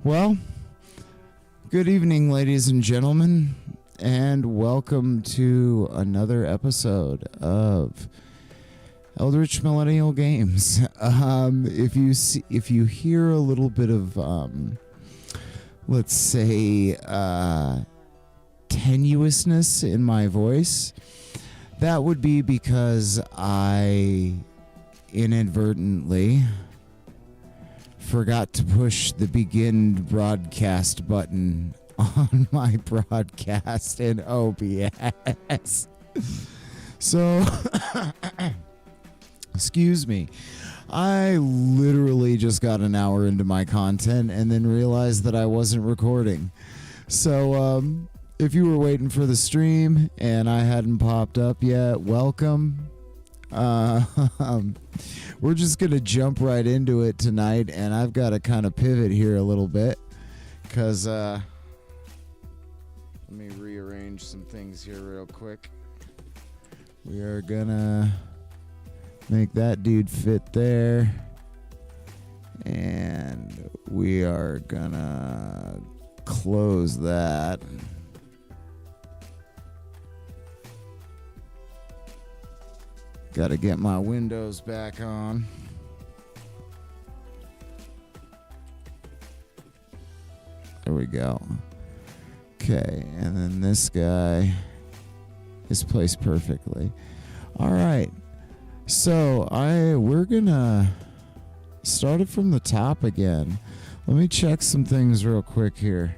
Well, good evening, ladies and gentlemen, and welcome to another episode of Eldritch Millennial Games. If you hear a little bit of, let's say, tenuousness in my voice, that would be because I inadvertently forgot to push the begin broadcast button on my broadcast in OBS. So, excuse me. I literally just got an hour into my content and then realized that I wasn't recording. So, if you were waiting for the stream and I hadn't popped up yet, welcome. We're just going to jump right into it tonight, and I've got to kind of pivot here a little bit because let me rearrange some things here real quick. We are going to make that dude fit there, and we are going to close that. Got to get my windows back on. There we go. Okay, and then this guy is placed perfectly. All right. So we're gonna start it from the top again. Let me check some things real quick here.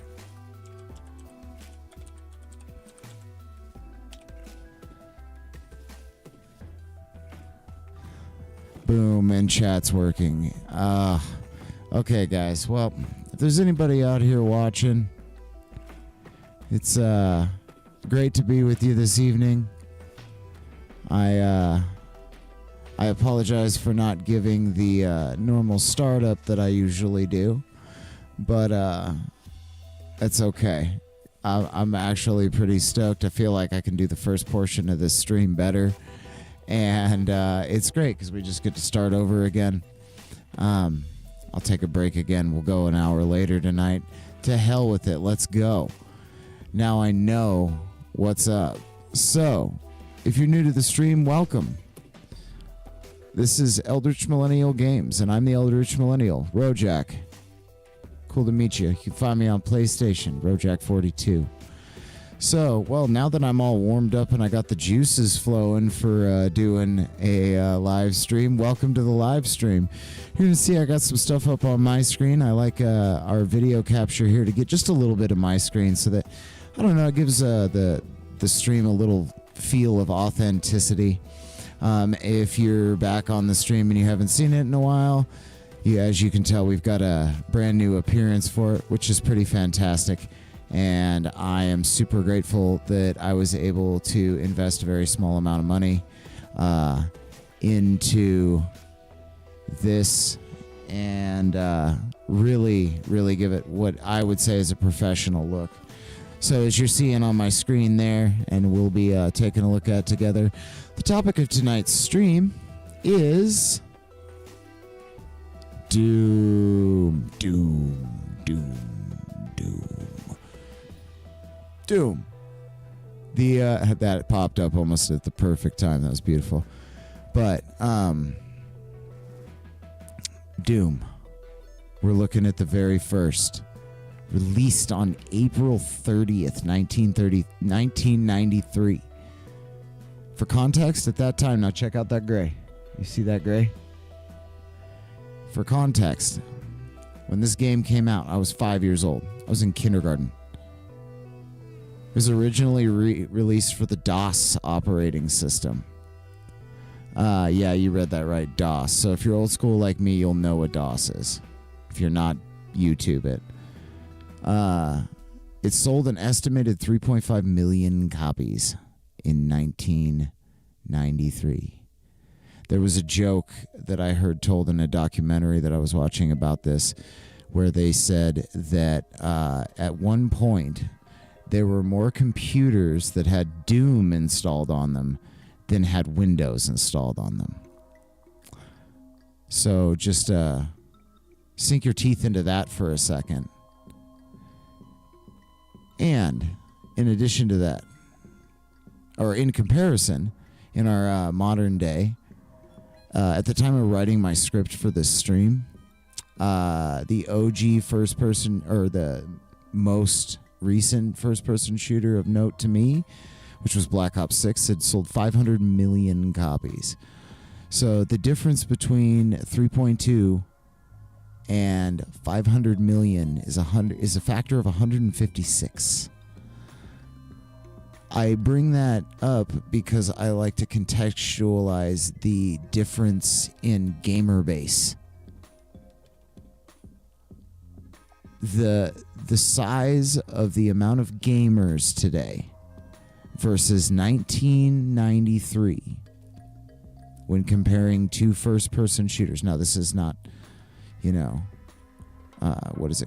Boom, and chat's working. Okay, guys. Well, if there's anybody out here watching, it's great to be with you this evening. I apologize for not giving the normal startup that I usually do, but it's okay. I'm actually pretty stoked. I feel like I can do the first portion of this stream better. And it's great because we just get to start over again. I'll take a break again. We'll go an hour later tonight. To hell with it. Let's go. Now I know what's up. So, if you're new to the stream, welcome. This is Eldritch Millennial Games, and I'm the Eldritch Millennial, Rojak. Cool to meet you. You can find me on PlayStation, Rojak42. So, well, now that I'm all warmed up and I got the juices flowing for doing a live stream, welcome to the live stream. You're going to see I got some stuff up on my screen. I like our video capture here to get just a little bit of my screen so that, I don't know, it gives the stream a little feel of authenticity. If you're back on the stream and you haven't seen it in a while, as you can tell, we've got a brand new appearance for it, which is pretty fantastic. And I am super grateful that I was able to invest a very small amount of money into this and really, really give it what I would say is a professional look. So as you're seeing on my screen there, and we'll be taking a look at together, the topic of tonight's stream is Doom. That popped up almost at the perfect time. That was beautiful. But Doom. We're looking at the very first. Released on April 30th, 1993. For context, at that time, now check out that gray. You see that gray? For context, when this game came out, I was 5 years old. I was in kindergarten. It was originally released for the DOS operating system. Yeah, you read that right, DOS. So if you're old school like me, you'll know what DOS is. If you're not, YouTube it. It sold an estimated 3.5 million copies in 1993. There was a joke that I heard told in a documentary that I was watching about this, where they said that at one point there were more computers that had Doom installed on them than had Windows installed on them. So just Sink your teeth into that for a second. And in addition to that, or in comparison, in our modern day, at the time of writing my script for this stream, the OG first person, or the most recent first person shooter of note to me, which was Black Ops 6, had sold 500 million copies. So the difference between 3.2 and 500 million is a factor of 156. I bring that up because I like to contextualize the difference in gamer base. The size of the amount of gamers today versus 1993 when comparing two first-person shooters. Now, this is not,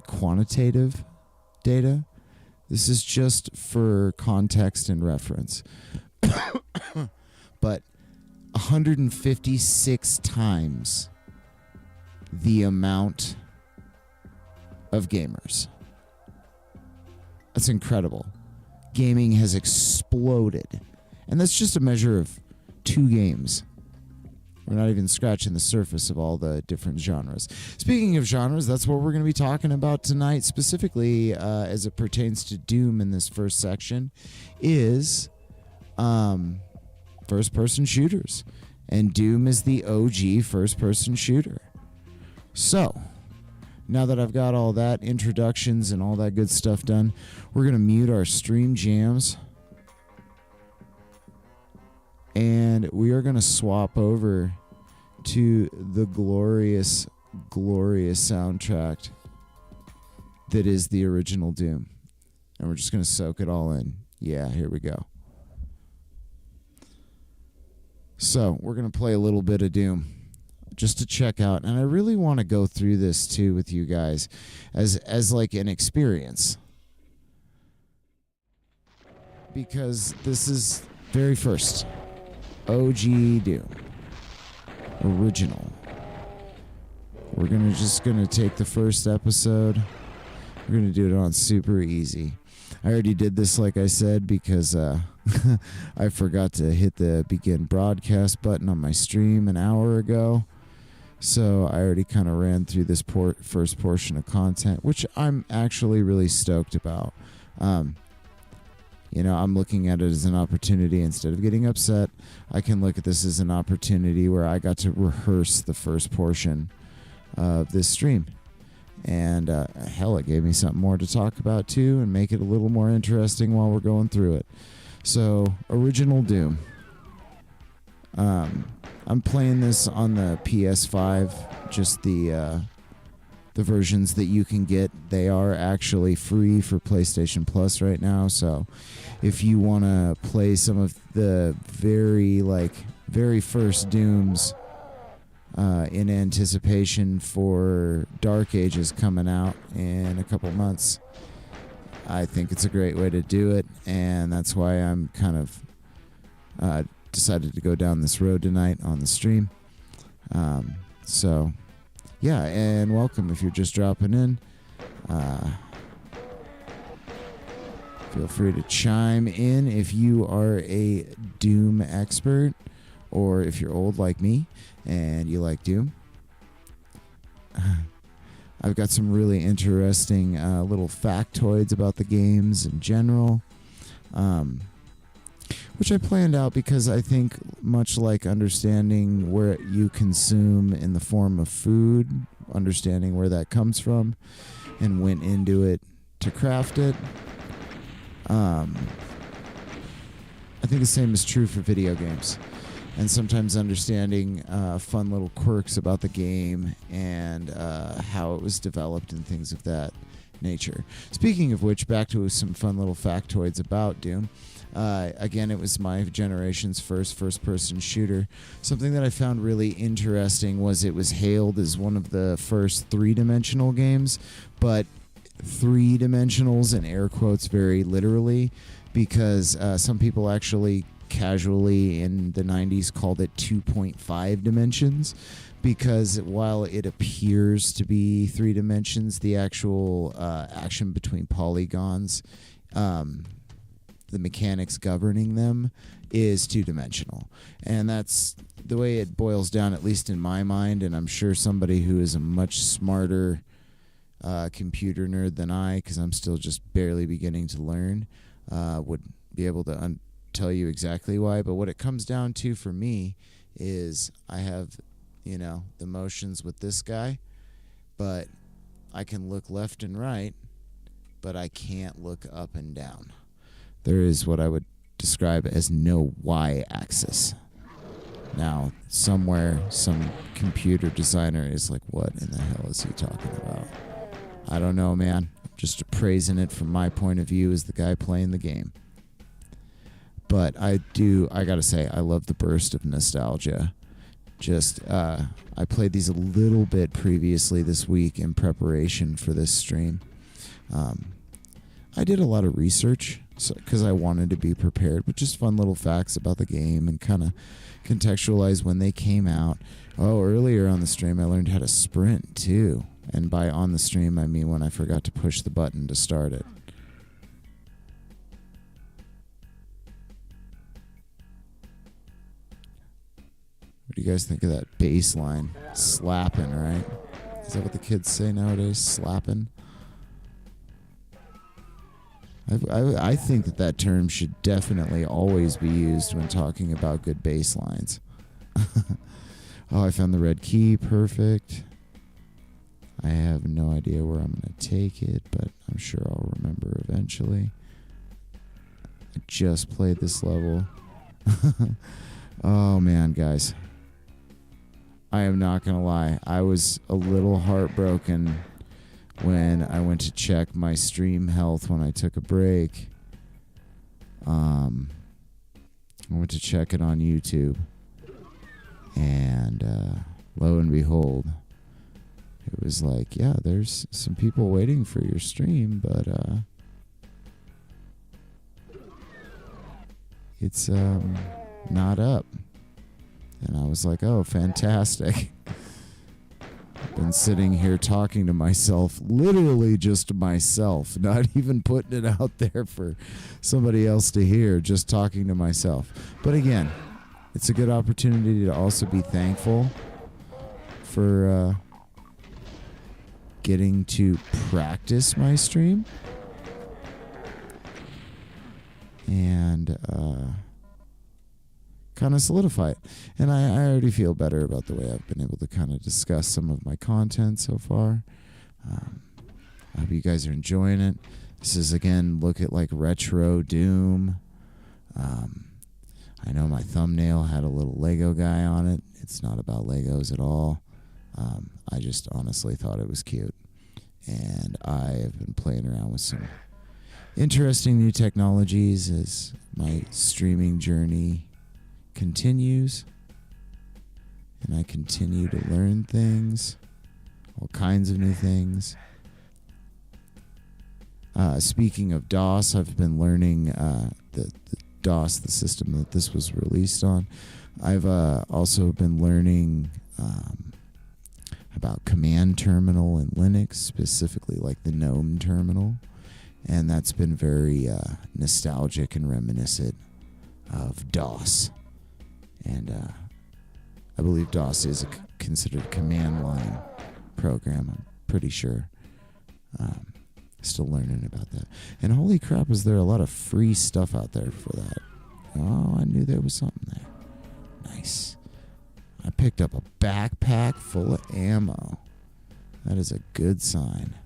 quantitative data. This is just for context and reference. But 156 times the amount of gamers. That's incredible. Gaming has exploded. And that's just a measure of 2 games. We're not even scratching the surface of all the different genres. Speaking of genres, that's what we're going to be talking about tonight, specifically as it pertains to Doom in this first section, is first-person shooters. And Doom is the OG first-person shooter. So, now that I've got all that introductions and all that good stuff done, we're going to mute our stream jams. And we are going to swap over to the glorious, glorious soundtrack that is the original Doom. And we're just going to soak it all in. Yeah, here we go. So, we're going to play a little bit of Doom just to check out. And I really want to go through this too with you guys as like an experience. Because this is very first. OG Doom. Original. We're just gonna take the first episode. We're gonna do it on super easy. I already did this, like I said, because I forgot to hit the begin broadcast button on my stream an hour ago. So I already kind of ran through this first portion of content, which I'm actually really stoked about. I'm looking at it as an opportunity. Instead of getting upset, I can look at this as an opportunity where I got to rehearse the first portion of this stream. And hell, it gave me something more to talk about too and make it a little more interesting while we're going through it. So, original Doom. I'm playing this on the PS5, just the versions that you can get. They are actually free for PlayStation Plus right now, so if you want to play some of the very first Dooms in anticipation for Dark Ages coming out in a couple months, I think it's a great way to do it, and that's why I'm kind of decided to go down this road tonight on the stream. So yeah, and welcome if you're just dropping in. Feel free to chime in if you are a Doom expert, or if you're old like me and you like Doom. I've got some really interesting little factoids about the games in general, which I planned out because I think, much like understanding where you consume in the form of food, understanding where that comes from, and went into it to craft it. I think the same is true for video games. And sometimes understanding fun little quirks about the game and how it was developed and things of that nature. Speaking of which, back to some fun little factoids about Doom. Again, it was my generation's first-person shooter. Something that I found really interesting was it was hailed as one of the first three-dimensional games, but three-dimensionals in air quotes very literally, because some people actually casually in the 90s called it 2.5 dimensions, because while it appears to be 3 dimensions, the actual action between polygons, the mechanics governing them, is 2-dimensional. And that's the way it boils down, at least in my mind, and I'm sure somebody who is a much smarter computer nerd than I, because I'm still just barely beginning to learn, would be able to tell you exactly why. But what it comes down to for me is I have, the motions with this guy, but I can look left and right, but I can't look up and down. There is what I would describe as no y-axis. Now, somewhere, some computer designer is like, what in the hell is he talking about? I don't know, man. I'm just appraising it from my point of view as the guy playing the game. But I gotta say, I love the burst of nostalgia. I played these a little bit previously this week in preparation for this stream. I did a lot of research because I wanted to be prepared with just fun little facts about the game and kind of contextualize when they came out. Oh, earlier on the stream, I learned how to sprint too. And by on the stream, I mean when I forgot to push the button to start it. What do you guys think of that bass line? Slapping, right? Is that what the kids say nowadays? Slapping? I think that term should definitely always be used when talking about good bass lines. Oh, I found the red key. Perfect. I have no idea where I'm going to take it, but I'm sure I'll remember eventually. I just played this level. Oh, man, guys. I am not going to lie. I was a little heartbroken when I went to check my stream health when I took a break. I went to check it on YouTube. And lo and behold, it was like, yeah, there's some people waiting for your stream, but it's not up. And I was like, oh, fantastic. I've been sitting here talking to myself, literally just to myself, not even putting it out there for somebody else to hear, just talking to myself. But again, it's a good opportunity to also be thankful for getting to practice my stream and kind of solidify it. And I already feel better about the way I've been able to kind of discuss some of my content so far. I hope you guys are enjoying it. This is, again, look at like retro Doom. I know my thumbnail had a little Lego guy on it. It's not about Legos at all. I just honestly thought it was cute. And I have been playing around with some interesting new technologies as my streaming journey continues, and I continue to learn things, all kinds of new things. Speaking of DOS, I've been learning the DOS, the system that this was released on. I've also been learning about command terminal in Linux, specifically like the GNOME terminal, and that's been very nostalgic and reminiscent of DOS. And I believe DOS is considered a command line program, I'm pretty sure. Still learning about that. And holy crap, is there a lot of free stuff out there for that. Oh, I knew there was something there. Nice. I picked up a backpack full of ammo. That is a good sign.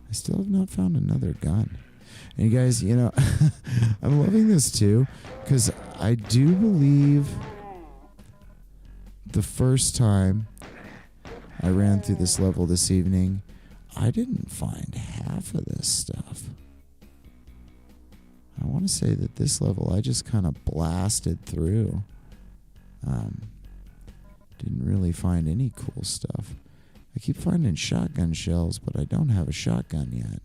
I still have not found another gun. And you guys, I'm loving this too, because I do believe the first time I ran through this level this evening, I didn't find half of this stuff. I want to say that this level I just kind of blasted through. Didn't really find any cool stuff. I keep finding shotgun shells, but I don't have a shotgun yet.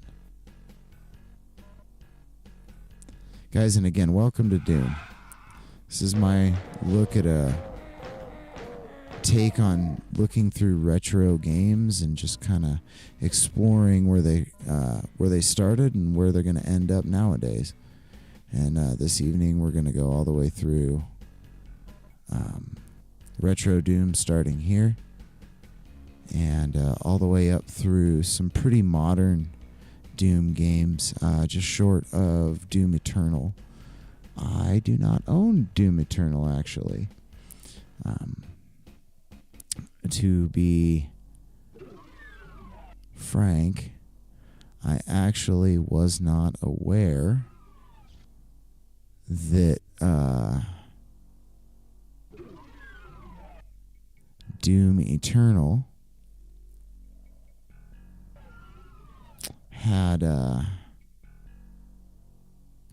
Guys, and again, welcome to Doom. This is my look at a take on looking through retro games and just kind of exploring where they started and where they're going to end up nowadays. And this evening we're going to go all the way through Retro Doom, starting here, and all the way up through some pretty modern Doom games, just short of Doom Eternal. I do not own Doom Eternal, actually. To be frank, I actually was not aware that Doom Eternal had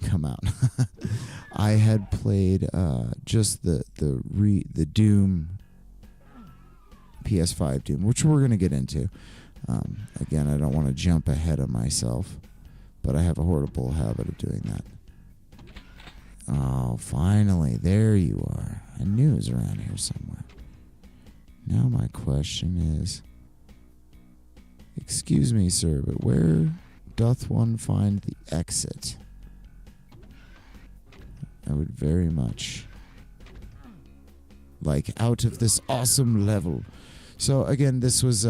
come out. I had played just the Doom PS5 Doom, which we're going to get into. Again, I don't want to jump ahead of myself, but I have a horrible habit of doing that. Oh, finally, there you are. I knew it was around here somewhere. Now my question is, excuse me, sir, but where doth one find the exit? I would very much like out of this awesome level. So again, this was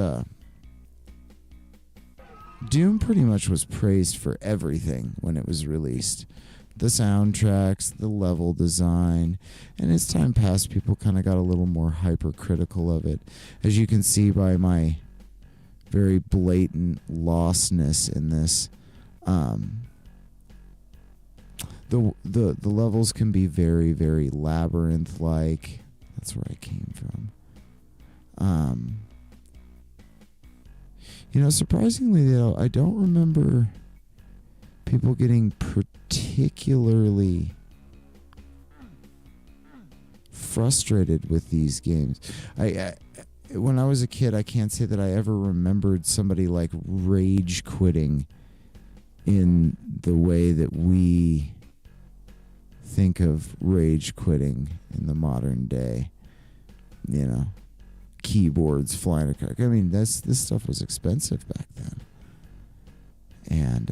Doom pretty much was praised for everything when it was released. The soundtracks, the level design, and as time passed, people kind of got a little more hypercritical of it. As you can see by my very blatant lostness in this, the levels can be very, very labyrinth-like. That's where I came from. Surprisingly though, I don't remember people getting particularly frustrated with these games. When I was a kid, I can't say that I ever remembered somebody like rage quitting in the way that we think of rage quitting in the modern day. Keyboards flying across. I mean, this stuff was expensive back then. And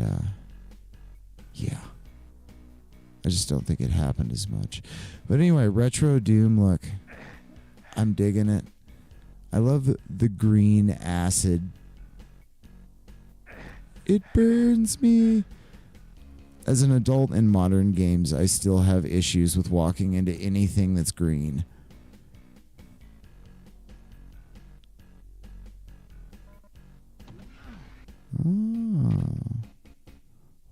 yeah, I just don't think it happened as much. But anyway, Retro Doom, look, I'm digging it. I love the green acid. It burns me. As an adult in modern games, I still have issues with walking into anything that's green. Oh.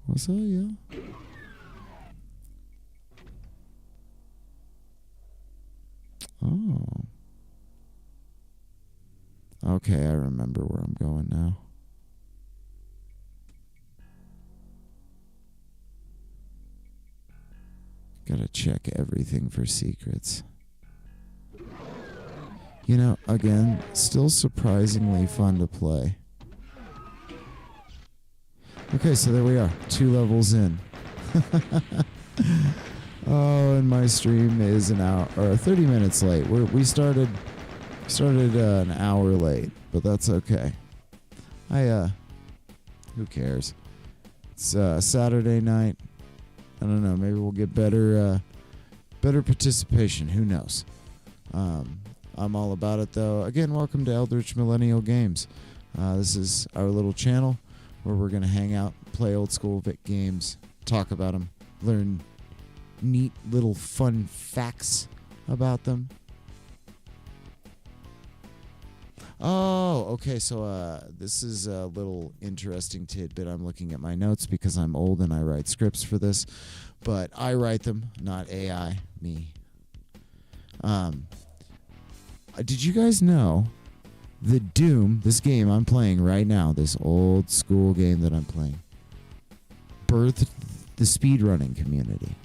What's up, yeah? Oh. Okay, I remember where I'm going now. Gotta check everything for secrets. Again, still surprisingly fun to play. Okay, so there we are, 2 levels in. Oh, and my stream is an hour or 30 minutes late. We started an hour late, but that's okay. Who cares? It's Saturday night. I don't know. Maybe we'll get better participation. Who knows? I'm all about it, though. Again, welcome to Eldritch Millennial Games. This is our little channel where we're going to hang out, play old school Vic games, talk about them, learn neat little fun facts about them. Oh, okay, so this is a little interesting tidbit. I'm looking at my notes because I'm old and I write scripts for this, but I write them, not AI, me. Did you guys know the Doom, this game I'm playing right now, this old school game that I'm playing, birthed the speedrunning community?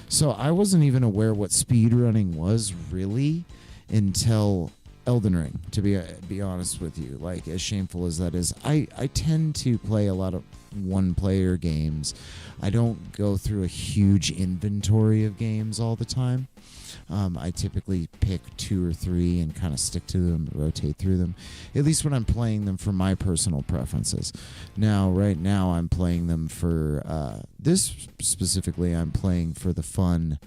So I wasn't even aware what speedrunning was really until Elden Ring, to be honest with you. Like, as shameful as that is, I tend to play a lot of one-player games. I don't go through a huge inventory of games all the time. I typically pick 2 or 3 and kind of stick to them, rotate through them, at least when I'm playing them for my personal preferences. Now, right now, I'm playing them for, this specifically, I'm playing for the fun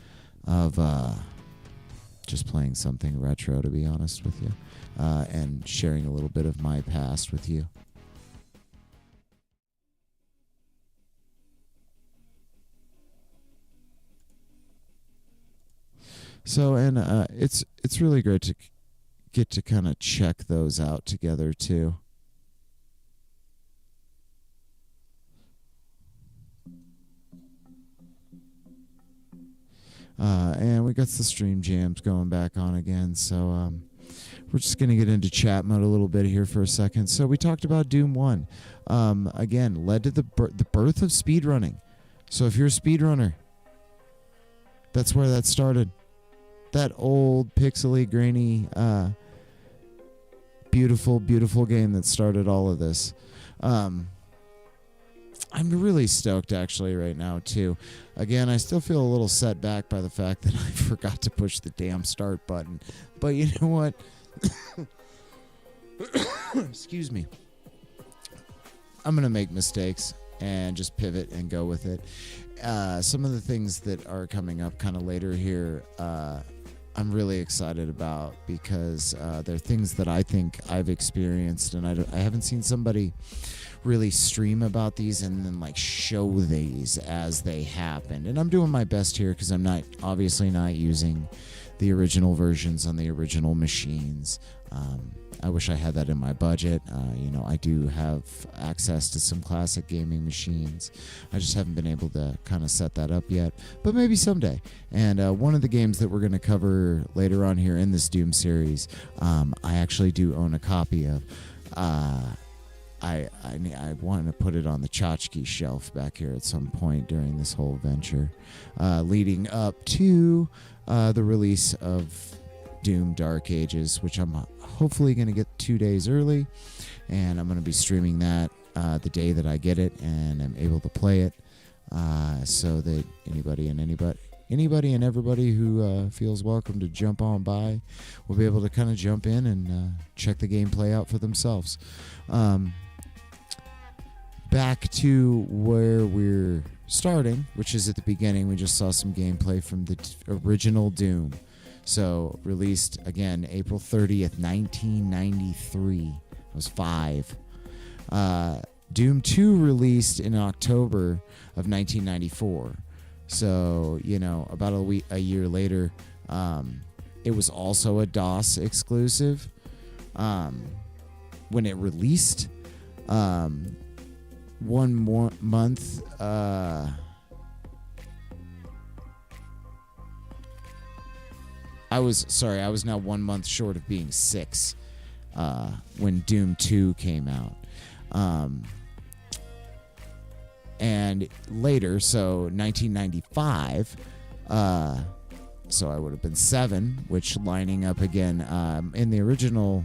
of just playing something retro, to be honest with you, and sharing a little bit of my past with you. So, and it's really great to get to kind of check those out together too. And we got the stream jams going back on again, so we're just going to get into chat mode a little bit here for a second. So we talked about Doom 1. Again, led to the birth of speedrunning. So if you're a speedrunner, that's where that started. That old, pixely, grainy, beautiful, beautiful game that started all of this. I'm really stoked, actually, right now, too. Again, I still feel a little set back by the fact that I forgot to push the damn start button. But you know what? Excuse me. I'm going to make mistakes and just pivot and go with it. Some of the things that are coming up kind of later here, I'm really excited about because they're things that I think I've experienced, and I haven't seen somebody really stream about these and then like show these as they happen. And I'm doing my best here because I'm obviously not using the original versions on the original machines. I wish I had that in my budget. I do have access to some classic gaming machines. I just haven't been able to kind of set that up yet, but maybe someday. And one of the games that we're going to cover later on here in this Doom series, I actually do own a copy of. I want to put it on the tchotchke shelf back here at some point during this whole venture, leading up to the release of Doom Dark Ages, which I'm hopefully going to get 2 days early, and I'm going to be streaming that the day that I get it and I'm able to play it, so that anybody and everybody who feels welcome to jump on by will be able to kind of jump in and check the gameplay out for themselves. Back to where we're starting, which is at the beginning. We just saw some gameplay from the original Doom. So, released, again, April 30th, 1993. I was 5. Doom 2 released in October of 1994. So, about a year later, it was also a DOS exclusive. When it released, 1 more month, I was now 1 month short of being 6 when Doom 2 came out. And later, so 1995, so I would have been 7, which lining up again in the original.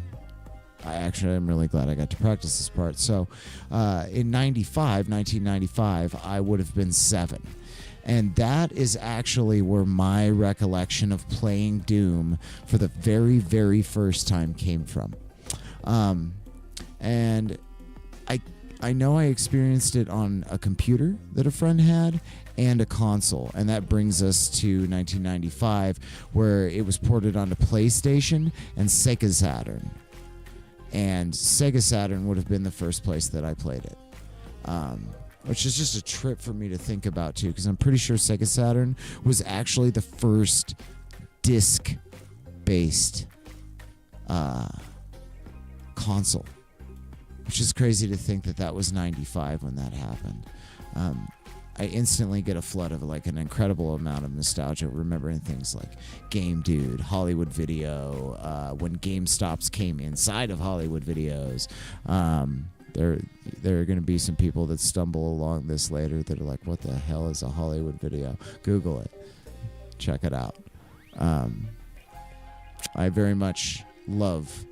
I'm really glad I got to practice this part. So in 1995, I would have been 7. And that is actually where my recollection of playing Doom for the very, very first time came from. And I know I experienced it on a computer that a friend had and a console. And that brings us to 1995, where it was ported onto PlayStation and Sega Saturn. And Sega Saturn would have been the first place that I played it. Which is just a trip for me to think about, too, because I'm pretty sure Sega Saturn was actually the first disc-based console. Which is crazy to think that was 95 when that happened. I instantly get a flood of like an incredible amount of nostalgia, remembering things like Game Dude, Hollywood Video, when GameStops came inside of Hollywood Videos. There are going to be some people that stumble along this later that are like, what the hell is a Hollywood Video? Google it. Check it out. I very much love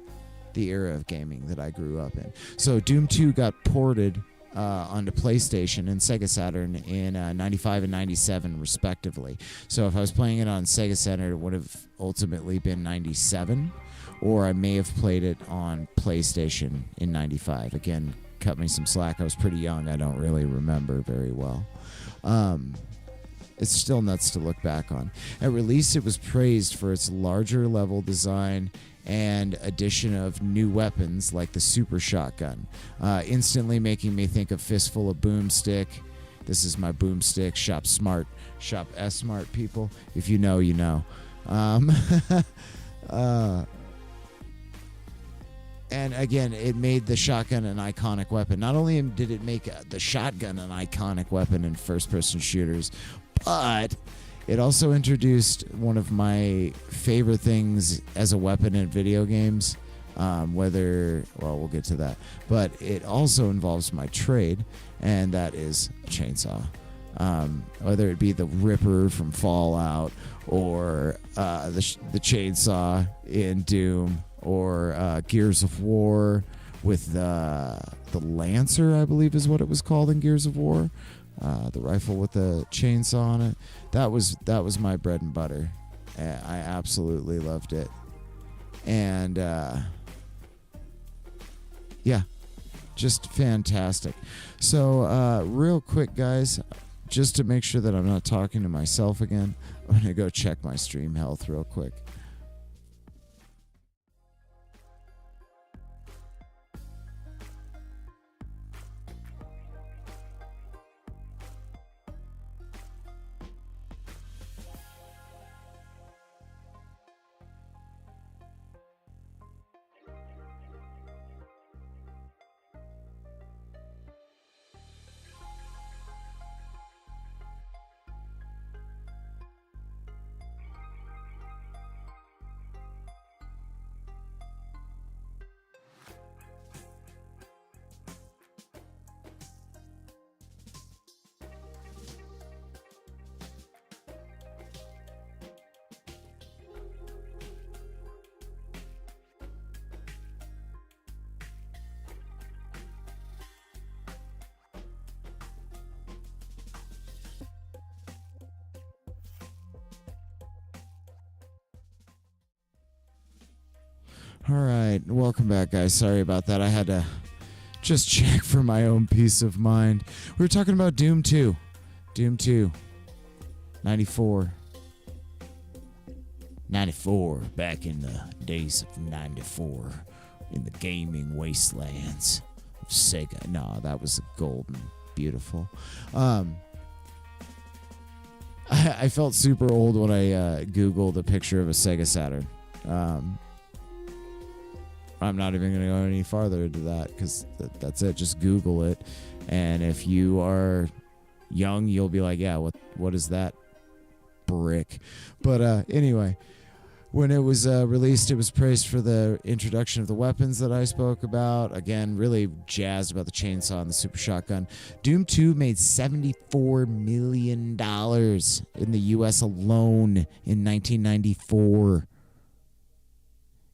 the era of gaming that I grew up in. So Doom 2 got ported onto PlayStation and Sega Saturn in 95 and 97 respectively. So if I was playing it on Sega Saturn, it would have ultimately been 97, or I may have played it on PlayStation in 95. Again, cut me some slack. I was pretty young. I don't really remember very well. It's still nuts to look back on. At release, it was praised for its larger level design and addition of new weapons like the super shotgun, instantly making me think of Fistful of Boomstick. This is my boomstick. Shop smart. Shop S-smart, people. If you know, you know. And again, it made the shotgun an iconic weapon. Not only did it make the shotgun an iconic weapon in first-person shooters, but it also introduced one of my favorite things as a weapon in video games. We'll get to that. But it also involves my trade, and that is a chainsaw. Whether it be the Ripper from Fallout, or the chainsaw in Doom, or Gears of War with the Lancer, I believe is what it was called in Gears of War. The rifle with the chainsaw on it. That was my bread and butter. I absolutely loved it. And yeah, just fantastic. So real quick, guys, just to make sure that I'm not talking to myself again, I'm going to go check my stream health real quick. All right, welcome back, guys. Sorry about that. I had to just check for my own peace of mind. We were talking about Doom 2. Doom 2. 94. 94. Back in the days of 94. In the gaming wastelands of Sega. No, that was golden. Beautiful. I felt super old when I Googled a picture of a Sega Saturn. I'm not even going to go any farther into that because that's it. Just Google it. And if you are young, you'll be like, yeah, what is that brick? But anyway, when it was released, it was praised for the introduction of the weapons that I spoke about. Again, really jazzed about the chainsaw and the super shotgun. Doom 2 made $74 million in the U.S. alone in 1994.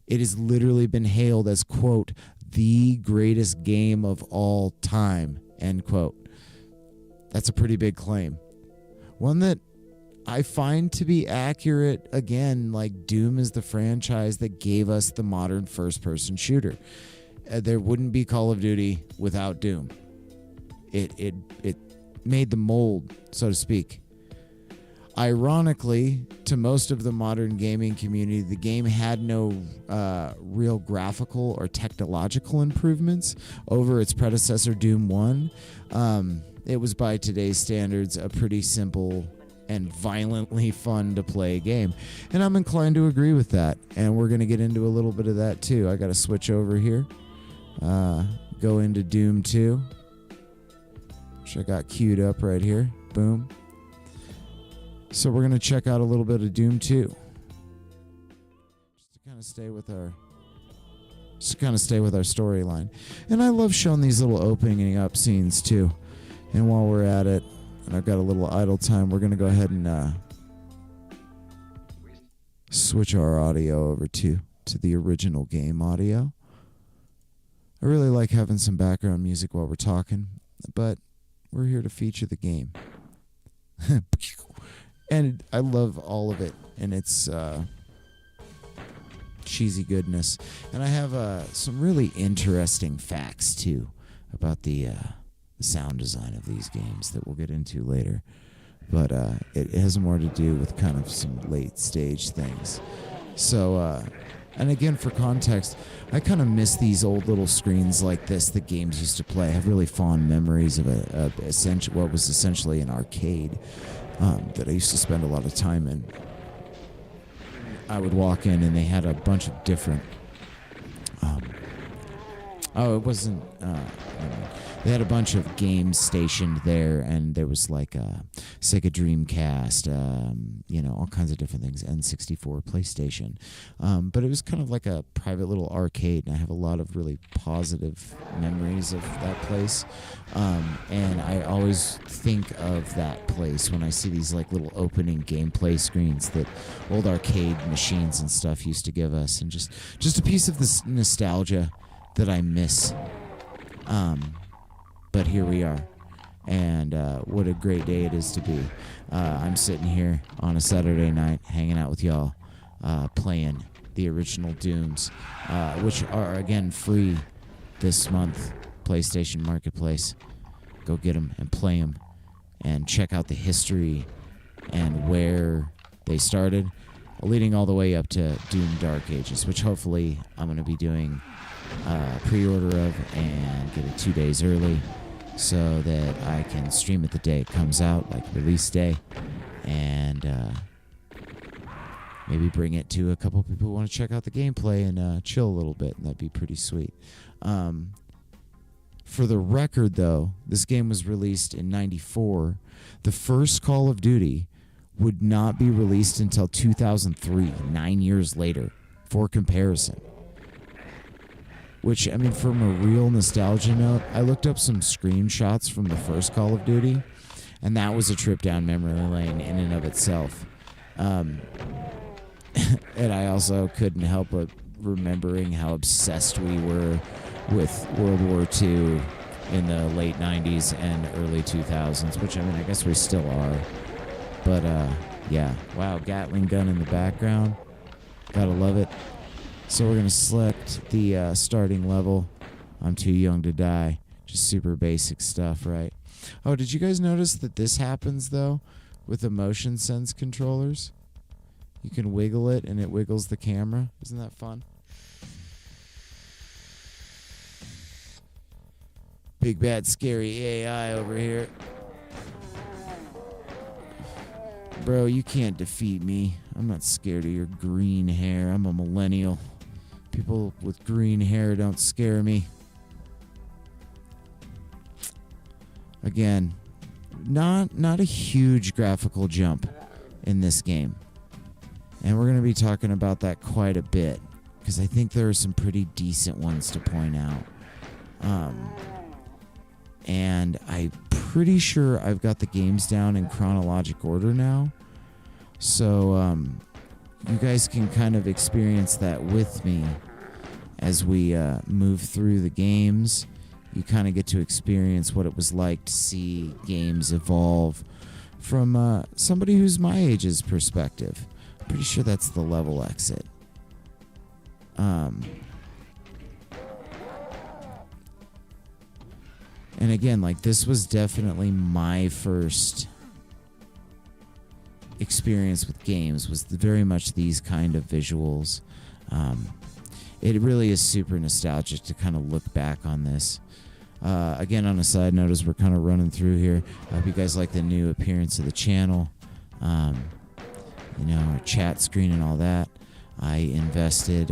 It has literally been hailed as, quote, the greatest game of all time, end quote. That's a pretty big claim. One that I find to be accurate. Again, like Doom is the franchise that gave us the modern first-person shooter. There wouldn't be Call of Duty without Doom. It made the mold, so to speak. Ironically, to most of the modern gaming community, the game had no real graphical or technological improvements over its predecessor, Doom 1. It was, by today's standards, a pretty simple and violently fun to play game. And I'm inclined to agree with that. And we're going to get into a little bit of that too. I got to switch over here. Go into Doom 2, which I got queued up right here. Boom. So we're going to check out a little bit of Doom 2. Just to kind of stay with our storyline. And I love showing these little opening up scenes too. And while we're at it, and I've got a little idle time, we're going to go ahead and switch our audio over to to the original game audio. I really like having some background music while we're talking, but we're here to feature the game. And I love all of it, and it's cheesy goodness. And I have some really interesting facts, too, about the sound design of these games that we'll get into later. But it has more to do with kind of some late stage things. So, and again, for context, I kind of miss these old little screens like this that games used to play. I have really fond memories of what was essentially an arcade that I used to spend a lot of time in. I would walk in and they had a bunch of different... it wasn't... they had a bunch of games stationed there, and there was like a Sega Dreamcast, all kinds of different things, N64, PlayStation. But it was kind of like a private little arcade, and I have a lot of really positive memories of that place. And I always think of that place when I see these like little opening gameplay screens that old arcade machines and stuff used to give us, and just a piece of this nostalgia that I miss. But here we are, and what a great day it is to be. I'm sitting here on a Saturday night hanging out with y'all, playing the original Dooms, which are, again, free this month, PlayStation Marketplace. Go get them and play them and check out the history and where they started, leading all the way up to Doom Dark Ages, which hopefully I'm going to be doing pre-order of and get it 2 days early, so that I can stream it the day it comes out, like release day, and maybe bring it to a couple people who want to check out the gameplay and chill a little bit, and that'd be pretty sweet. For the record, though, this game was released in '94. The first Call of Duty would not be released until 2003, 9 years later, for comparison. Which, I mean, from a real nostalgia note, I looked up some screenshots from the first Call of Duty, and that was a trip down memory lane in and of itself. And I also couldn't help but remembering how obsessed we were with World War II in the late 90s and early 2000s, which, I mean, I guess we still are. But, yeah. Wow, Gatling gun in the background. Gotta love it. So we're going to select the starting level. I'm Too Young to Die. Just super basic stuff, right? Oh, did you guys notice that this happens, though, with the motion sense controllers? You can wiggle it, and it wiggles the camera. Isn't that fun? Big, bad, scary AI over here. Bro, you can't defeat me. I'm not scared of your green hair. I'm a millennial. People with green hair don't scare me. Again, not a huge graphical jump in this game. And we're going to be talking about that quite a bit, because I think there are some pretty decent ones to point out. And I'm pretty sure I've got the games down in chronological order now. So, you guys can kind of experience that with me as we move through the games. You kind of get to experience what it was like to see games evolve from somebody who's my age's perspective. I'm pretty sure that's the level exit. And again, like, this was definitely my first experience with games, was very much these kind of visuals. It really is super nostalgic to kind of look back on this. Again, on a side note, as we're kind of running through here, I hope you guys like the new appearance of the channel. Our chat screen and all that. I invested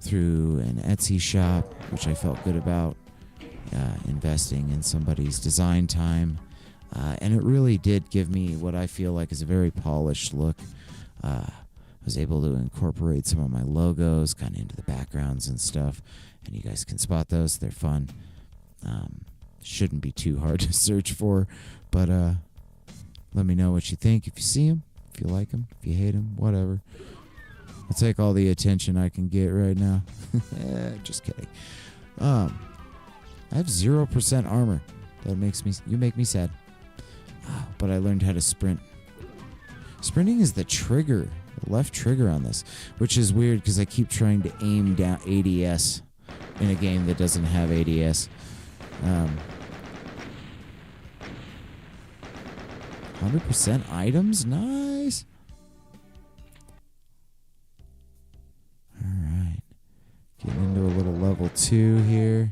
through an Etsy shop, which I felt good about, investing in somebody's design time. And it really did give me what I feel like is a very polished look. I was able to incorporate some of my logos kind of into the backgrounds and stuff, and you guys can spot those. They're fun. Shouldn't be too hard to search for, but let me know what you think if you see them. If you like him, if you hate him, whatever. I'll take all the attention I can get right now. Just kidding. I have 0% armor. You make me sad. But I learned how to sprint. Sprinting is the trigger, the left trigger on this, which is weird because I keep trying to aim down ADS in a game that doesn't have ADS. 100% items? Nice. Alright. Getting into a little level 2 here.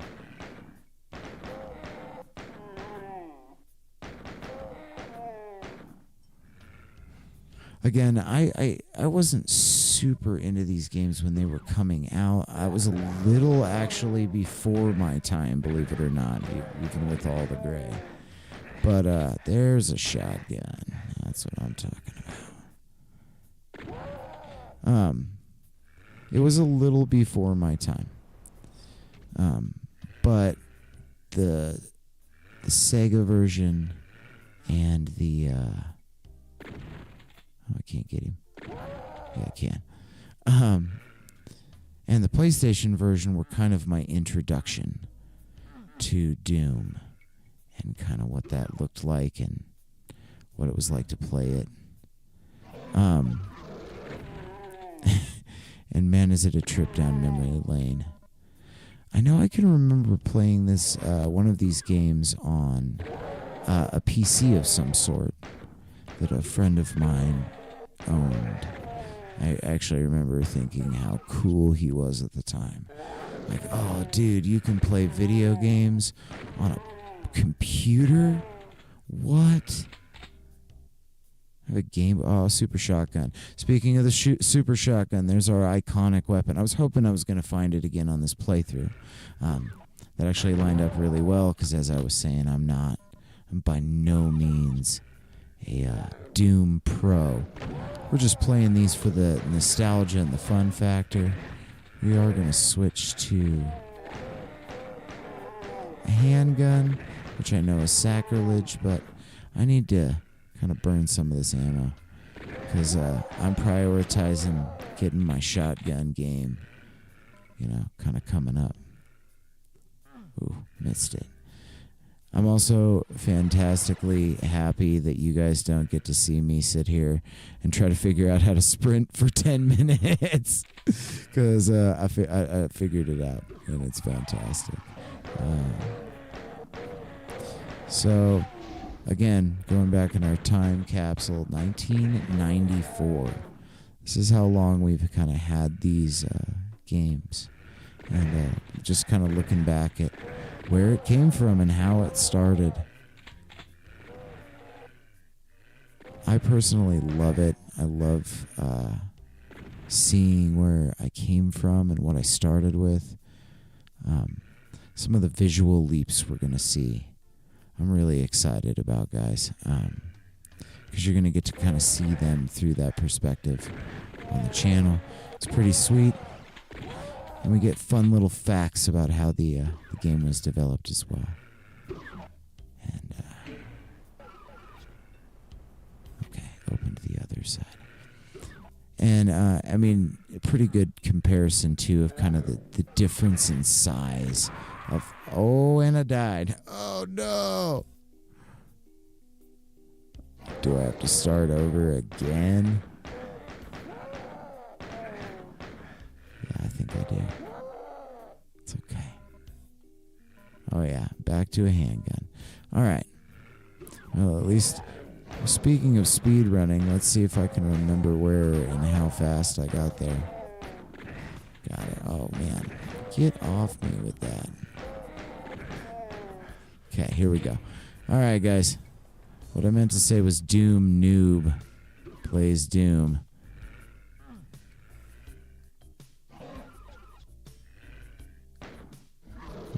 Again, I wasn't super into these games when they were coming out. I was a little actually before my time, believe it or not, even with all the gray. But there's a shotgun. That's what I'm talking about. It was a little before my time. But the Sega version and the I can't get him. Yeah, I can. And the PlayStation version were kind of my introduction to Doom and kind of what that looked like and what it was like to play it. And man, is it a trip down memory lane. I know I can remember playing this one of these games on a PC of some sort that a friend of mine owned. I actually remember thinking how cool he was at the time. Like, oh, dude, you can play video games on a computer? What? I have a game. Oh, super shotgun. Speaking of the super shotgun, there's our iconic weapon. I was hoping I was going to find it again on this playthrough. That actually lined up really well because, as I was saying, I'm by no means a Doom pro. We're just playing these for the nostalgia and the fun factor. We are going to switch to a handgun, which I know is sacrilege, but I need to kind of burn some of this ammo because I'm prioritizing getting my shotgun game, kind of coming up. Ooh, missed it. I'm also fantastically happy that you guys don't get to see me sit here and try to figure out how to sprint for 10 minutes because I figured it out, and it's fantastic. So, again, going back in our time capsule, 1994. This is how long we've kind of had these games. And just kind of looking back at where it came from and how it started. I personally love it. I love seeing where I came from and what I started with. Some of the visual leaps we're going to see, I'm really excited about, guys, because you're going to get to kind of see them through that perspective on the channel. It's pretty sweet. And we get fun little facts about how the game was developed as well. And, okay, open to the other side. And, I mean, a pretty good comparison, too, of kind of the difference in size of... Oh, and I died. Oh, no! Do I have to start over again? Yeah, I think I do. It's okay. Oh, yeah. Back to a handgun. All right. Well, at least, speaking of speed running, let's see if I can remember where and how fast I got there. Got it. Oh, man. Get off me with that. Okay, here we go. All right, guys. What I meant to say was Doom Noob plays Doom.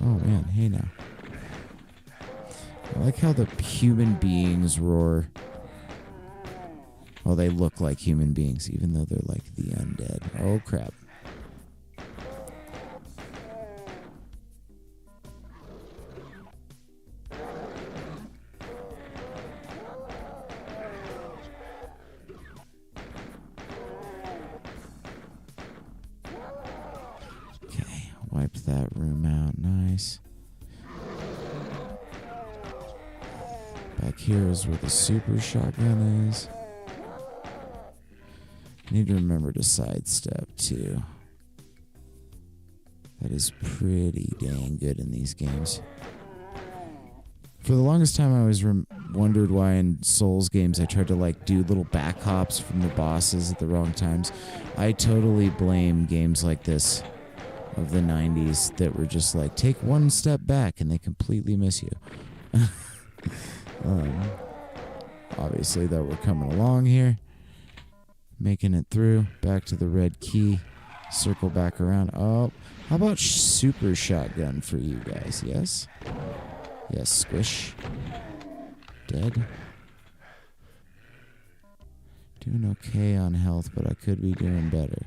Oh, man. Hey, now. I like how the human beings roar. Well, they look like human beings, even though they're like the undead. Oh, crap. back here is where the super shotgun is. Need to remember to sidestep too. That is pretty dang good in these games. For the longest time, I always wondered why in Souls games I tried to like do little back hops from the bosses at the wrong times. I totally blame games like this of the 90s that were just like, take one step back and they completely miss you. Obviously, though, we're coming along here. Making it through. Back to the red key. Circle back around. Oh, how about super shotgun for you guys? Yes? Yes, squish. Dead. Doing okay on health, but I could be doing better.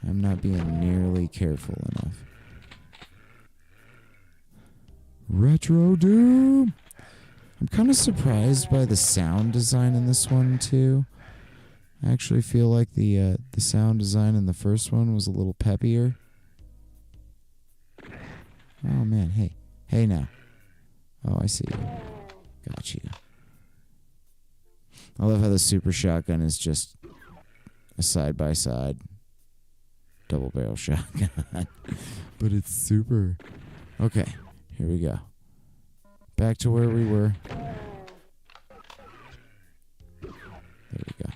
I'm not being nearly careful enough. Retro Doom! I'm kind of surprised by the sound design in this one, too. I actually feel like the sound design in the first one was a little peppier. Oh, man, hey. Hey, now. Oh, I see you. Got you. I love how the super shotgun is just a side-by-side double-barrel shotgun. But it's super. Okay, here we go. Back to where we were. There we go.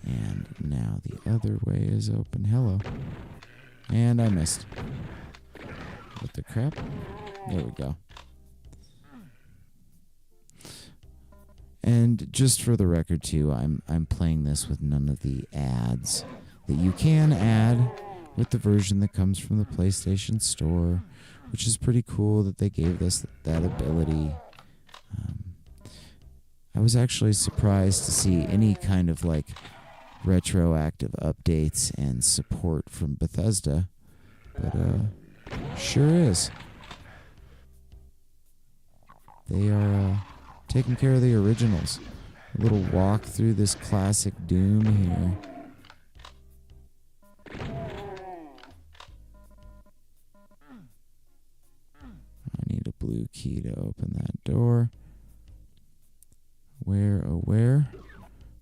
And now the other way is open. Hello. And I missed. What the crap? There we go. And just for the record too, I'm playing this with none of the ads that you can add with the version that comes from the PlayStation Store, which is pretty cool that they gave us that ability. I was actually surprised to see any kind of like retroactive updates and support from Bethesda, but sure is. They are taking care of the originals. A little walk through this classic Doom here. I need a blue key to open that door. Where, oh where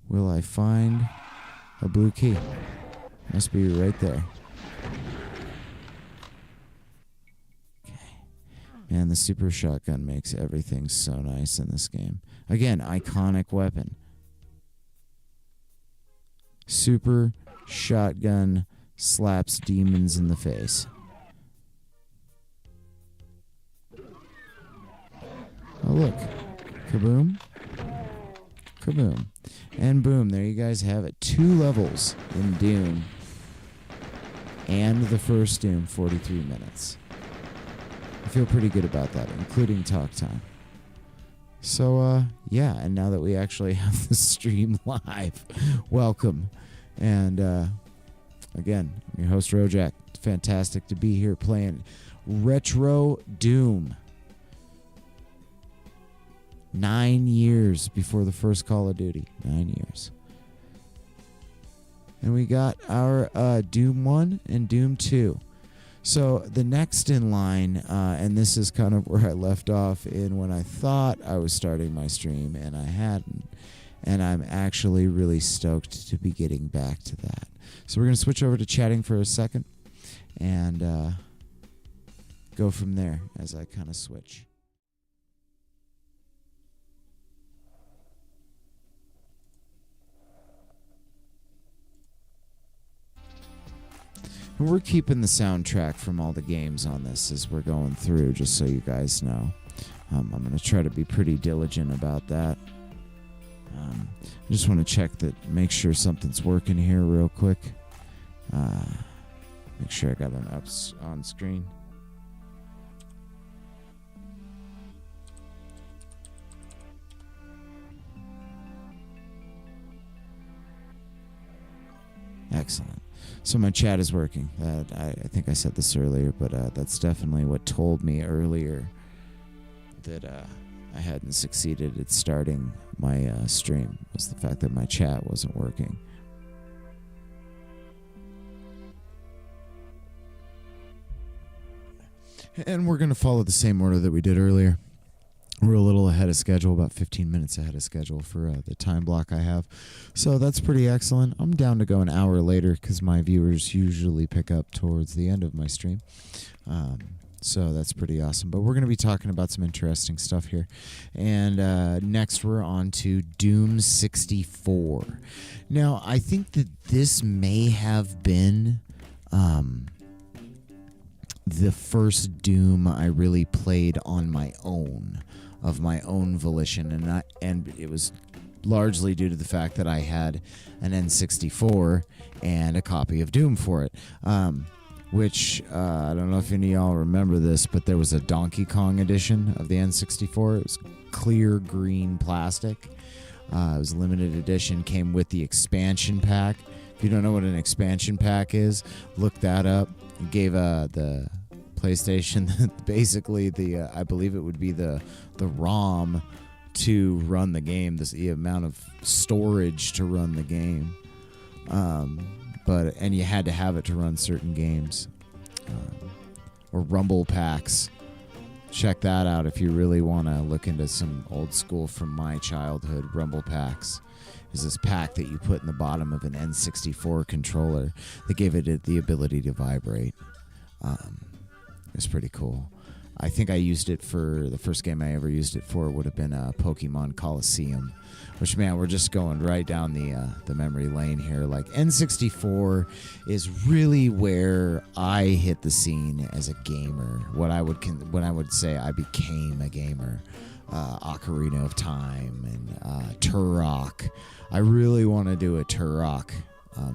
will I find a blue key? Must be right there. Man, the super shotgun makes everything so nice in this game. Again, iconic weapon. Super shotgun slaps demons in the face. Oh, look. Kaboom. Kaboom. And boom, there you guys have it. 2 levels in Doom. And the first Doom, 43 minutes. I feel pretty good about that, including talk time. So, yeah, and now that we actually have the stream live, welcome. And, again, I'm your host, Rojak. It's fantastic to be here playing Retro Doom. 9 years before the first Call of Duty. 9 years. And we got our Doom 1 and Doom 2. So the next in line, and this is kind of where I left off in when I thought I was starting my stream, and I hadn't. And I'm actually really stoked to be getting back to that. So we're going to switch over to chatting for a second and go from there as I kind of switch. And we're keeping the soundtrack from all the games on this as we're going through, just so you guys know. I'm going to try to be pretty diligent about that. I just want to check that, make sure something's working here real quick. Make sure I got an up on screen. Excellent. So my chat is working. I think I said this earlier, but that's definitely what told me earlier that I hadn't succeeded at starting my stream, was the fact that my chat wasn't working. And we're going to follow the same order that we did earlier. We're a little ahead of schedule, about 15 minutes ahead of schedule for the time block I have. So that's pretty excellent. I'm down to go an hour later because my viewers usually pick up towards the end of my stream. So that's pretty awesome. But we're going to be talking about some interesting stuff here. And next we're on to Doom 64. Now, I think that this may have been the first Doom I really played on my own, of my own volition, and it was largely due to the fact that I had an N64 and a copy of Doom for it. Which, I don't know if any of y'all remember this, but there was a Donkey Kong edition of the N64. It was clear green plastic. It was a limited edition, came with the expansion pack. If you don't know what an expansion pack is, look that up. It gave the PlayStation basically I believe it would be the ROM to run the game, the amount of storage to run the game. And you had to have it to run certain games. Or Rumble packs. Check that out if you really want to look into some old school from my childhood. Rumble packs is this pack that you put in the bottom of an N64 controller that gave it the ability to vibrate. It was pretty cool. I think I used it for the first game I ever used it for would have been Pokemon Coliseum, which, man, we're just going right down the memory lane here. Like, N64 is really where I hit the scene as a gamer. When I would say I became a gamer. Ocarina of Time and Turok. I really want to do a Turok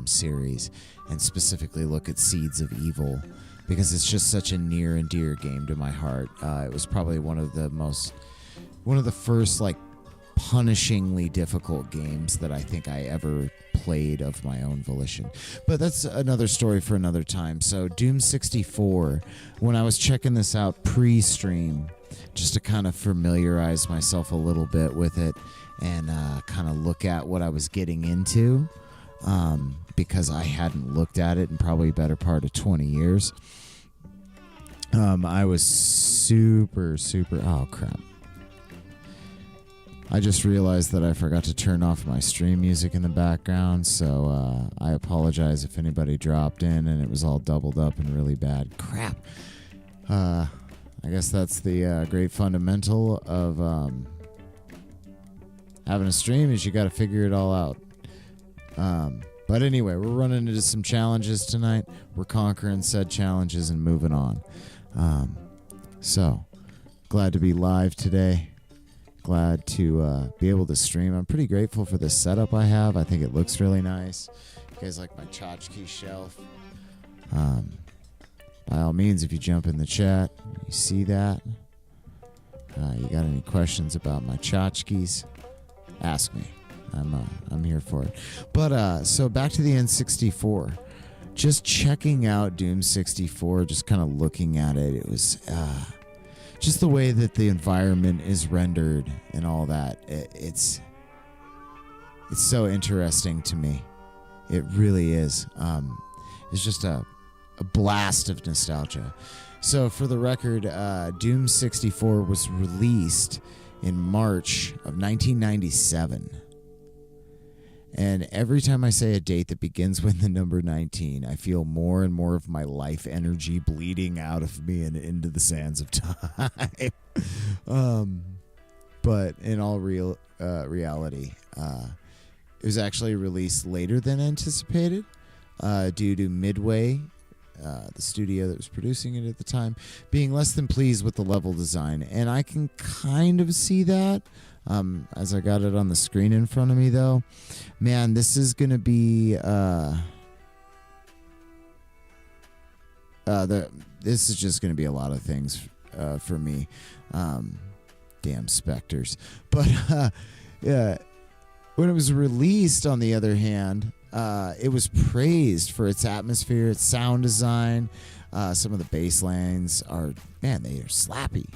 series and specifically look at Seeds of Evil, because it's just such a near and dear game to my heart. It was probably one of the first like punishingly difficult games that I think I ever played of my own volition. But that's another story for another time. So Doom 64, when I was checking this out pre-stream, just to kind of familiarize myself a little bit with it and kind of look at what I was getting into, because I hadn't looked at it in probably a better part of 20 years. I was super, oh crap. I just realized that I forgot to turn off my stream music in the background, so I apologize if anybody dropped in and it was all doubled up and really bad. Crap. I guess that's the great fundamental of having a stream, is you got to figure it all out. But anyway, we're running into some challenges tonight. We're conquering said challenges and moving on. So, glad to be live today. Glad to be able to stream. I'm pretty grateful for the setup I have. I think it looks really nice. You guys like my tchotchke shelf? By all means, if you jump in the chat, you see that. You got any questions about my tchotchkes? Ask me. I'm here for it. But so back to the N64. Just checking out Doom 64, just kind of looking at it, it was just the way that the environment is rendered and all that. It's so interesting to me. It really is. It's just a blast of nostalgia. So for the record, Doom 64 was released in March of 1997. And every time I say a date that begins with the number 19, I feel more and more of my life energy bleeding out of me and into the sands of time. But in all reality, it was actually released later than anticipated due to Midway, the studio that was producing it at the time, being less than pleased with the level design. And I can kind of see that. As I got it on the screen in front of me, though, man, this is going to be this is just going to be a lot of things for me. Damn specters. But yeah, when it was released, on the other hand, it was praised for its atmosphere, its sound design. Some of the bass lines are, man, they are slappy.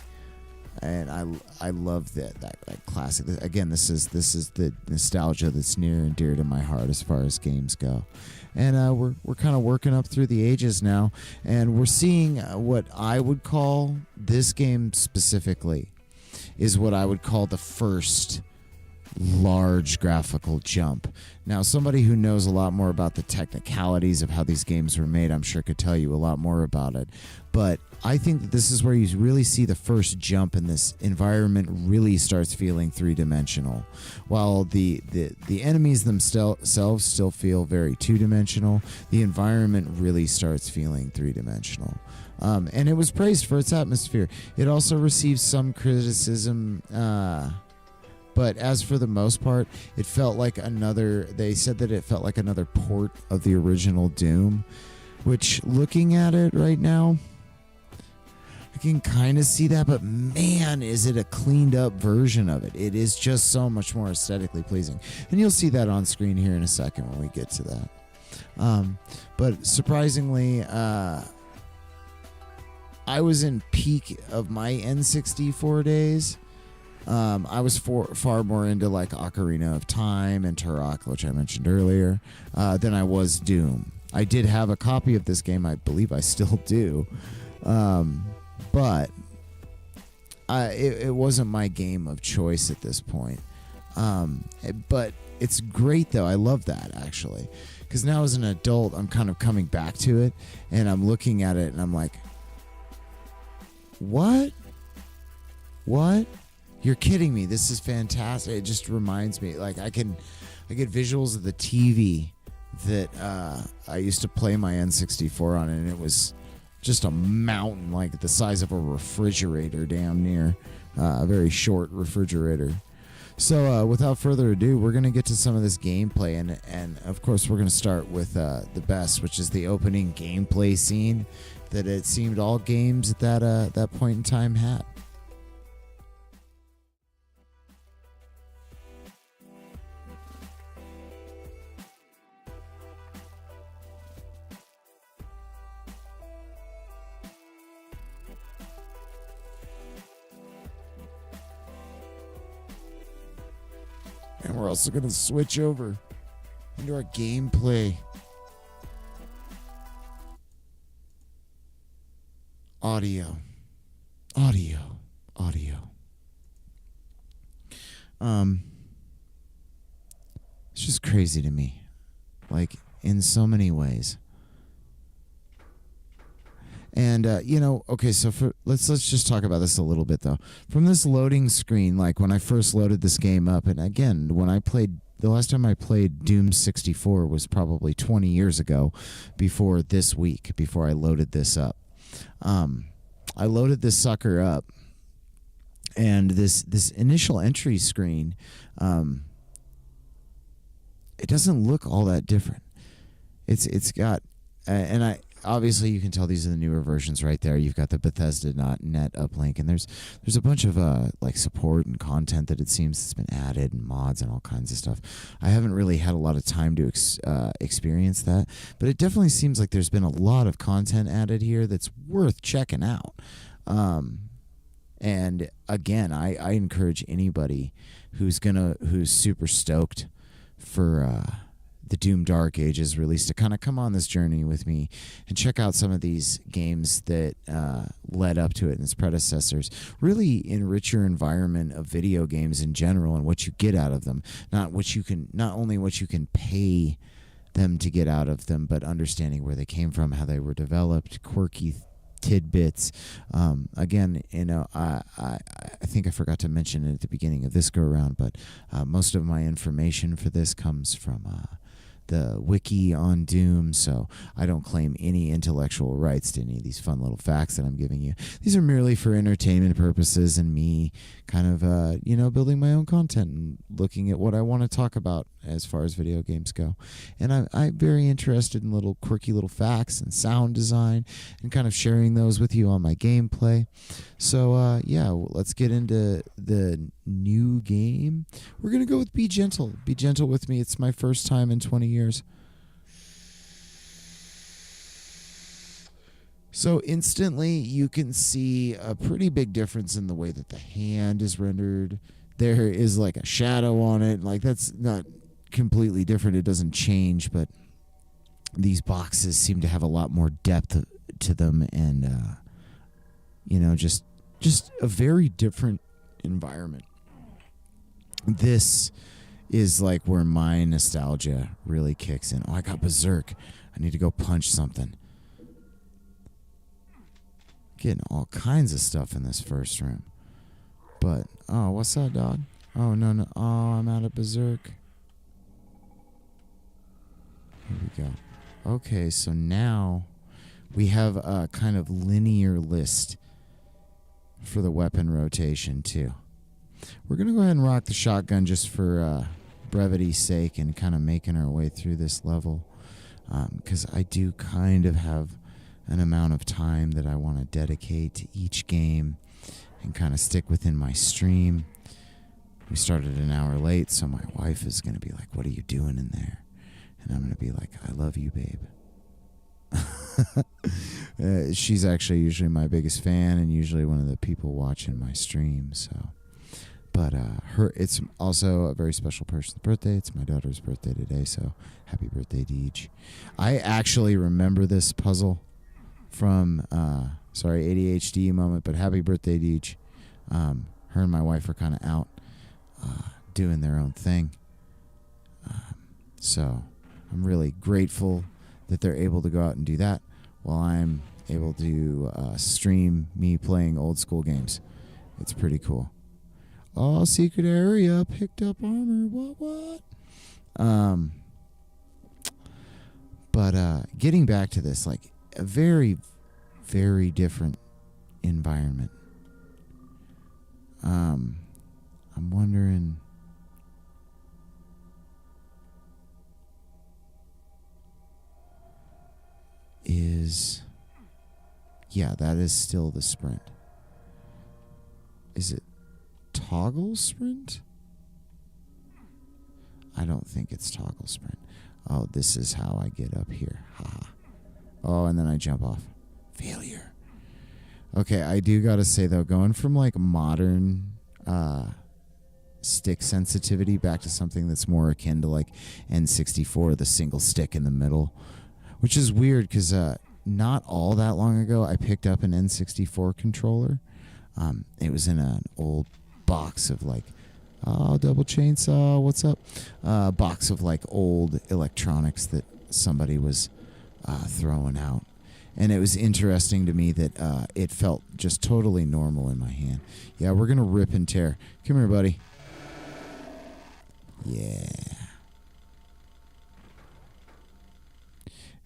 And I love that classic. Again, this is the nostalgia that's near and dear to my heart as far as games go. And we're kind of working up through the ages now, and we're seeing what I would call this game specifically is what I would call the first large graphical jump. Now, somebody who knows a lot more about the technicalities of how these games were made, I'm sure could tell you a lot more about it. But I think that this is where you really see the first jump, and this environment really starts feeling three-dimensional. While the enemies themselves still feel very two-dimensional, the environment really starts feeling three-dimensional. And it was praised for its atmosphere. It also received some criticism, but as for the most part, it felt like they said that it felt like another port of the original Doom, which, looking at it right now, I can kind of see that, but man, is it a cleaned up version of it. It is just so much more aesthetically pleasing. And you'll see that on screen here in a second when we get to that. But surprisingly, I was in peak of my N64 days. I was far more into like Ocarina of Time and Turok, which I mentioned earlier, than I was Doom. I did have a copy of this game. I believe I still do. But it wasn't my game of choice at this point. But it's great, though. I love that, actually. Because now as an adult, I'm kind of coming back to it, and I'm looking at it, and I'm like, what? You're kidding me. This is fantastic. It just reminds me, like, I get visuals of the TV that I used to play my N64 on, and it was just a mountain, like the size of a refrigerator, damn near. A very short refrigerator. So without further ado, we're going to get to some of this gameplay, and of course we're going to start with the best, which is the opening gameplay scene that it seemed all games at that point in time had. And we're also going to switch over into our gameplay. Audio. It's just crazy to me. Like, in so many ways. And okay, so let's just talk about this a little bit though. From this loading screen, like when I first loaded this game up, and again, the last time I played Doom 64 was probably 20 years ago, before I loaded this up. I loaded this sucker up, and this initial entry screen, it doesn't look all that different. It's got, and obviously you can tell these are the newer versions right there. You've got the Bethesda.net uplink, and there's a bunch of like support and content that it seems has been added, and mods and all kinds of stuff. I haven't really had a lot of time to experience that, but it definitely seems like there's been a lot of content added here that's worth checking out. And again, I encourage anybody who's super stoked for the Doom Dark Ages release to kind of come on this journey with me and check out some of these games that led up to it and its predecessors. Really enrich your environment of video games in general and what you get out of them. Not only what you can pay them to get out of them, but understanding where they came from, how they were developed, quirky tidbits. Again, I think I forgot to mention it at the beginning of this go around, but most of my information for this comes from the wiki on Doom, so I don't claim any intellectual rights to any of these fun little facts that I'm giving you. These are merely for entertainment purposes and me kind of building my own content and looking at what I want to talk about as far as video games go. And I'm very interested in little quirky little facts and sound design and kind of sharing those with you on my gameplay. So let's get into the new game. We're gonna go with Be Gentle. Be gentle with me. It's my first time in 20 years. So instantly you can see a pretty big difference in the way that the hand is rendered. There is like a shadow on it. Like, that's not completely different. It doesn't change, but these boxes seem to have a lot more depth to them, and just a very different environment. This is like where my nostalgia really kicks in. Oh, I got berserk. I need to go punch something. Getting all kinds of stuff in this first room. But, oh, what's that, dog? Oh, no. Oh, I'm out of berserk. Here we go. Okay, so now we have a kind of linear list for the weapon rotation, too. We're going to go ahead and rock the shotgun just for brevity's sake and kind of making our way through this level. Because I do kind of have an amount of time that I want to dedicate to each game and kind of stick within my stream. We started an hour late, so my wife is going to be like, what are you doing in there? And I'm going to be like, I love you, babe. She's actually usually my biggest fan and usually one of the people watching my stream. So, but it's also a very special person's birthday. It's my daughter's birthday today, so happy birthday, Deej. I actually remember this puzzle from ADHD moment, but happy birthday, Deej. Her and my wife are kind of out doing their own thing. So I'm really grateful that they're able to go out and do that while I'm able to stream me playing old school games. It's pretty cool. Oh, secret area, picked up armor, what? But getting back to this, like a very, very different environment. I'm wondering. Yeah, that is still the sprint. Is it toggle sprint? I don't think it's toggle sprint. Oh, this is how I get up here. Haha. Oh, and then I jump off. Failure. Okay, I do gotta say though, going from like modern stick sensitivity back to something that's more akin to like N64, the single stick in the middle, which is weird because not all that long ago I picked up an N64 controller. It was in an old box of like, oh, double chainsaw, what's up? Box of like old electronics that somebody was throwing out. And it was interesting to me that it felt just totally normal in my hand. Yeah, we're going to rip and tear. Come here, buddy. Yeah.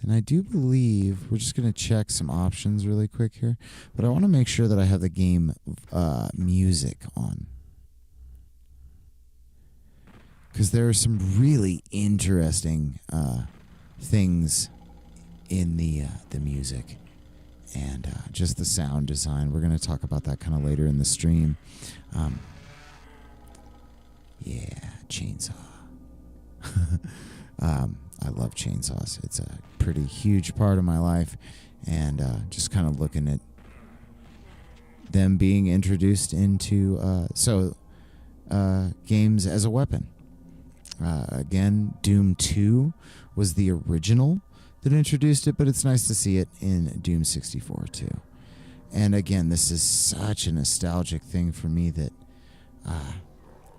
And I do believe we're just going to check some options really quick here. But I want to make sure that I have the game music on. Because there are some really interesting things in the music and just the sound design. We're going to talk about that kind of later in the stream. Yeah, chainsaw. I love chainsaws. It's a pretty huge part of my life, and just kind of looking at them being introduced into games as a weapon. Again, Doom 2 was the original that introduced it, but it's nice to see it in Doom 64 too. And again, this is such a nostalgic thing for me that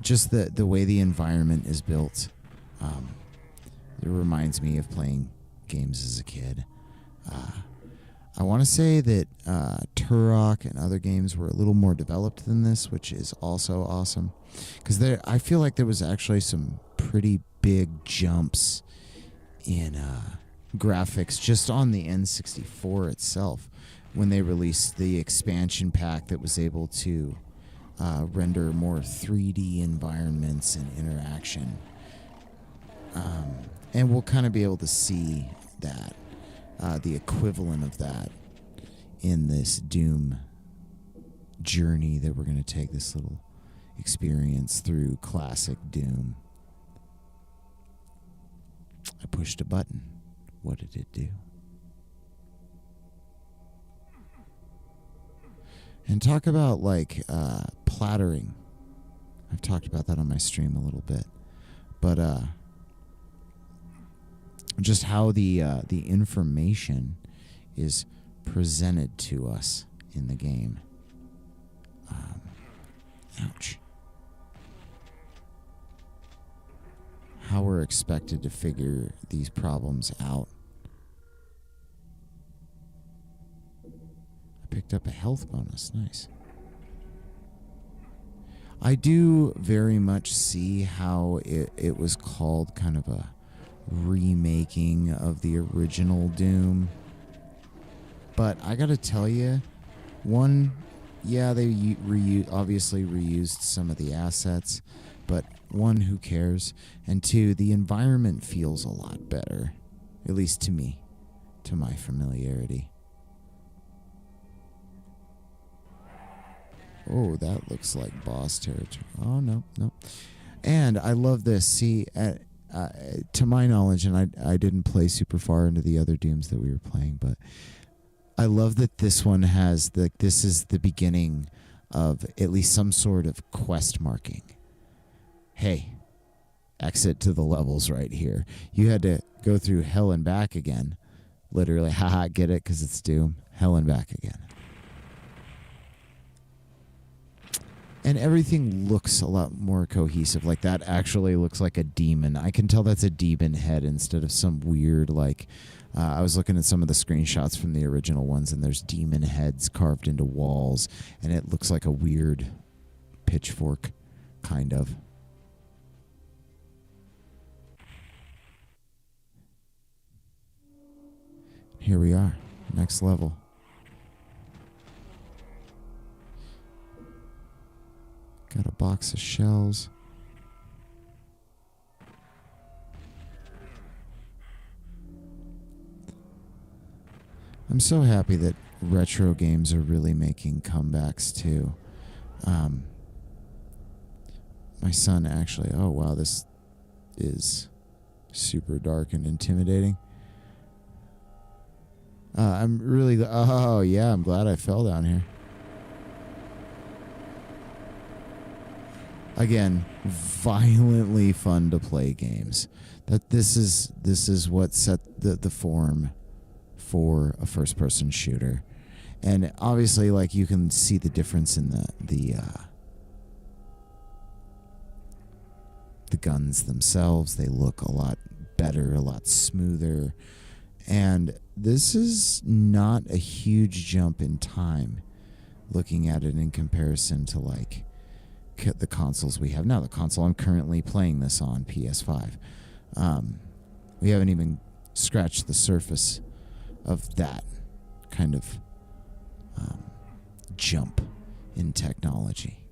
just the way the environment is built, it reminds me of playing games as a kid. I want to say that Turok and other games were a little more developed than this, which is also awesome. Because I feel like there was actually some pretty big jumps in graphics just on the N64 itself when they released the expansion pack that was able to render more 3D environments and interaction. And we'll kind of be able to see that, the equivalent of that in this Doom journey that we're going to take this little experience through classic Doom. I pushed a button. What did it do? And talk about like plattering. I've talked about that on my stream a little bit. But just how the information is presented to us in the game. Ouch. How we're expected to figure these problems out. I picked up a health bonus. Nice. I do very much see how it was called kind of a remaking of the original Doom. But I gotta tell you, one, yeah, they obviously reused some of the assets, but one, who cares? And two, the environment feels a lot better, at least to me, to my familiarity. Oh, that looks like boss territory. Oh, no. And I love this. See, to my knowledge, and I didn't play super far into the other Dooms that we were playing, but I love that this one has, this is the beginning of at least some sort of quest marking. Hey, exit to the levels right here. You had to go through hell and back again. Literally, haha, get it? Because it's Doom. Hell and back again. And everything looks a lot more cohesive. Like, that actually looks like a demon. I can tell that's a demon head instead of some weird, like... I was looking at some of the screenshots from the original ones, and there's demon heads carved into walls, and it looks like a weird pitchfork, kind of. Here we are. Next level. Got a box of shells. I'm so happy that retro games are really making comebacks too. My son actually, oh wow, this is super dark and intimidating. I'm really, oh yeah, I'm glad I fell down here. Again, violently fun to play games. That this is what set the form for a first-person shooter. And obviously, like, you can see the difference in the guns themselves. They look a lot better, a lot smoother. And this is not a huge jump in time, looking at it in comparison to, like, the consoles we have now. The console I'm currently playing this on, PS5. We haven't even scratched the surface of that kind of jump in technology.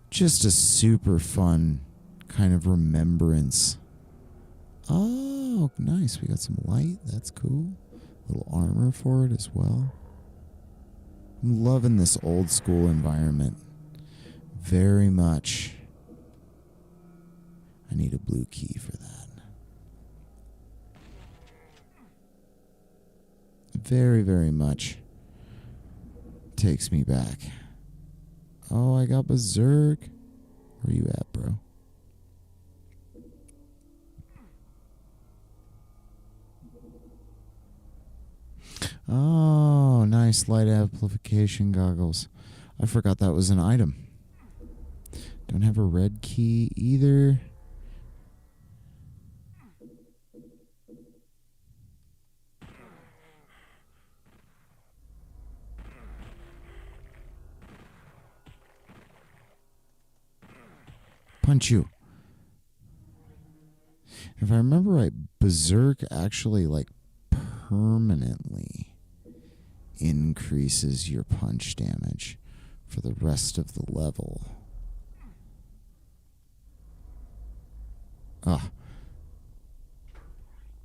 Just a super fun kind of remembrance. Oh, nice. We got some light. That's cool. A little armor for it as well. I'm loving this old school environment very much. I need a blue key for that. Very, very much takes me back. Oh, I got Berserk. Where you at, bro? Oh, nice light amplification goggles. I forgot that was an item. Don't have a red key either. Punch you. If I remember right, Berserk actually, like, permanently increases your punch damage for the rest of the level. Ah.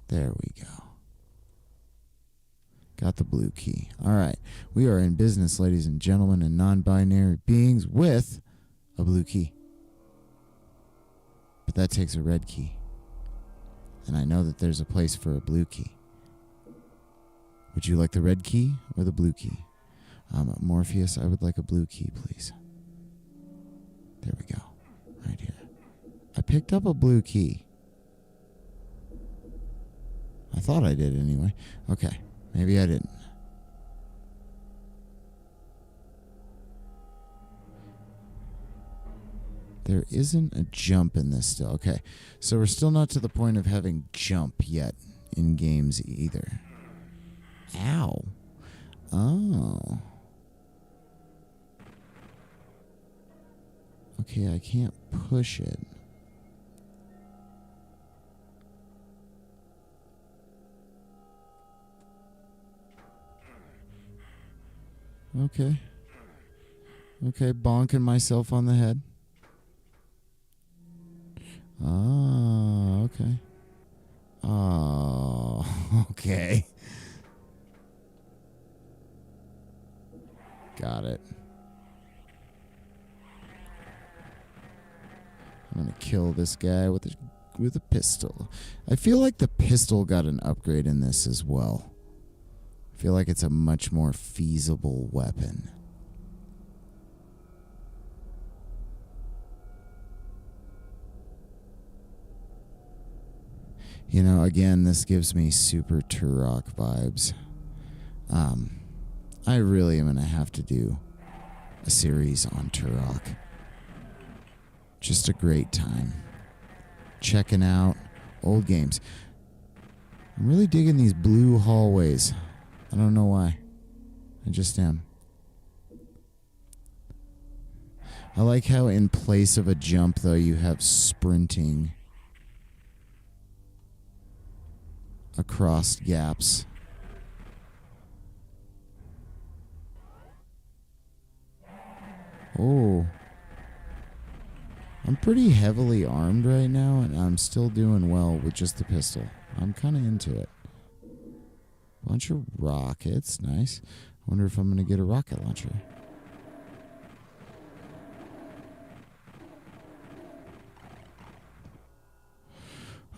There we go. Got the blue key. All right. We are in business, ladies and gentlemen, and non-binary beings with a blue key. But that takes a red key. And I know that there's a place for a blue key. Would you like the red key or the blue key? Morpheus, I would like a blue key, please. There we go. Right here. I picked up a blue key. I thought I did anyway. Okay. Maybe I didn't. There isn't a jump in this still. Okay, so we're still not to the point of having jump yet in games either. Ow. Oh. Okay, I can't push it. Okay. Okay, bonking myself on the head. Oh, okay. Oh, okay. Got it. I'm gonna kill this guy with a pistol. I feel like the pistol got an upgrade in this as well. I feel like it's a much more feasible weapon. You know, again, this gives me super Turok vibes. I really am going to have to do a series on Turok. Just a great time. Checking out old games. I'm really digging these blue hallways. I don't know why. I just am. I like how in place of a jump, though, you have sprinting across gaps. Oh. I'm pretty heavily armed right now, and I'm still doing well with just the pistol. I'm kind of into it. Bunch of rockets. Nice. Wonder if I'm going to get a rocket launcher.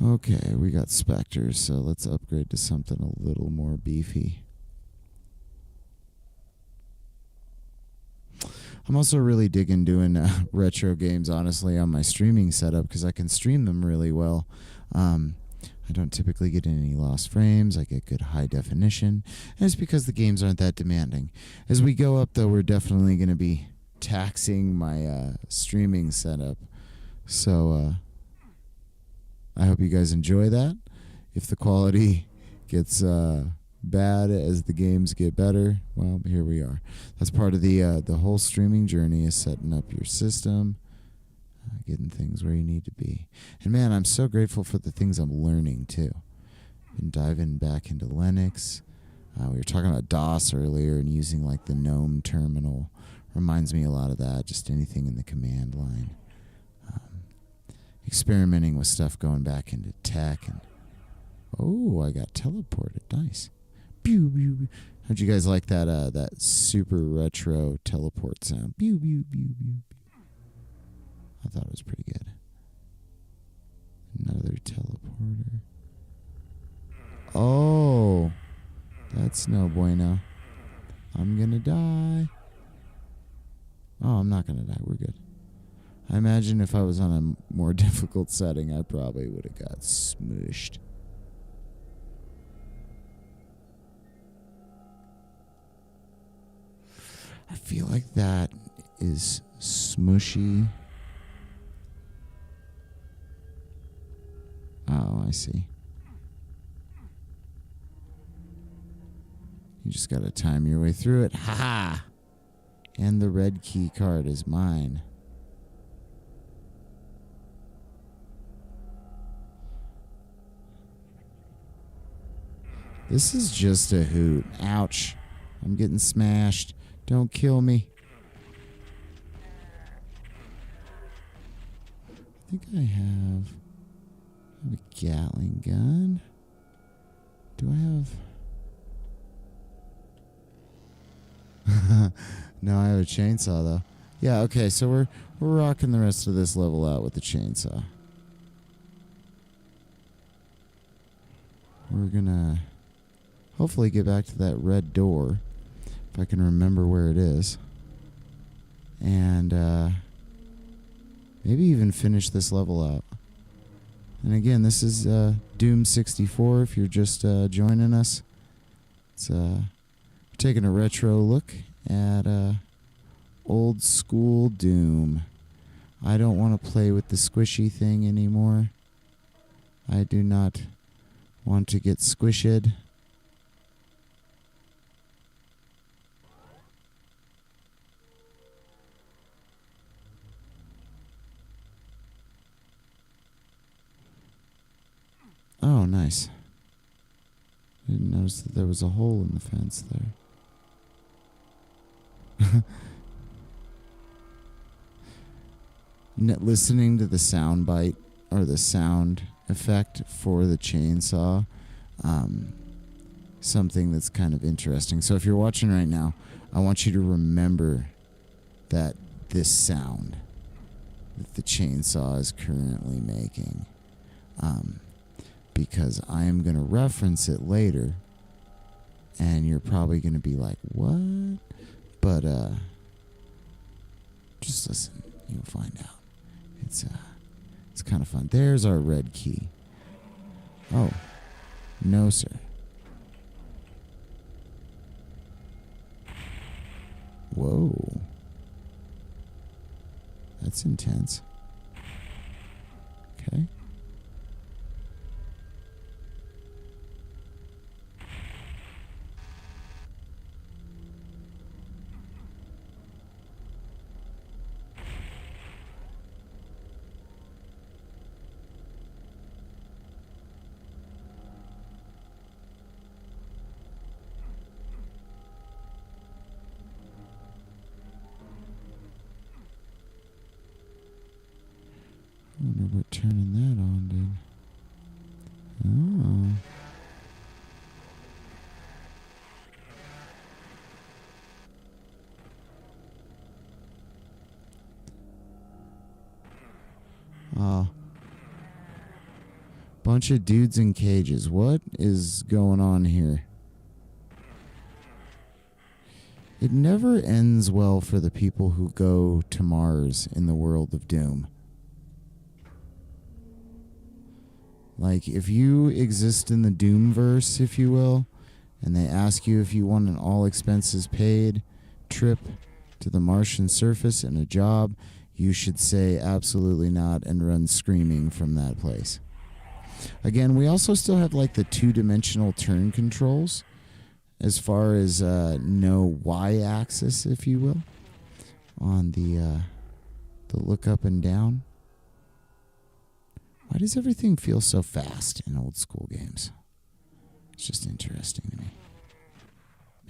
Okay, we got specters, so let's upgrade to something a little more beefy. I'm also really digging doing retro games, honestly, on my streaming setup because I can stream them really well. I don't typically get any lost frames. I get good high definition. And it's because the games aren't that demanding. As we go up, though, we're definitely going to be taxing my streaming setup. So I hope you guys enjoy that. If the quality gets bad as the games get better, well, here we are. That's part of the whole streaming journey, is setting up your system, getting things where you need to be. And man, I'm so grateful for the things I'm learning too. Been diving back into Linux. We were talking about DOS earlier, and using like the GNOME terminal reminds me a lot of that. Just anything in the command line. Experimenting with stuff, going back into tech, and oh, I got teleported. Nice. Pew, pew, pew. How'd you guys like that that super retro teleport sound? Pew, pew, pew, pew, pew. I thought it was pretty good. Another teleporter. Oh, that's no bueno. I'm gonna die. Oh, I'm not gonna die. We're good. I imagine if I was on a more difficult setting, I probably would have got smushed. I feel like that is smushy. Oh, I see. You just gotta time your way through it. Ha ha! And the red key card is mine. This is just a hoot. Ouch. I'm getting smashed. Don't kill me. I think I have a Gatling gun. Do I have... No, I have a chainsaw, though. Yeah, okay, so we're rocking the rest of this level out with the chainsaw. We're gonna hopefully get back to that red door, if I can remember where it is. And maybe even finish this level out. And again, this is Doom 64 if you're just joining us. It's taking a retro look at old school Doom. I don't want to play with the squishy thing anymore. I do not want to get squished. Oh, nice. Didn't notice that there was a hole in the fence there. Listening to the sound bite or the sound effect for the chainsaw, something that's kind of interesting. So if you're watching right now, I want you to remember that this sound that the chainsaw is currently making, because I am going to reference it later, and you're probably going to be like, what? But just listen, you'll find out. It's kind of fun. There's our red key. Oh, no, sir. Whoa. That's intense. Okay. I wonder what turning that on did. Oh. Oh. Bunch of dudes in cages. What is going on here? It never ends well for the people who go to Mars in the world of Doom. Like, if you exist in the Doomverse, if you will, and they ask you if you want an all-expenses-paid trip to the Martian surface and a job, you should say absolutely not and run screaming from that place. Again, we also still have, like, the two-dimensional turn controls as far as no y-axis, if you will, on the look up and down. Why does everything feel so fast in old school games? It's just interesting to me.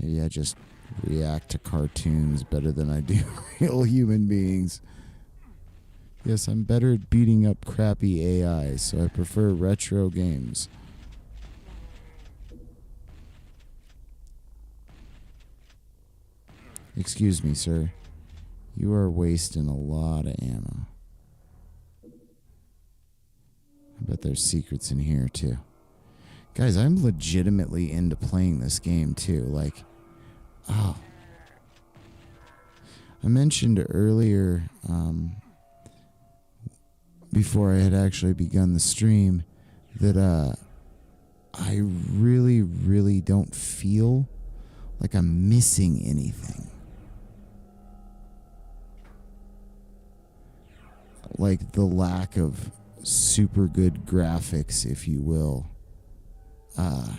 Maybe I just react to cartoons better than I do real human beings. Yes, I'm better at beating up crappy AIs, so I prefer retro games. Excuse me, sir. You are wasting a lot of ammo. I bet there's secrets in here, too. Guys, I'm legitimately into playing this game, too. Like, oh. I mentioned earlier, before I had actually begun the stream, that I really, really don't feel like I'm missing anything. Like the lack of super good graphics, if you will. I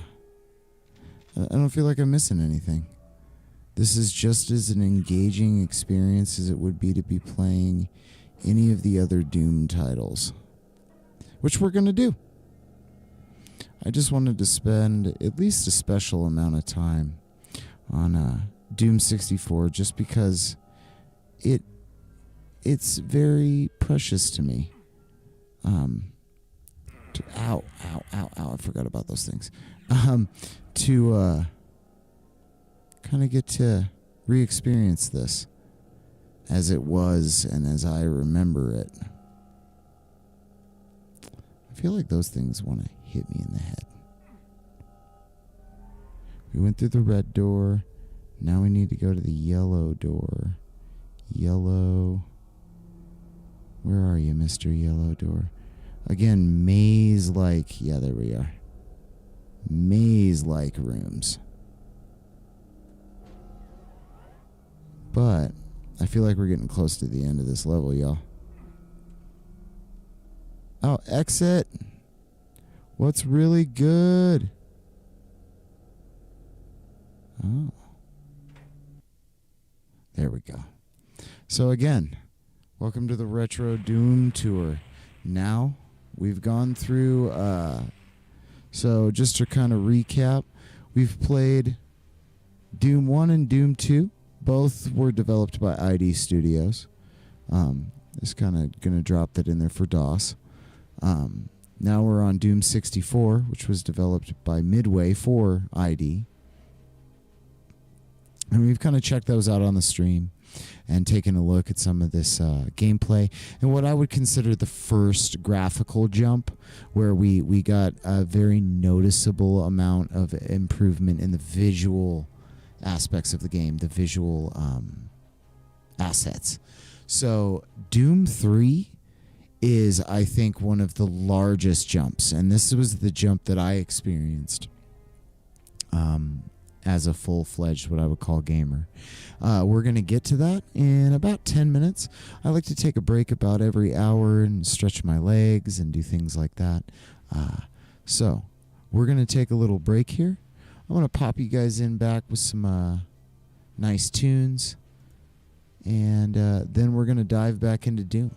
don't feel like I'm missing anything. This is just as an engaging experience as it would be to be playing any of the other Doom titles, which we're going to do. I just wanted to spend at least a special amount of time on Doom 64 just because it's very precious to me. Ow, I forgot about those things. To kind of get to re-experience this as it was and as I remember it. I feel like those things want to hit me in the head. We went through the red door. Now we need to go to the yellow door. Yellow. Where are you, Mr. Yellow Door? Again, maze-like. Yeah, there we are. Maze-like rooms. But I feel like we're getting close to the end of this level, y'all. Oh, exit. What's really good? Oh. There we go. So again, welcome to the Retro Doom Tour. Now, we've gone through, so just to kind of recap, we've played Doom 1 and Doom 2. Both were developed by ID Studios. Just kind of going to drop that in there for DOS. Now we're on Doom 64, which was developed by Midway for ID. And we've kind of checked those out on the stream and taken a look at some of this gameplay and what I would consider the first graphical jump, where we got a very noticeable amount of improvement in the visual aspects of the game, the visual assets. So Doom 3 is, I think, one of the largest jumps, and this was the jump that I experienced as a full-fledged, what I would call, gamer. We're going to get to that in about 10 minutes. I like to take a break about every hour and stretch my legs and do things like that. So we're going to take a little break here. I'm going to pop you guys in back with some nice tunes, and then we're going to dive back into Doom.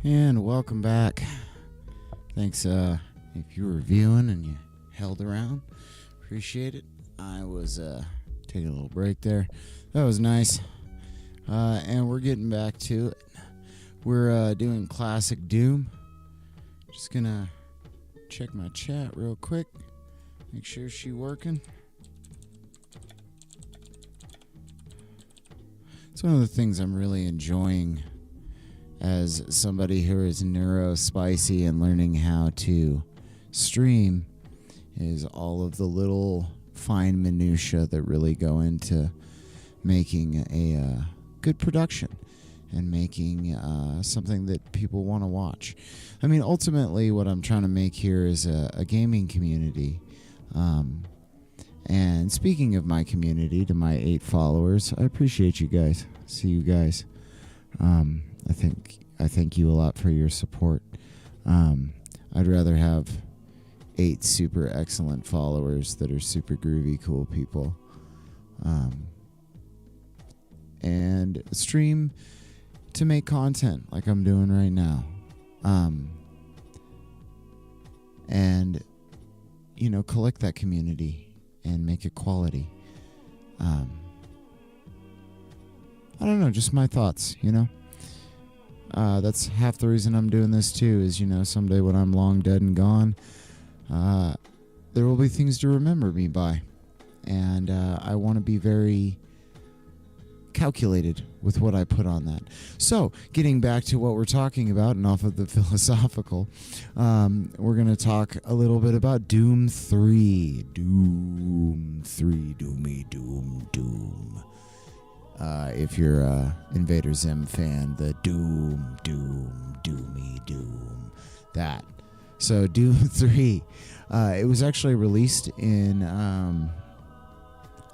And welcome back. Thanks if you were viewing and you held around. Appreciate it. I was taking a little break there. That was nice. And we're getting back to it. We're doing classic Doom. Just gonna check my chat real quick. Make sure she's working. It's one of the things I'm really enjoying as somebody who is neurospicy and learning how to stream is all of the little fine minutia that really go into making a good production and making something that people want to watch. I mean, ultimately what I'm trying to make here is a gaming community. And speaking of my community, to my 8 followers, I appreciate you guys. See you guys. I thank you a lot for your support. I'd rather have 8 super excellent followers that are super groovy, cool people. And stream to make content like I'm doing right now. And, you know, collect that community and make it quality. I don't know, just my thoughts, you know? That's half the reason I'm doing this too, is, you know, someday when I'm long dead and gone, there will be things to remember me by. And I want to be very calculated with what I put on that. So, getting back to what we're talking about and off of the philosophical, we're going to talk a little bit about Doom 3. Doom 3, Doomy Doom, Doom. If you're a Invader Zim fan, the Doom, Doomy Doom. That. So, Doom 3. It was actually released in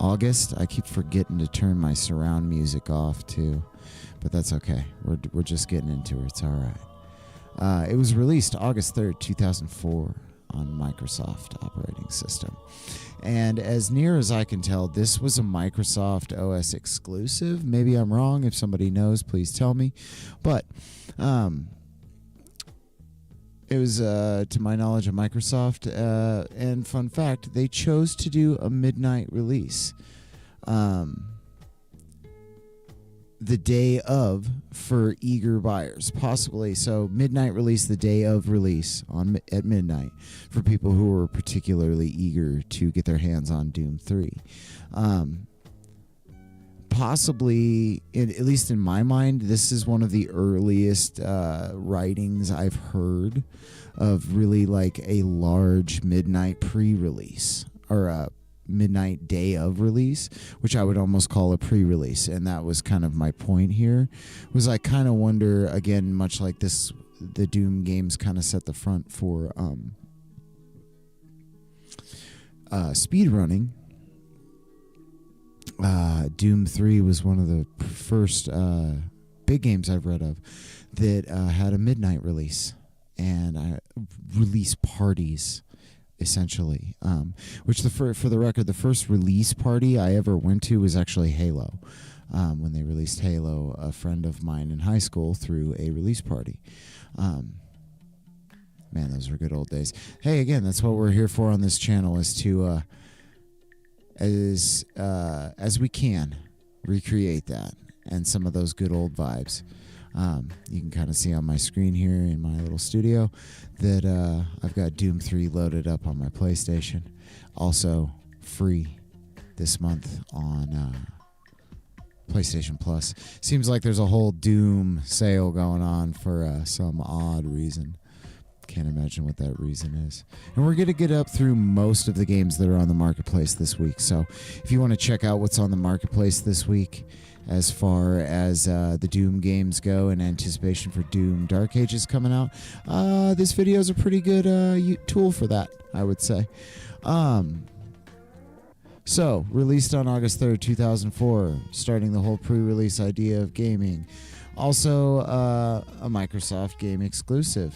August. I keep forgetting to turn my surround music off too, but that's okay. We're just getting into it. It's all right. It was released August 3rd, 2004 on Microsoft operating system. And as near as I can tell, this was a Microsoft OS exclusive. Maybe I'm wrong. If somebody knows, please tell me. But it was, to my knowledge, a Microsoft. And fun fact, they chose to do a midnight release. The day of, for eager buyers, possibly. So midnight release, the day of release at midnight for people who were particularly eager to get their hands on Doom 3. Possibly, at least in my mind, this is one of the earliest writings I've heard of really like a large midnight pre-release or a midnight day of release, which I would almost call a pre-release. And that was kind of my point here, was I kind of wonder, again, much like this, the Doom games kind of set the front for speed running. Doom 3 was one of the first big games I've read of that had a midnight release and release parties, essentially. Which, for the record, the first release party I ever went to was actually Halo. When they released Halo, a friend of mine in high school threw a release party. Man, those were good old days. Hey, again, that's what we're here for on this channel, is to as we can recreate that and some of those good old vibes. You can kind of see on my screen here in my little studio that I've got Doom 3 loaded up on my PlayStation. Also free this month on PlayStation Plus. Seems like there's a whole Doom sale going on for some odd reason. Can't imagine what that reason is. And we're going to get up through most of the games that are on the marketplace this week. So if you want to check out what's on the marketplace this week as far as the Doom games go in anticipation for Doom Dark Ages coming out, this video is a pretty good tool for that, I would say. So, released on August 3rd, 2004, starting the whole pre-release idea of gaming. Also, a Microsoft game exclusive.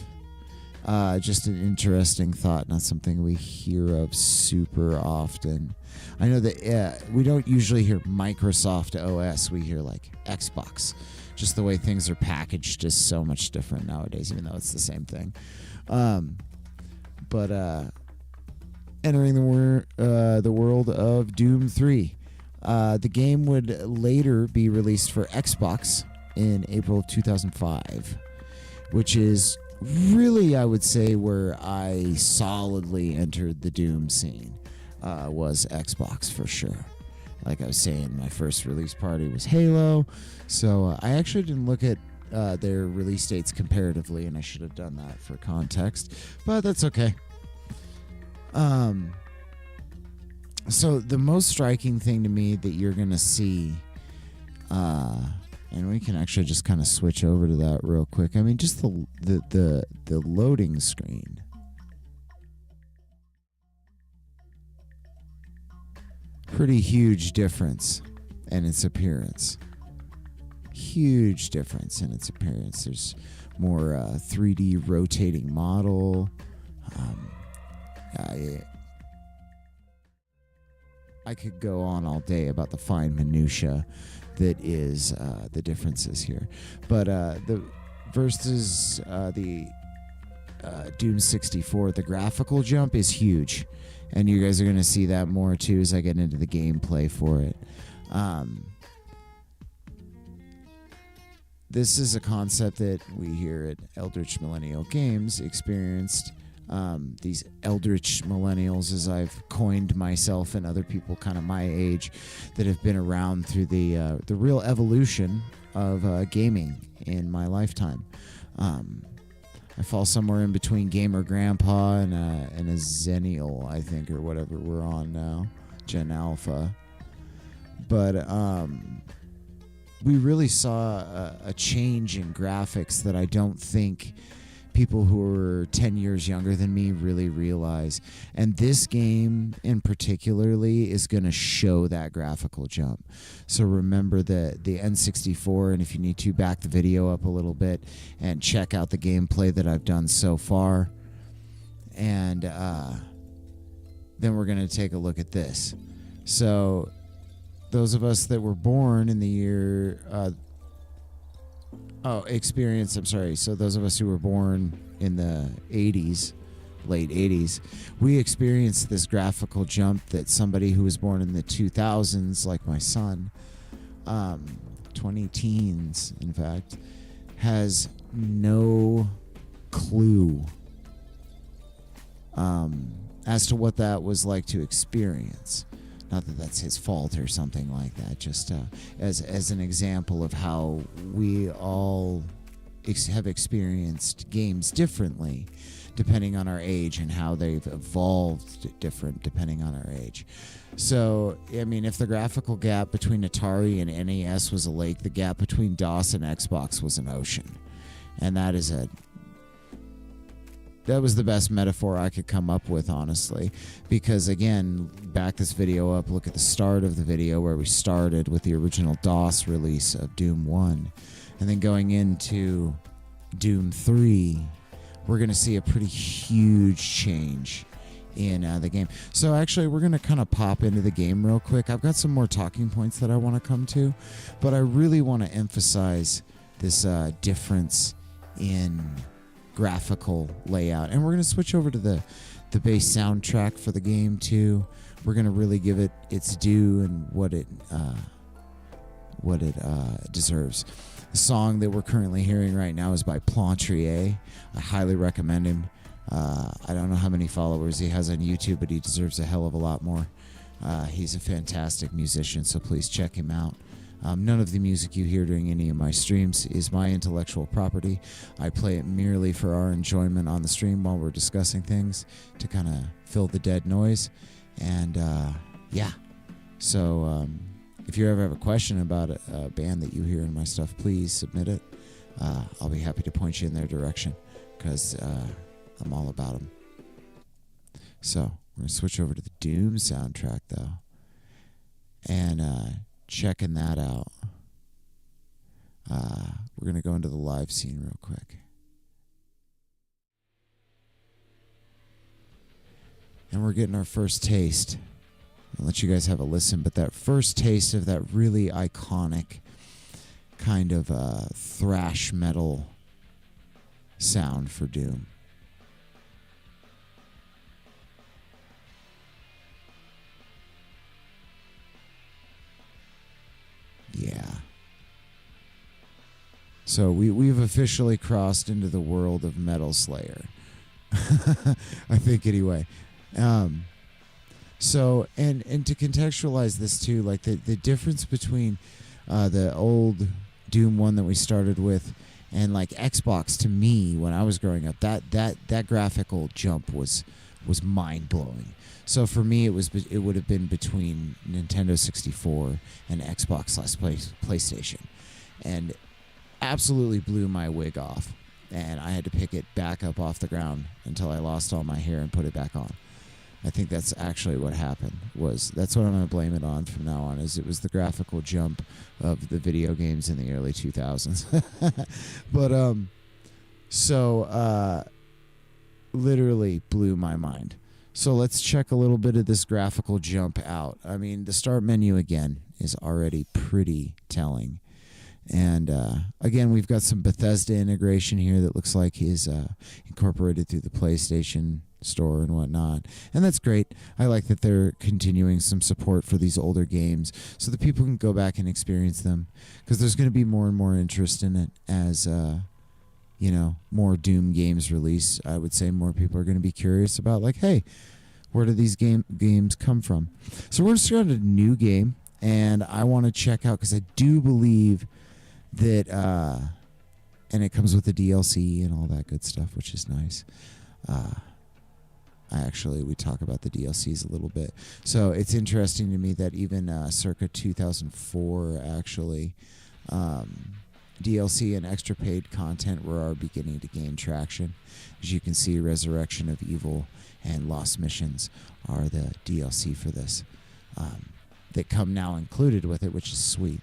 Just an interesting thought, not something we hear of super often. I know that we don't usually hear Microsoft OS. We hear like Xbox just the way things are packaged is so much different nowadays, even though it's the same thing. But entering the world of Doom 3. The game would later be released for Xbox in April of 2005, which is really, I would say, where I solidly entered the Doom scene. Was Xbox for sure. Like I was saying, my first release party was Halo, so I actually didn't look at their release dates comparatively, and I should have done that for context, but that's okay. So the most striking thing to me that you're gonna see, and we can actually just kind of switch over to that real quick. I mean, just the loading screen. Pretty huge difference in its appearance. Huge difference in its appearance. There's more 3D rotating model. I could go on all day about the fine minutia that is the differences here. But the versus the Doom 64, the graphical jump is huge. And you guys are going to see that more too as I get into the gameplay for it. This is a concept that we here at Eldritch Millennial Games experienced. These Eldritch Millennials, as I've coined myself and other people kind of my age that have been around through the real evolution of gaming in my lifetime. I fall somewhere in between gamer grandpa and a Zennial, I think, or whatever we're on now, Gen Alpha. But we really saw a change in graphics that I don't think people who are 10 years younger than me really realize. And this game in particularly is going to show that graphical jump. So remember the N64, and if you need to, back the video up a little bit and check out the gameplay that I've done so far. And then we're going to take a look at this. So those of us that were born in the year... So those of us who were born in the 80s, late 80s, we experienced this graphical jump that somebody who was born in the 2000s, like my son, 20 teens, in fact, has no clue as to what that was like to experience. Not that that's his fault or something like that, just as an example of how we all have experienced games differently depending on our age and how they've evolved different depending on our age. So, I mean, if the graphical gap between Atari and NES was a lake, the gap between DOS and Xbox was an ocean. And that was the best metaphor I could come up with, honestly, because again, back this video up, look at the start of the video where we started with the original DOS release of Doom 1, and then going into Doom 3, we're going to see a pretty huge change in the game. So actually, we're going to kind of pop into the game real quick. I've got some more talking points that I want to come to, but I really want to emphasize this difference in graphical layout, and we're going to switch over to the bass soundtrack for the game too. We're going to really give it its due and what it deserves. The song that we're currently hearing right now is by Plantrier. I highly recommend him. I don't know how many followers he has on YouTube, but he deserves a hell of a lot more. He's a fantastic musician, so please check him out. None of the music you hear during any of my streams is my intellectual property. I play it merely for our enjoyment on the stream while we're discussing things to kind of fill the dead noise. And yeah, so if you ever have a question about a band that you hear in my stuff, please submit it. I'll be happy to point you in their direction because I'm all about them. So we're going to switch over to the Doom soundtrack though. And checking that out. We're going to go into the live scene real quick. And we're getting our first taste. I'll let you guys have a listen, but that first taste of that really iconic kind of thrash metal sound for Doom. Yeah. So we've officially crossed into the world of Metal Slayer. I think anyway. So and to contextualize this too, like the difference between the old Doom one that we started with and like Xbox, to me when I was growing up, that graphical jump was mind blowing. So for me, it would have been between Nintendo 64 and Xbox/PlayStation, and absolutely blew my wig off. And I had to pick it back up off the ground until I lost all my hair and put it back on. I think that's actually what happened. That's what I'm going to blame it on from now on. Is it was the graphical jump of the video games in the early 2000s. But literally blew my mind. So let's check a little bit of this graphical jump out. I mean, the start menu again is already pretty telling. And again, we've got some Bethesda integration here that looks like is incorporated through the PlayStation Store and whatnot. And that's great. I like that they're continuing some support for these older games so that people can go back and experience them, because there's going to be more and more interest in it as more Doom games release. I would say more people are going to be curious about, like, hey, where do these games come from? So we're going to start a new game, and I want to check out, because I do believe that, and it comes with the DLC and all that good stuff, which is nice. We talk about the DLCs a little bit. So it's interesting to me that even circa 2004, actually, DLC and extra paid content were beginning to gain traction. As you can see, Resurrection of Evil and Lost Missions are the DLC for this, that come now included with it, which is sweet.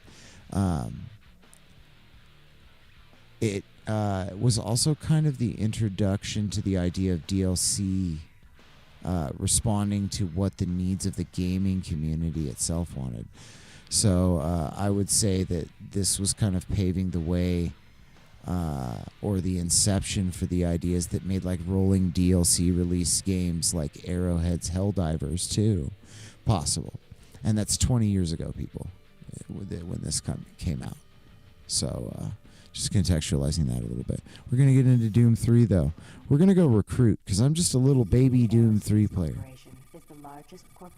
It was also kind of the introduction to the idea of DLC responding to what the needs of the gaming community itself wanted. So I would say that this was kind of paving the way, or the inception for the ideas that made like rolling DLC release games like Arrowhead's Helldivers 2 possible. And that's 20 years ago, people, when this came out. So just contextualizing that a little bit. We're going to get into Doom 3, though. We're going to go recruit, because I'm just a little baby Doom 3 player.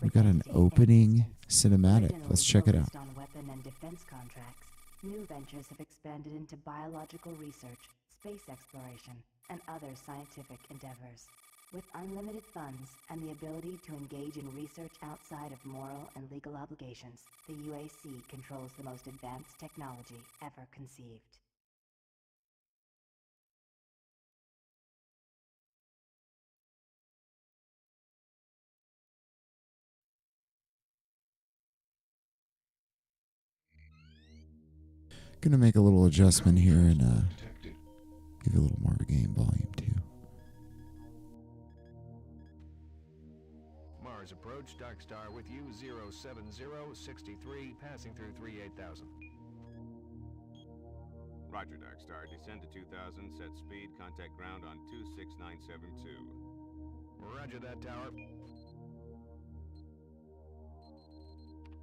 We've got an opening cinematic. Let's check it out. On weapon and defense contracts, new ventures have expanded into biological research, space exploration, and other scientific endeavors. With unlimited funds and the ability to engage in research outside of moral and legal obligations, the UAC controls the most advanced technology ever conceived. Gonna make a little adjustment here and give you a little more of a game volume too. Mars approach, Dark Star with you, 07063, passing through 38,000. Roger, Dark Star. Descend to 2000, set speed, contact ground on 26972. Roger that, tower.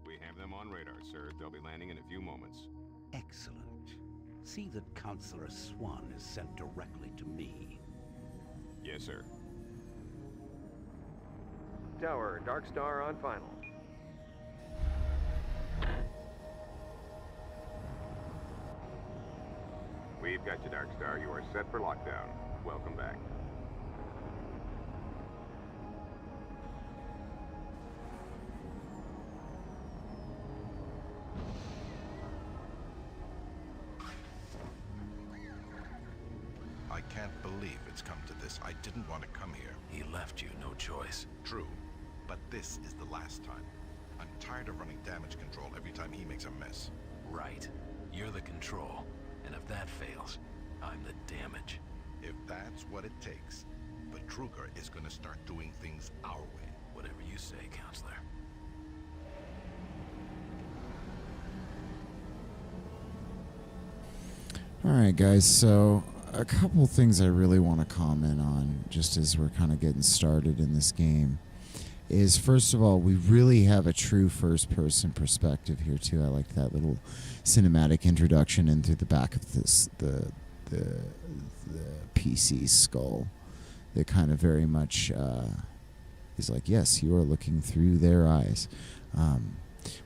We have them on radar, sir. They'll be landing in a few moments. Excellent. See that Counselor Swan is sent directly to me. Yes, sir. Tower, Dark Star on final. We've got you, Dark Star. You are set for lockdown. Welcome back. I can't believe it's come to this. I didn't want to come here. He left you no choice. True, but this is the last time. I'm tired of running damage control every time he makes a mess. Right. You're the control. And if that fails, I'm the damage. If that's what it takes, but Kruger is gonna start doing things our way. Whatever you say, Counselor. All right, guys. So a couple things I really want to comment on, just as we're kind of getting started in this game, is first of all, we really have a true first-person perspective here too. I like that little cinematic introduction in through the back of this the PC's skull. That kind of very much is like, yes, you are looking through their eyes.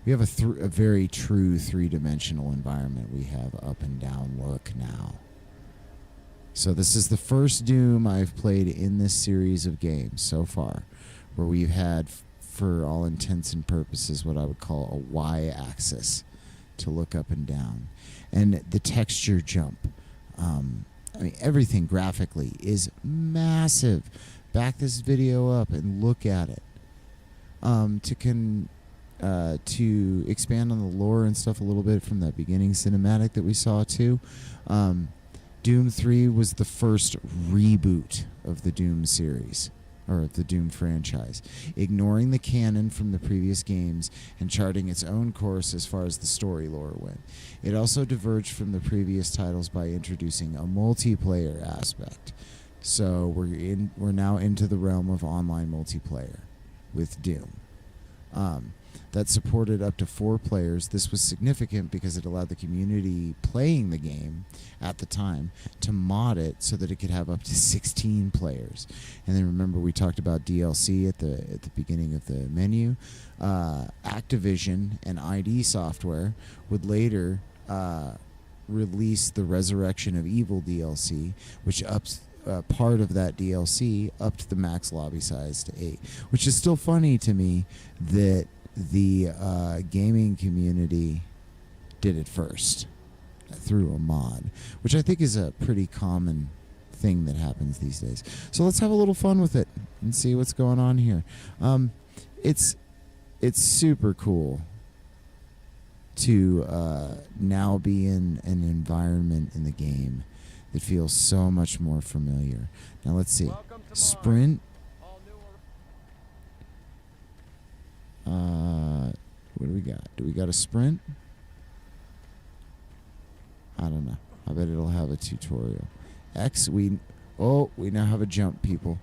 We have a very true three-dimensional environment. We have up and down look now. So this is the first Doom I've played in this series of games so far, where we've had, for all intents and purposes, what I would call a Y-axis to look up and down. And the texture jump, I mean, everything graphically is massive. Back this video up and look at it. To expand on the lore and stuff a little bit from that beginning cinematic that we saw too, Doom 3 was the first reboot of the Doom series, or the Doom franchise, ignoring the canon from the previous games and charting its own course as far as the story lore went. It also diverged from the previous titles by introducing a multiplayer aspect. So we're now into the realm of online multiplayer with Doom. That supported up to 4 players. This was significant because it allowed the community playing the game at the time to mod it so that it could have up to 16 players. And then remember, we talked about DLC at the beginning of the menu. Activision and ID Software would later release the Resurrection of Evil DLC, which ups part of that DLC upped the max lobby size to 8, which is still funny to me that the gaming community did it first through a mod, which I think is a pretty common thing that happens these days. So let's have a little fun with it and see what's going on here. It's super cool to now be in an environment in the game that feels so much more familiar. Now let's see. Sprint. What do we got? Do we got a sprint? I don't know. I bet it'll have a tutorial. X, we now have a jump, people.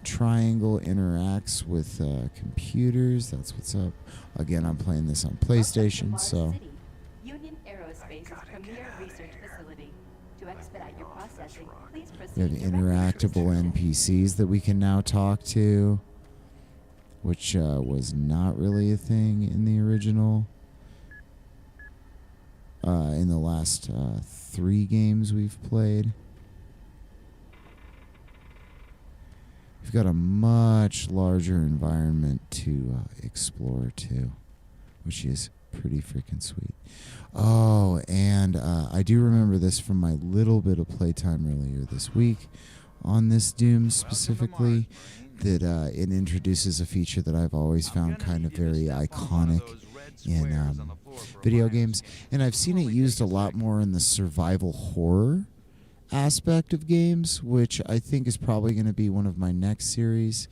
Triangle interacts with computers. That's what's up. Again, I'm playing this on PlayStation, so. Union Aerospace's premier research facility. To expedite your processing, please proceed We have directly to interactable NPCs that we can now talk to, which was not really a thing in the original. In the last 3 games we've played. We've got a much larger environment to explore too, which is pretty freaking sweet. Oh, and I do remember this from my little bit of playtime earlier this week on this Doom specifically, that it introduces a feature that I've always found kind of very iconic in video games, and I've seen it used a lot more in the survival horror aspect of games, which I think is probably going to be one of my next series.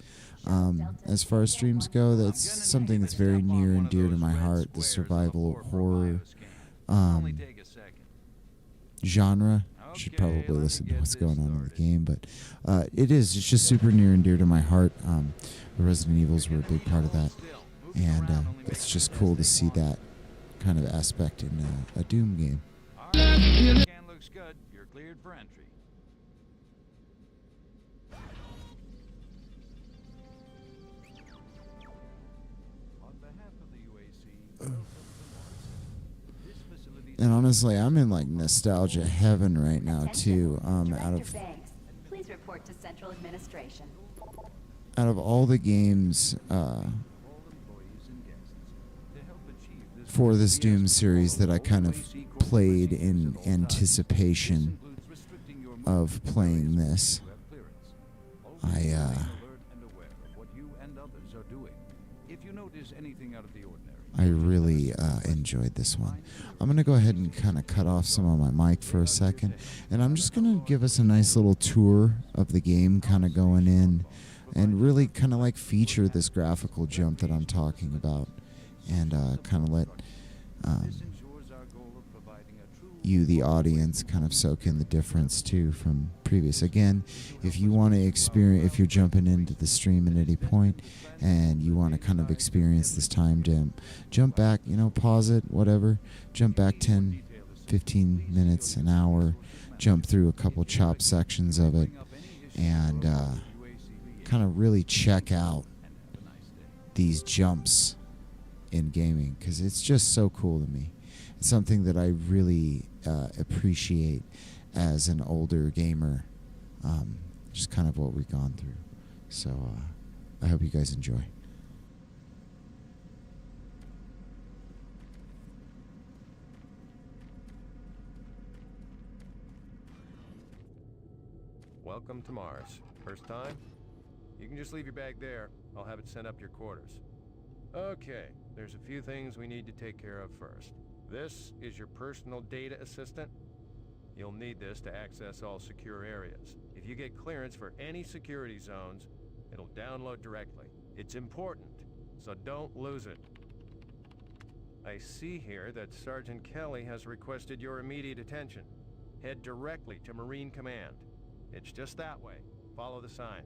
As far as streams go, that's something that's very near and dear to my heart, the survival horror genre. Should probably listen to what's going on in the game, but it's just super near and dear to my heart. The Resident Evils were a big part of that, and it's just cool to see that kind of aspect in a Doom game. Scan looks good. You're cleared for entry. On behalf of the UAC, this facility. And honestly, I'm in like nostalgia heaven right now too. Director Banks, please report to Central Administration. Out of all the games for this Doom series that I kind of played in anticipation of playing this, I really enjoyed this one. I'm going to go ahead and kind of cut off some of my mic for a second, and I'm just going to give us a nice little tour of the game, kind of going in and really kind of like feature this graphical jump that I'm talking about, and kind of let you, the audience, kind of soak in the difference too from previous. Again, if you want to experience, if you're jumping into the stream at any point and you want to kind of experience this time jump back, pause it, whatever, jump back 10, 15 minutes, an hour, jump through a couple chop sections of it, and kind of really check out these jumps in gaming, because it's just so cool to me. It's something that I really appreciate as an older gamer, just kind of what we've gone through. So I hope you guys enjoy. Welcome to Mars. First time? You can just leave your bag there. I'll have it sent up to your quarters. Okay, there's a few things we need to take care of first. This is your personal data assistant. You'll need this to access all secure areas. If you get clearance for any security zones, it'll download directly. It's important, so don't lose it. I see here that Sergeant Kelly has requested your immediate attention. Head directly to Marine Command. It's just that way. Follow the signs.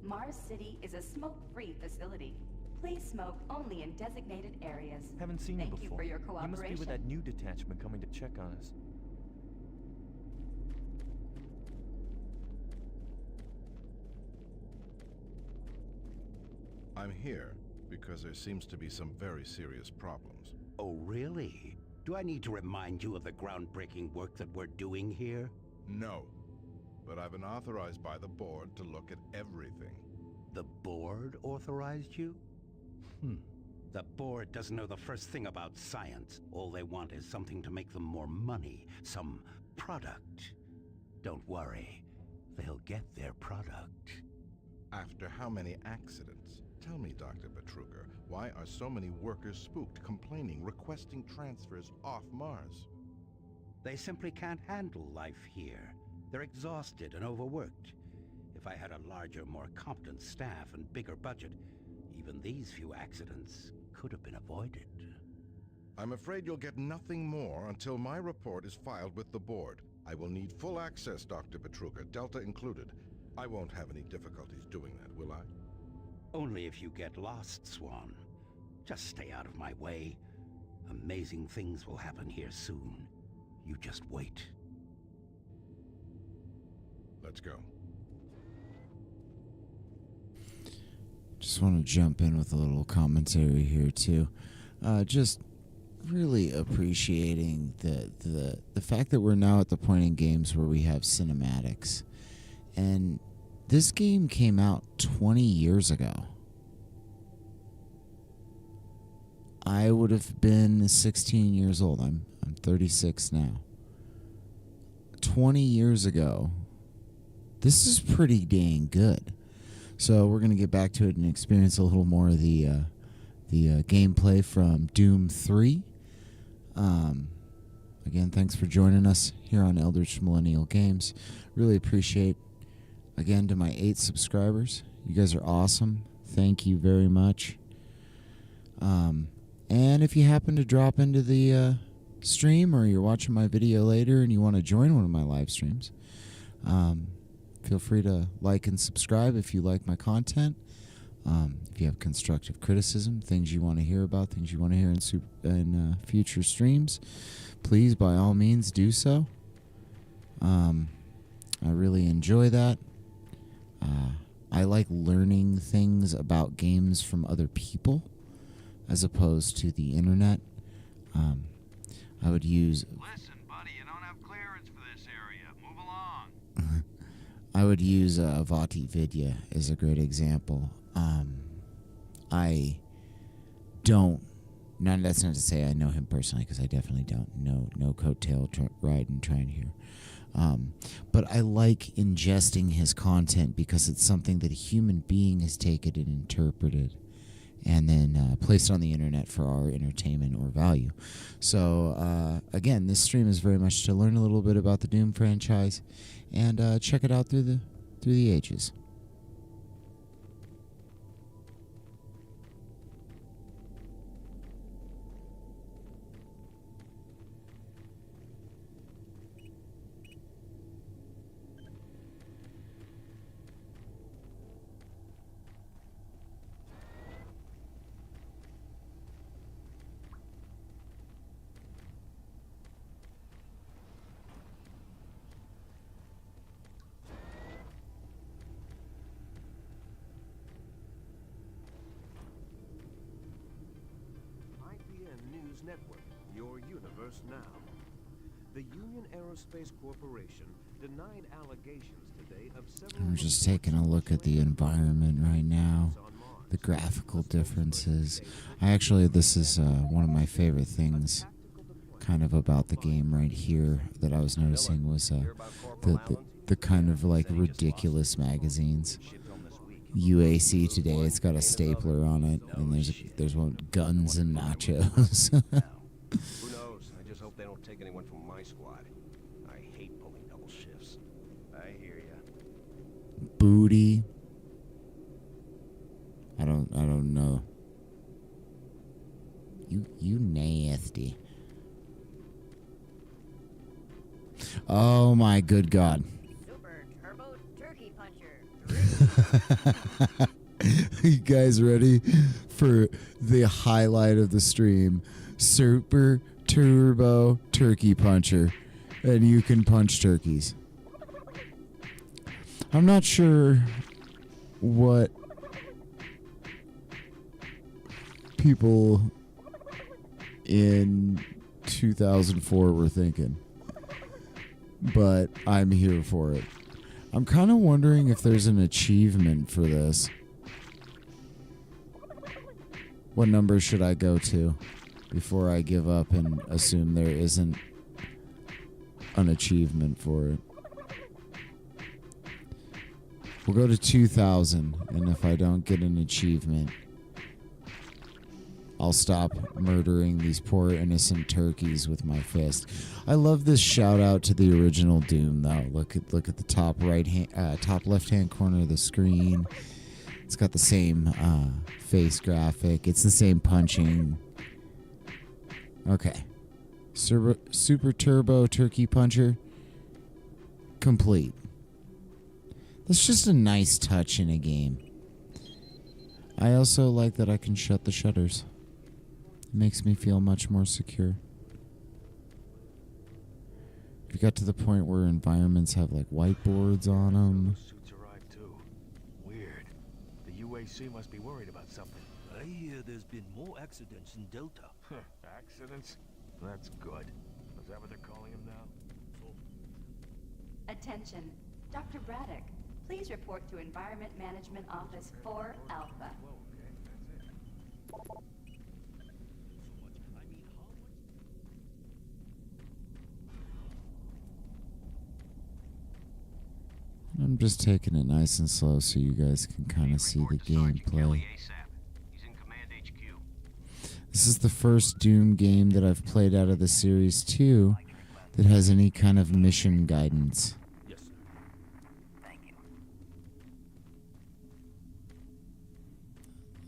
Mars City is a smoke-free facility. Please smoke only in designated areas. Haven't seen you Thank before. you for your You must be cooperation. with that new detachment coming to check on us. I'm here because there seems to be some very serious problems. Oh, really? Do I need to remind you of the groundbreaking work that we're doing here? No. But I've been authorized by the board to look at everything. The board authorized you? The board doesn't know the first thing about science. All they want is something to make them more money, some product. Don't worry, they'll get their product. After how many accidents? Tell me, Dr. Petruger, why are so many workers spooked, complaining, requesting transfers off Mars? They simply can't handle life here. They're exhausted and overworked. If I had a larger, more competent staff and bigger budget, even these few accidents could have been avoided. I'm afraid you'll get nothing more until my report is filed with the board. I will need full access, Dr. Petruger, Delta included. I won't have any difficulties doing that, will I? Only if you get lost, Swan. Just stay out of my way. Amazing things will happen here soon. You just wait. Let's go. Just want to jump in with a little commentary here too. Just really appreciating the fact that we're now at the point in games where we have cinematics. And this game came out 20 years ago. I would have been 16 years old. I'm 36 now. 20 years ago. This is pretty dang good. So we're going to get back to it and experience a little more of the gameplay from Doom 3. Again, thanks for joining us here on Eldritch Millennial Games. Really appreciate, again, to my 8 subscribers. You guys are awesome. Thank you very much. And if you happen to drop into the stream, or you're watching my video later and you want to join one of my live streams, feel free to like and subscribe if you like my content. If you have constructive criticism, things you want to hear about, things you want to hear in future streams, please, by all means, do so. I really enjoy that. I like learning things about games from other people as opposed to the internet. I would use... Listen, buddy, you don't have clearance for this area. Move along. I would use Vati Vidya as a great example. I don't Now, that's not to say I know him personally, because I definitely don't know. No coattail riding trying here. But I like ingesting his content because it's something that a human being has taken and interpreted and then placed on the internet for our entertainment or value. So, again, this stream is very much to learn a little bit about the Doom franchise and check it out through the ages. Network, your universe now. The Union Aerospace Corporation denied allegations today of several... I'm just taking a look at the environment right now, the graphical differences. This is one of my favorite things kind of about the game right here that I was noticing was the kind of like ridiculous magazines. UAC today, it's got a stapler on it, and there's one guns and nachos. Who knows? I just hope they don't take anyone from my squad. I hate pulling double shifts. I hear ya. Booty. I don't know. You nasty. Oh my good God. Super Turbo Turkey Puncher. You guys ready for the highlight of the stream? Super Turbo Turkey Puncher. And you can punch turkeys. I'm not sure what people in 2004 were thinking, but I'm here for it. I'm kind of wondering if there's an achievement for this. What number should I go to before I give up and assume there isn't an achievement for it? We'll go to 2,000, and if I don't get an achievement, I'll stop murdering these poor innocent turkeys with my fist. I love this shout out to the original Doom, though. Look at the top top left hand corner of the screen. It's got the same face graphic. It's the same punching. Okay, Super Turbo Turkey Puncher complete. That's just a nice touch in a game. I also like that I can shut the shutters. Makes me feel much more secure. We got to the point where environments have like whiteboards on them. Suits arrived too. Weird. The UAC must be worried about something. I hear there's been more accidents in Delta. Accidents? That's good. Is that what they're calling them now? Attention, Dr. Braddock. Please report to Environment Management Office 4 Alpha. I'm just taking it nice and slow so you guys can kind of see the gameplay. This is the first Doom game that I've played out of the series 2 that has any kind of mission guidance. Yes, sir. Thank you.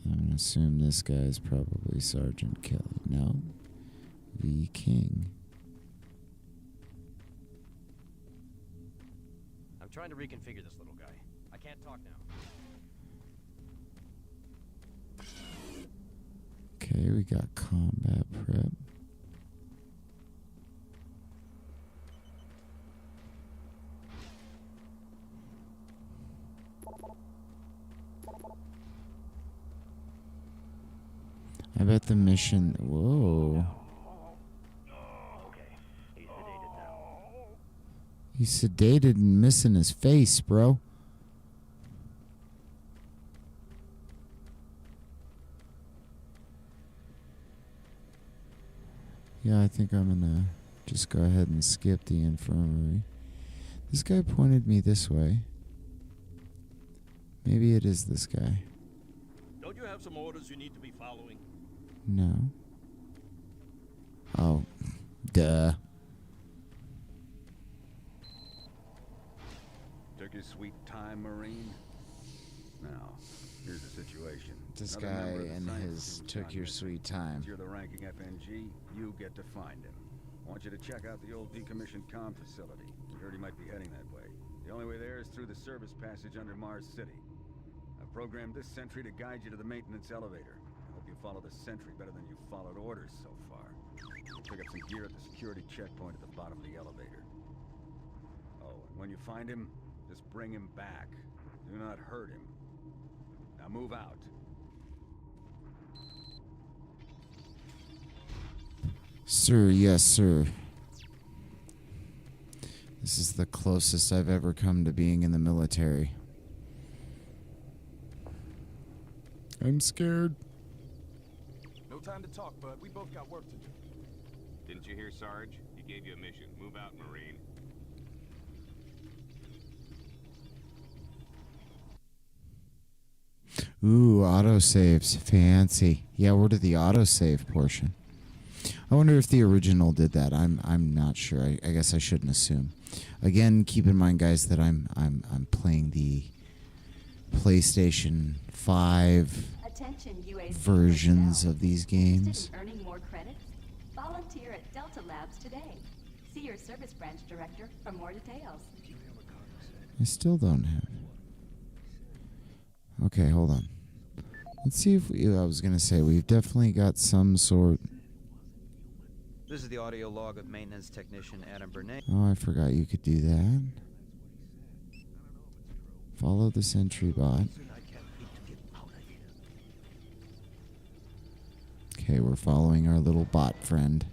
I'm going to assume this guy's probably Sergeant Kelly. No. V. King. I'm trying to reconfigure this little guy. I can't talk now. Okay, we got combat prep. I bet the mission... Whoa. He's sedated and missing his face, bro. think I'm gonna just go ahead and skip the infirmary. This guy pointed me this way. Maybe it is this guy. Don't you have some orders you need to be following? No. Oh, duh. Took your sweet time, Marine? Now, here's the situation. This Another guy member of the and science his team took shot your missing. sweet time. Since you're the ranking FNG, you get to find him. I want you to check out the old decommissioned comm facility. We heard he might be heading that way. The only way there is through the service passage under Mars City. I've programmed this sentry to guide you to the maintenance elevator. I hope you follow the sentry better than you've followed orders so far. You'll pick up some gear at the security checkpoint at the bottom of the elevator. Oh, and when you find him, just bring him back. Do not hurt him. Now move out. Sir, yes, sir. This is the closest I've ever come to being in the military. I'm scared. No time to talk, bud. We both got work to do. Didn't you hear, Sarge? He gave you a mission. Move out, Marine. Ooh, autosaves. Fancy. Yeah, we're to the autosave portion. I wonder if the original did that. I'm not sure. I guess I shouldn't assume. Again, keep in mind, guys, that I'm playing the PlayStation 5 Attention, UAC versions personnel. of these Interested games. in earning more credits? Volunteer at Delta Labs today. See your service branch director for more details. I still don't have. Okay, hold on. Let's see if we, I was going to say, we've definitely got some sort. This is the audio log of maintenance technician Adam Burnett. Oh, I forgot you could do that. Follow the sentry bot. Okay, we're following our little bot friend.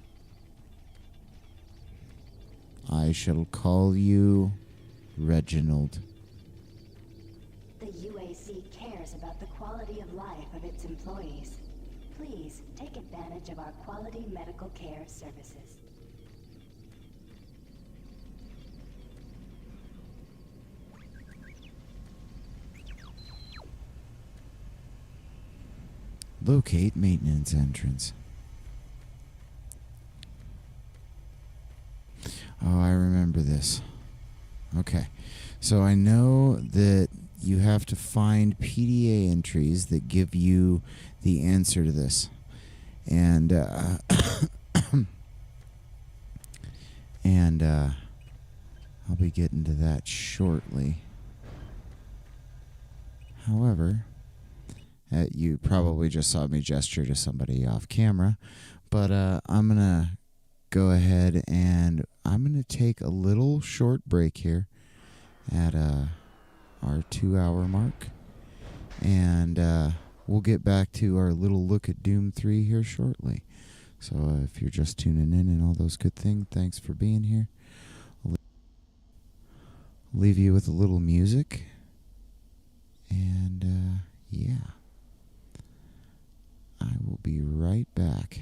I shall call you Reginald. The UAC cares about the quality of life of its employees. Please take advantage of our quality medical care services. Locate maintenance entrance. Oh, I remember this. Okay. So I know that you have to find PDA entries that give you the answer to this. And I'll be getting to that shortly. However, you probably just saw me gesture to somebody off camera, but I'm going to go ahead and I'm going to take a little short break here at our 2-hour mark, and we'll get back to our little look at Doom 3 here shortly. So if you're just tuning in and all those good things, thanks for being here. I'll leave you with a little music, and yeah. I will be right back.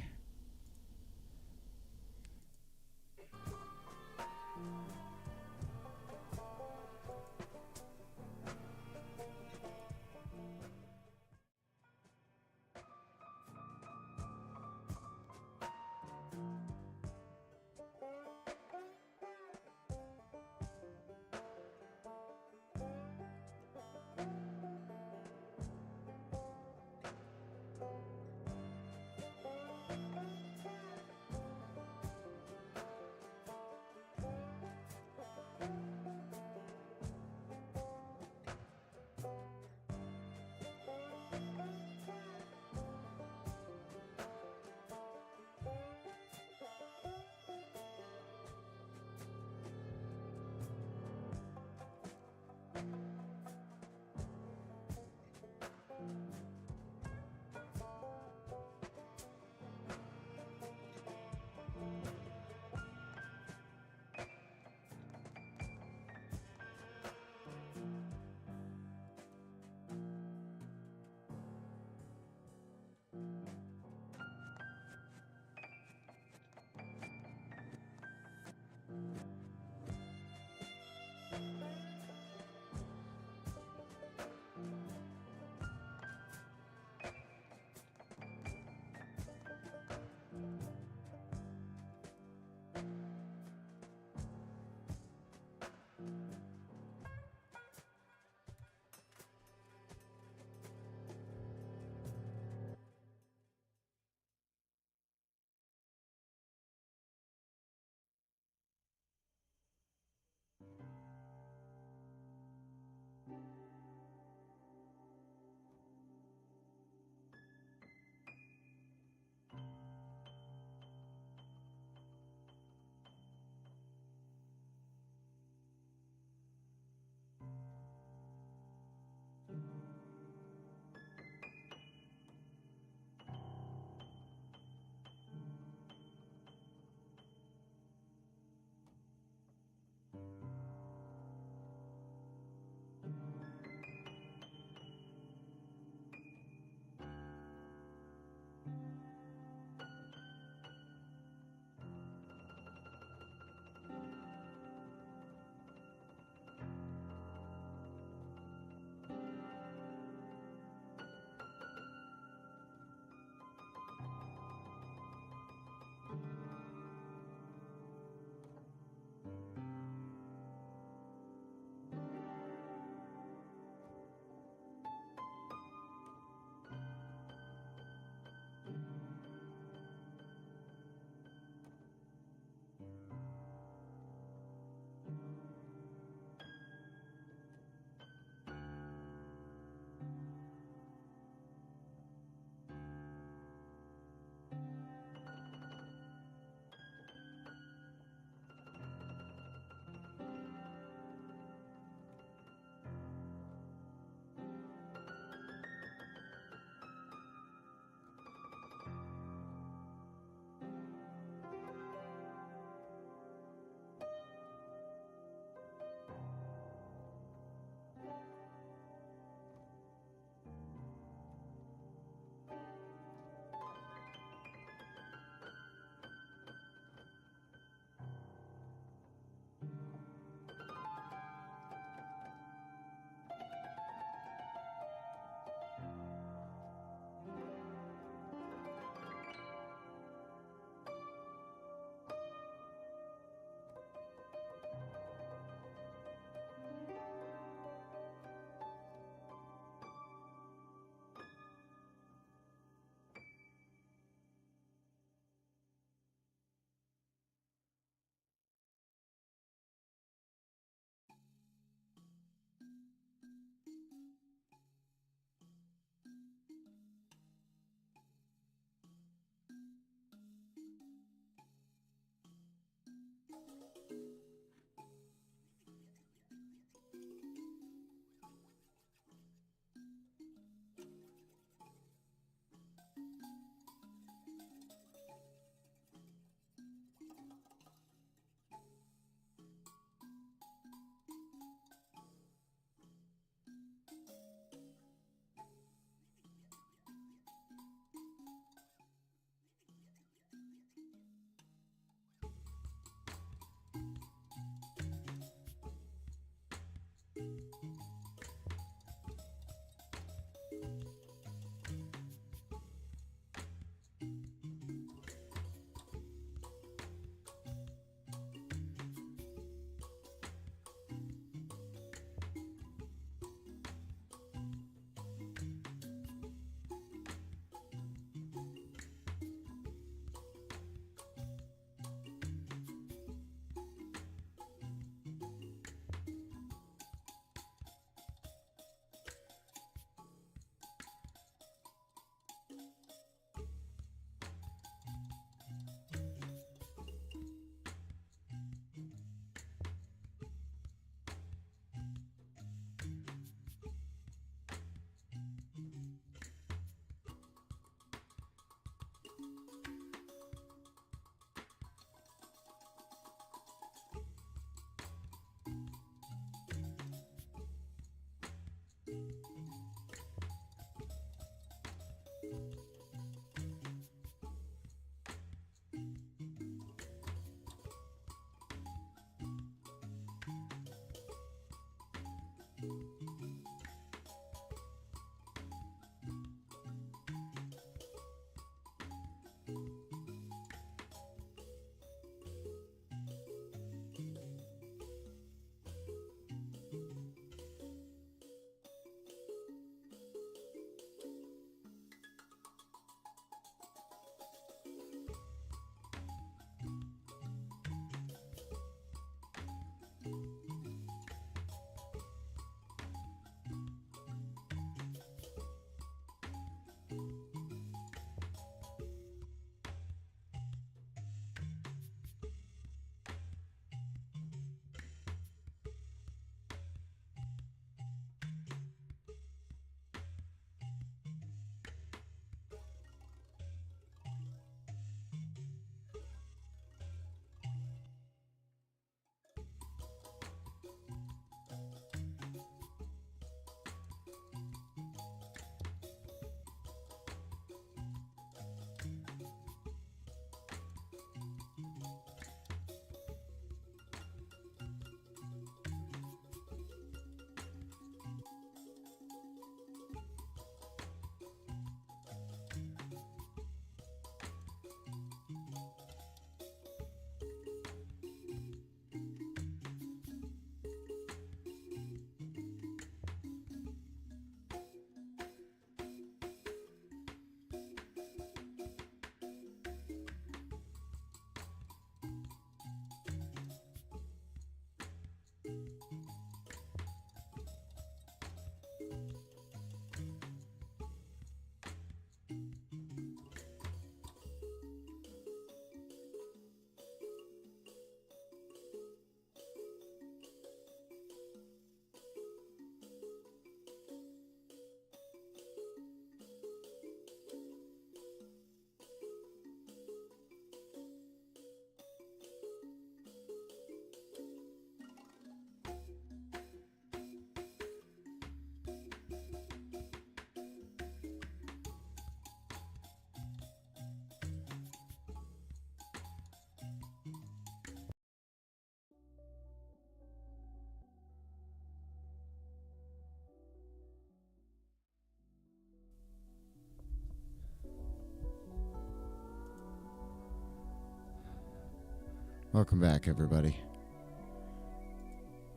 Welcome back, everybody.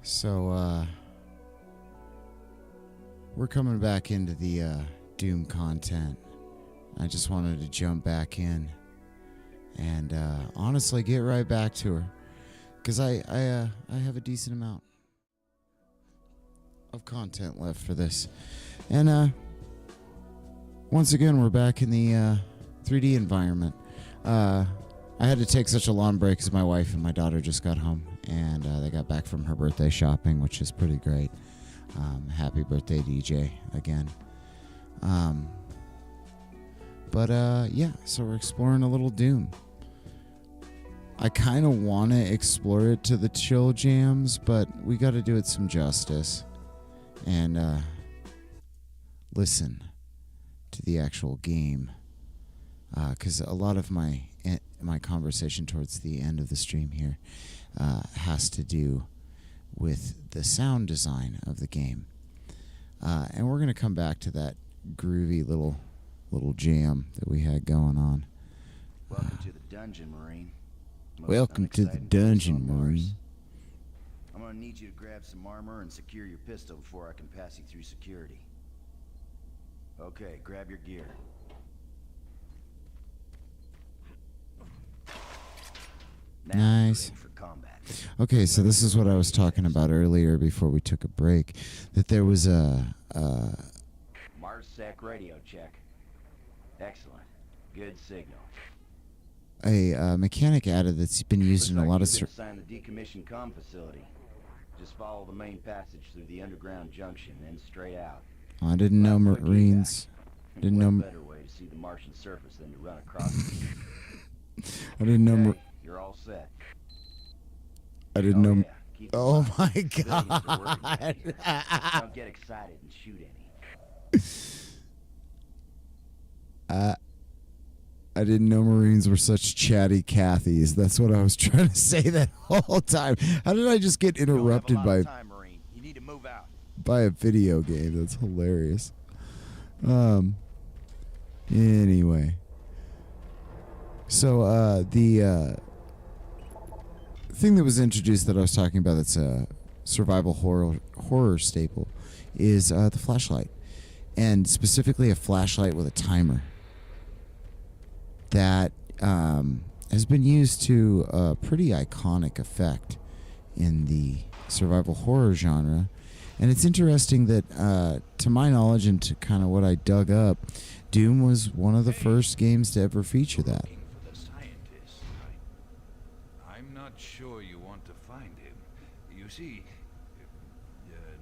So, we're coming back into the Doom content. I just wanted to jump back in and honestly get right back to her, because I have a decent amount of content left for this. And once again, we're back in the 3D environment. I had to take such a long break because my wife and my daughter just got home, and they got back from her birthday shopping, which is pretty great. Happy birthday, DJ, again. Yeah, so we're exploring a little Doom. I kind of want to explore it to the chill jams, but we got to do it some justice and listen to the actual game, because a lot of my conversation towards the end of the stream here has to do with the sound design of the game, and we're going to come back to that groovy little jam that we had going on. Welcome to the dungeon, Marine. Welcome to the dungeon, Marine. I'm gonna need you to grab some armor and secure your pistol before I can pass you through security. Okay, grab your gear. Nice. Okay, so this is what I was talking about earlier before we took a break, that there was a MARSEC radio check. Excellent. Good signal. a mechanic added that's been used in a lot of Sign the decommissioned comm facility. Just follow the main passage through the underground junction, then straight out. I didn't know Marines. Didn't know. Better way to see the Martian surface than to run across it. I didn't know. You're all set. I didn't know. Yeah. Oh my God! Don't get excited and shoot any. I didn't know Marines were such chatty Cathys. That's what I was trying to say that whole time. How did I just get interrupted by You need to move out. by a video game? That's hilarious. Anyway. So the thing that was introduced that I was talking about that's a survival horror staple is the flashlight, and specifically a flashlight with a timer that has been used to a pretty iconic effect in the survival horror genre. And it's interesting that, to my knowledge and to kind of what I dug up, Doom was one of the first games to ever feature that. I'm not sure you want to find him. You see,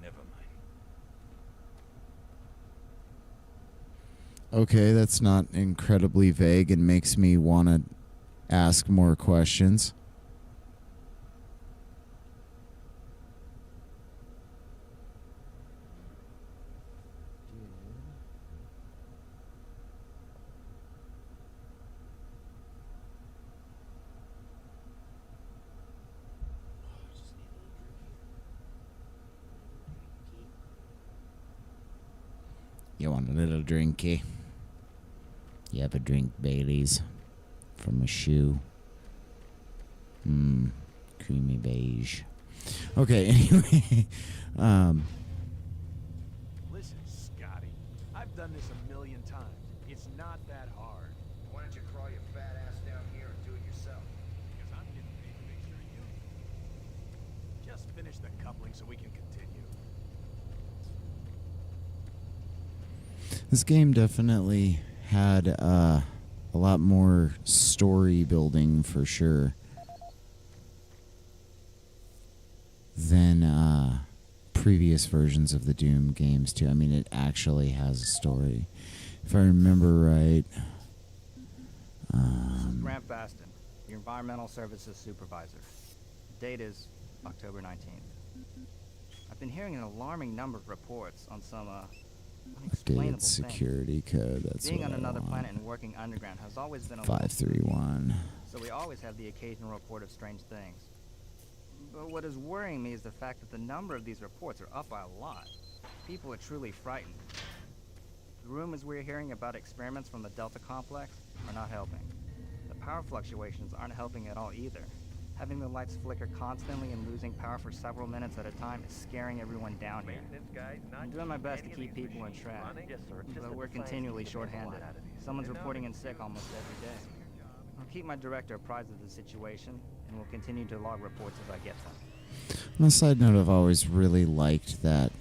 never mind. Okay, that's not incredibly vague and makes me want to ask more questions. You want a little drinky? You have a drink, Bailey's, from a shoe. Creamy beige. Okay, anyway. Listen, Scotty, I've done this a million times. It's not that hard. Why don't you crawl your fat ass down here and do it yourself? Because I'm getting paid to make sure you just finished a couple This game definitely had a lot more story building for sure than previous versions of the Doom games too. I mean, it actually has a story, if I remember right. This is Grant Baston, your environmental services supervisor. The date is October 19th. I've been hearing an alarming number of reports on some unexplainable Updated security code. That's Being what on I another want. planet and working underground has always been a 531. so we always have the occasional report of strange things. But what is worrying me is the fact that the number of these reports are up by a lot. People are truly frightened. The rumors we're hearing about experiments from the Delta Complex are not helping. The power fluctuations aren't helping at all either. Having the lights flicker constantly and losing power for several minutes at a time is scaring everyone down here. I'm doing my best to keep people in track, but we're continually short-handed. Someone's reporting in sick almost every day. I'll keep my director apprised of the situation, and will continue to log reports as I get them. On a side note, I've always really liked that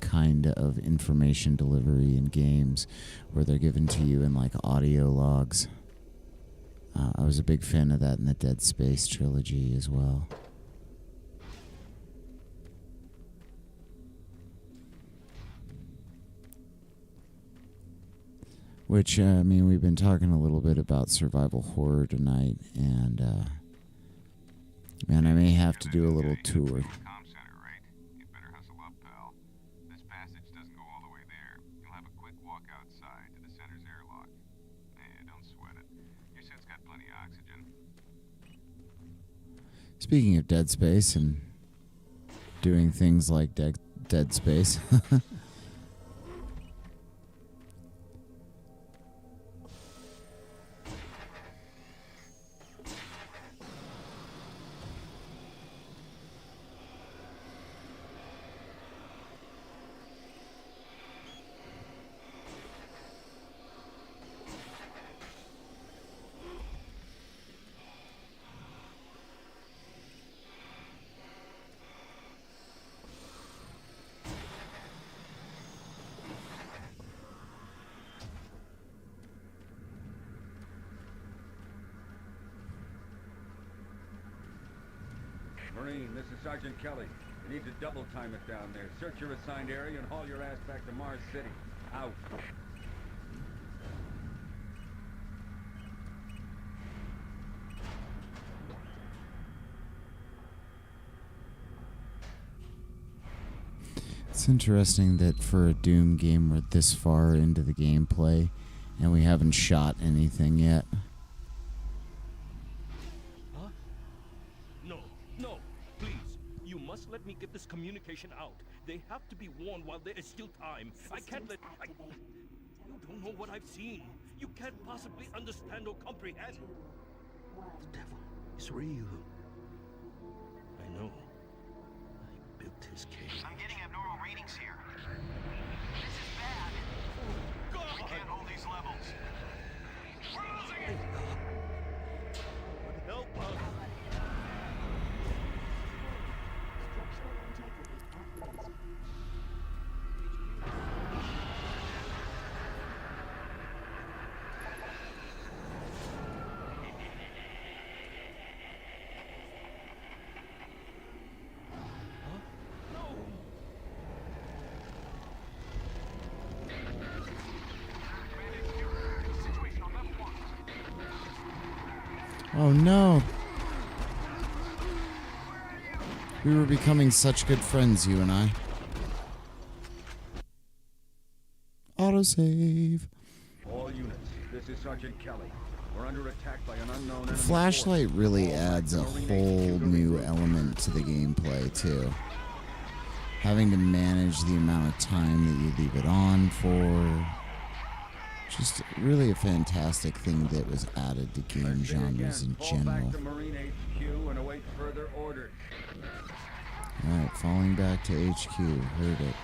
kind of information delivery in games where they're given to you in like audio logs. I was a big fan of that in the Dead Space trilogy as well. Which, I mean, we've been talking a little bit about survival horror tonight, and, man, I may have to do a little tour. Speaking of Dead Space and doing things like Dead Space. Marine, this is Sergeant Kelly. You need to double time it down there. Search your assigned area and haul your ass back to Mars City. Out. It's interesting that for a Doom game we're this far into the gameplay and we haven't shot anything yet. Huh? No, no, please. You must let me get this communication out. They have to be warned while there is still time. I can't let... You don't know what I've seen. You can't possibly understand or comprehend. The devil is real. I know. I built his cage. I'm getting abnormal readings here. This is bad. God! We can't hold these levels. We're losing it! Help us! Oh no! We were becoming such good friends, you and I. Autosave. All units, this is Sergeant Kelly. We're under attack by an unknown The enemy flashlight force. really adds a whole new element to the gameplay, too. Having to manage the amount of time that you leave it on for. Just really a fantastic thing that was added to game genres in Fall general. back to Marine HQ and await further orders. Alright, falling back to HQ. Heard it.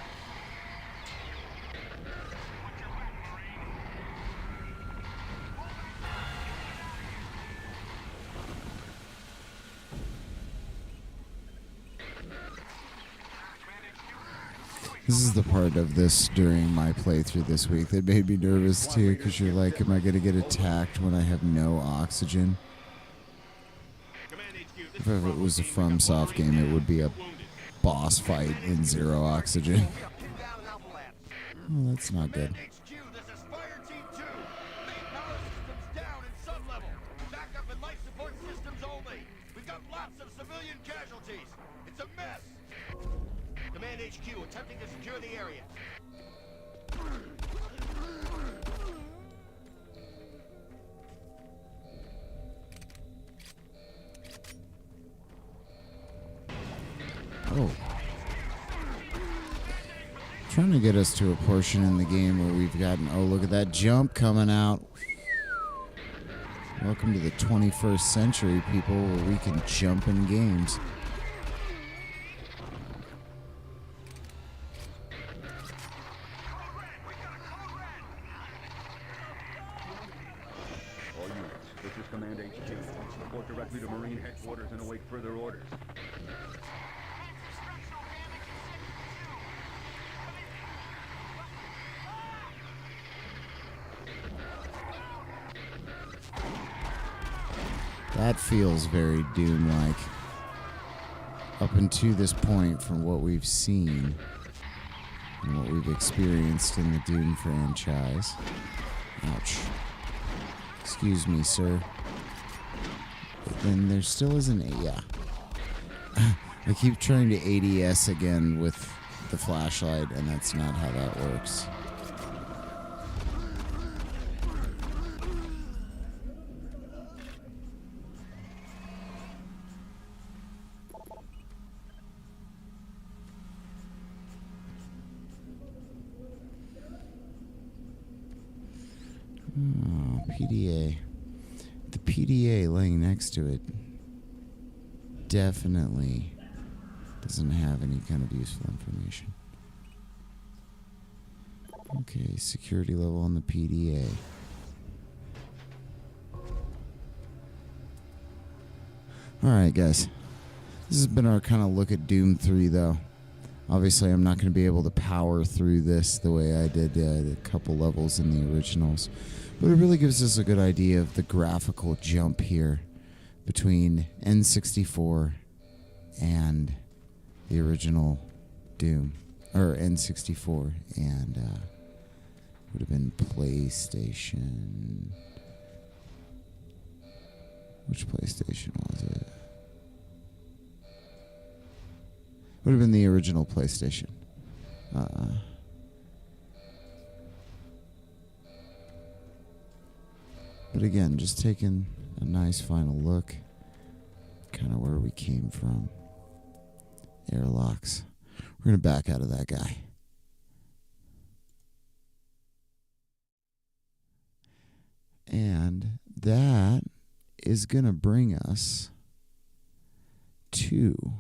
This is the part of this during my playthrough this week that made me nervous too, because you're like, am I going to get attacked when I have no oxygen? If it was a FromSoft game, it would be a boss fight in zero oxygen. Oh, that's not good. It's a mess! Command HQ attempting to secure the area. Oh. Trying to get us to a portion in the game where we've gotten, oh, look at that jump coming out. Welcome to the 21st century, people, where we can jump in games. All units, this is Command HQ. Report directly to Marine Headquarters and await further orders. That feels very Doom-like. Up until this point, from what we've seen and what we've experienced in the Doom franchise. Ouch. Excuse me, sir. But then there still isn't a... Yeah. I keep trying to ADS again with the flashlight, and that's not how that works. Oh, PDA. The PDA laying next to it definitely doesn't have any kind of useful information. Okay, security level on the PDA. Alright, guys. This has been our kind of look at Doom 3, though. Obviously, I'm not going to be able to power through this the way I did a couple levels in the originals. But it really gives us a good idea of the graphical jump here between N64 and the original Doom. Or N64 and would have been PlayStation. Which PlayStation was it? Would have been the original PlayStation. But again, just taking a nice final look, kind of where we came from. Airlocks. We're going to back out of that guy. And that is going to bring us to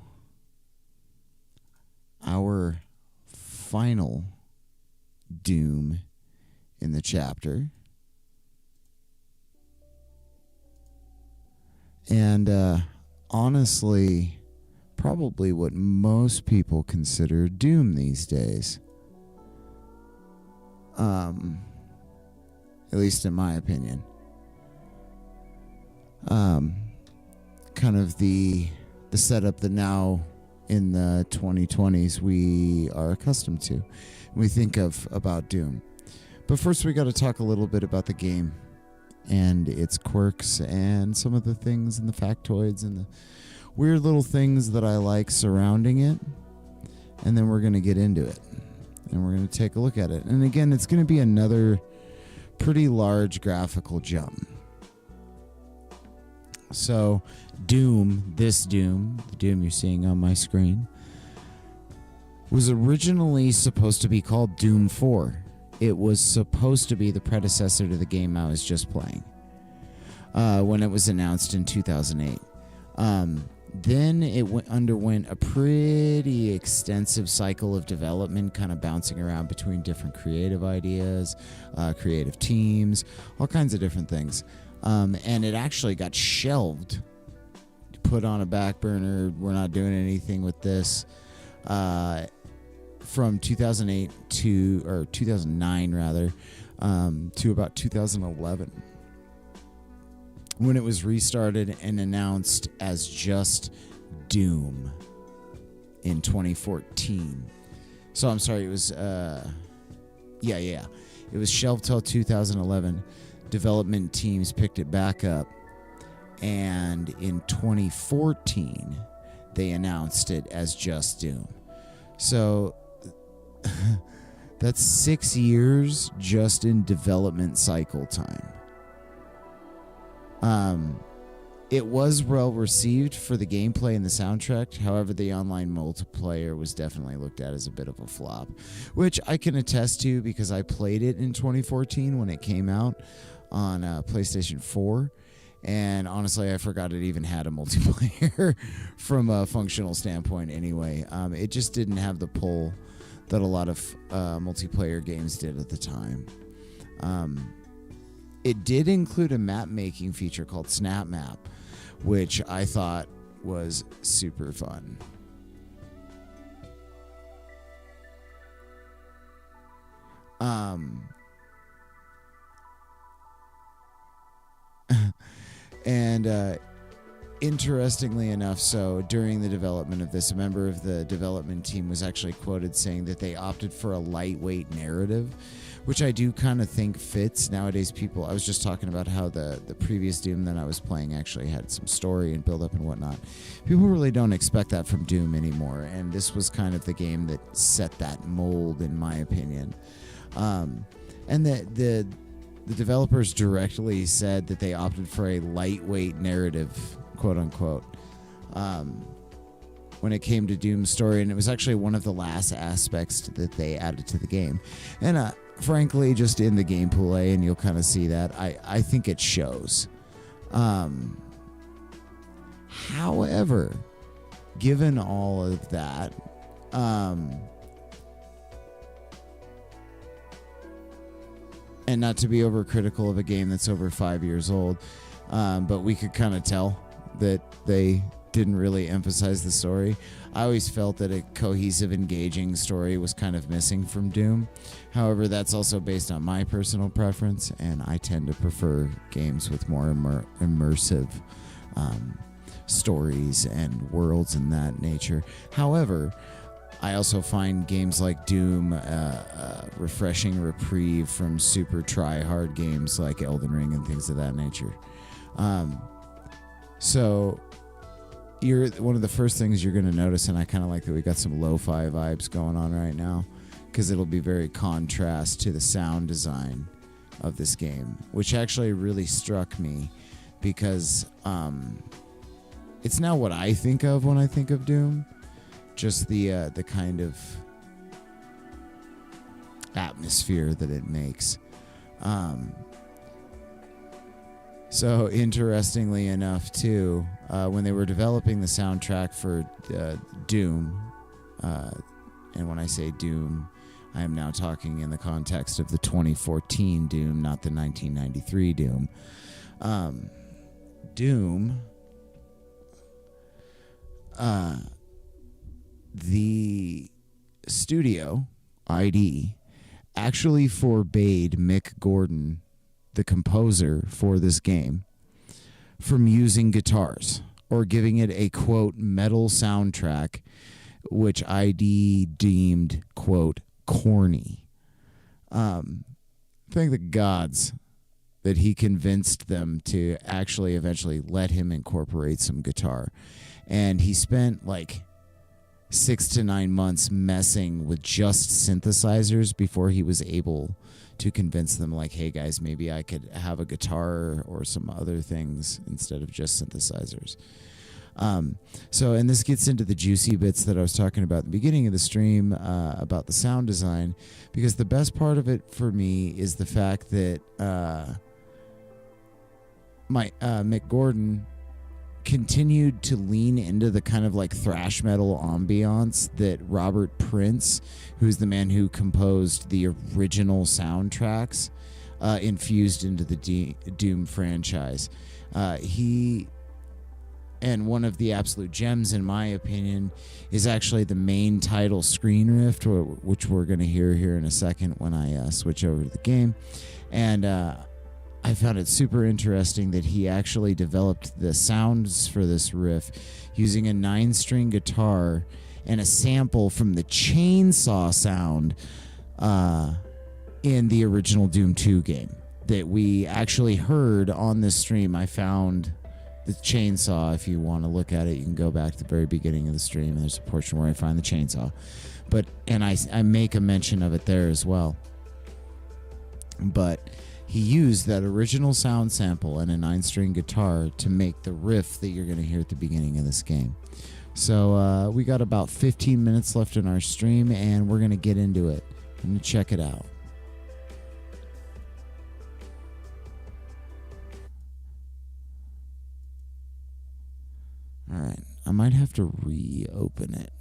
our final Doom in the chapter. And honestly, probably what most people consider Doom these days. At least in my opinion. Kind of the setup that now in the 2020s we are accustomed to. We think of about Doom. But first we got to talk a little bit about the game and its quirks and some of the things and the factoids and the weird little things that I like surrounding it. And then we're going to get into it. And we're going to take a look at it. And again, it's going to be another pretty large graphical jump. So, Doom, the Doom you're seeing on my screen, was originally supposed to be called Doom 4. It was supposed to be the predecessor to the game I was just playing when it was announced in 2008. Then it underwent a pretty extensive cycle of development, kind of bouncing around between different creative ideas, creative teams, all kinds of different things. And it actually got shelved, put on a back burner. We're not doing anything with this from 2008 to, or 2009 rather, to about 2011, when it was restarted and announced as just Doom in 2014. So I'm sorry, it was it was shelved till 2011. Development teams picked it back up, and in 2014 they announced it as just Doom. So that's 6 years just in development cycle time. It was well received for the gameplay and the soundtrack. However, the online multiplayer was definitely looked at as a bit of a flop, which I can attest to because I played it in 2014 when it came out on PlayStation 4. And honestly, I forgot it even had a multiplayer from a functional standpoint anyway. It just didn't have the pull that a lot of multiplayer games did at the time. It did include a map-making feature called Snap Map, which I thought was super fun. And interestingly enough, so during the development of this, a member of the development team was actually quoted saying that they opted for a lightweight narrative, which I do kind of think fits nowadays. People, I was just talking about how the previous Doom that I was playing actually had some story and build up and whatnot. People really don't expect that from Doom anymore, and this was kind of the game that set that mold, in my opinion. And the developers directly said that they opted for a lightweight narrative, quote unquote, when it came to Doom's story, and it was actually one of the last aspects that they added to the game. And frankly, just in the gameplay, and you'll kind of see that, I think it shows. However, given all of that, and not to be overcritical of a game that's over 5 years old, but we could kind of tell that they didn't really emphasize the story. I always felt that a cohesive, engaging story was kind of missing from Doom. However, that's also based on my personal preference, and I tend to prefer games with more immersive stories and worlds and that nature. However, I also find games like Doom a refreshing reprieve from super try-hard games like Elden Ring and things of that nature. So one of the first things you're going to notice, and I kind of like that we got some lo-fi vibes going on right now, because it'll be very contrast to the sound design of this game, which actually really struck me because it's now what I think of when I think of Doom. Just the kind of atmosphere that it makes. So interestingly enough, too, when they were developing the soundtrack for Doom, and when I say Doom, I am now talking in the context of the 2014 Doom, not the 1993 Doom. Doom, the studio, ID, actually forbade Mick Gordon, the composer for this game, from using guitars or giving it a, quote, metal soundtrack, which ID deemed, quote, corny. Thank the gods that he convinced them to actually eventually let him incorporate some guitar. And he spent like 6 to 9 months messing with just synthesizers before he was able to convince them, like, hey guys, maybe I could have a guitar or some other things instead of just synthesizers. And this gets into the juicy bits that I was talking about at the beginning of the stream, about the sound design, because the best part of it for me is the fact that Mick Gordon continued to lean into the kind of like thrash metal ambiance that Robert Prince, who's the man who composed the original soundtracks, infused into the Doom franchise. He and one of the absolute gems, in my opinion, is actually the main title screen riff, which we're going to hear here in a second when I switch over to the game. And I found it super interesting that he actually developed the sounds for this riff using a 9-string guitar and a sample from the chainsaw sound in the original Doom 2 game that we actually heard on this stream. I found the chainsaw. If you want to look at it, you can go back to the very beginning of the stream, and there's a portion where I find the chainsaw. And I make a mention of it there as well. But he used that original sound sample and a 9-string guitar to make the riff that you're going to hear at the beginning of this game. So we got about 15 minutes left in our stream, and we're going to get into it. I'm going to check it out. All right, I might have to reopen it.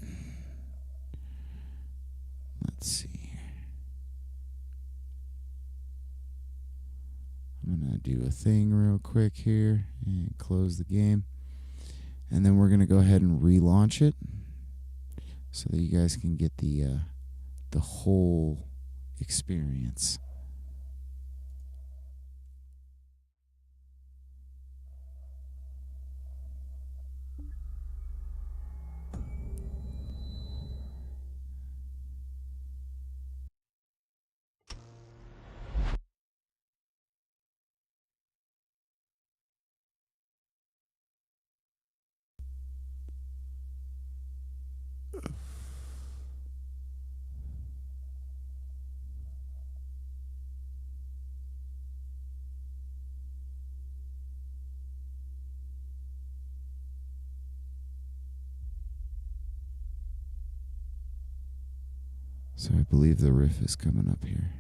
Let's see. I'm going to do a thing real quick here and close the game. And then we're going to go ahead and relaunch it so that you guys can get the whole experience. So I believe the riff is coming up here.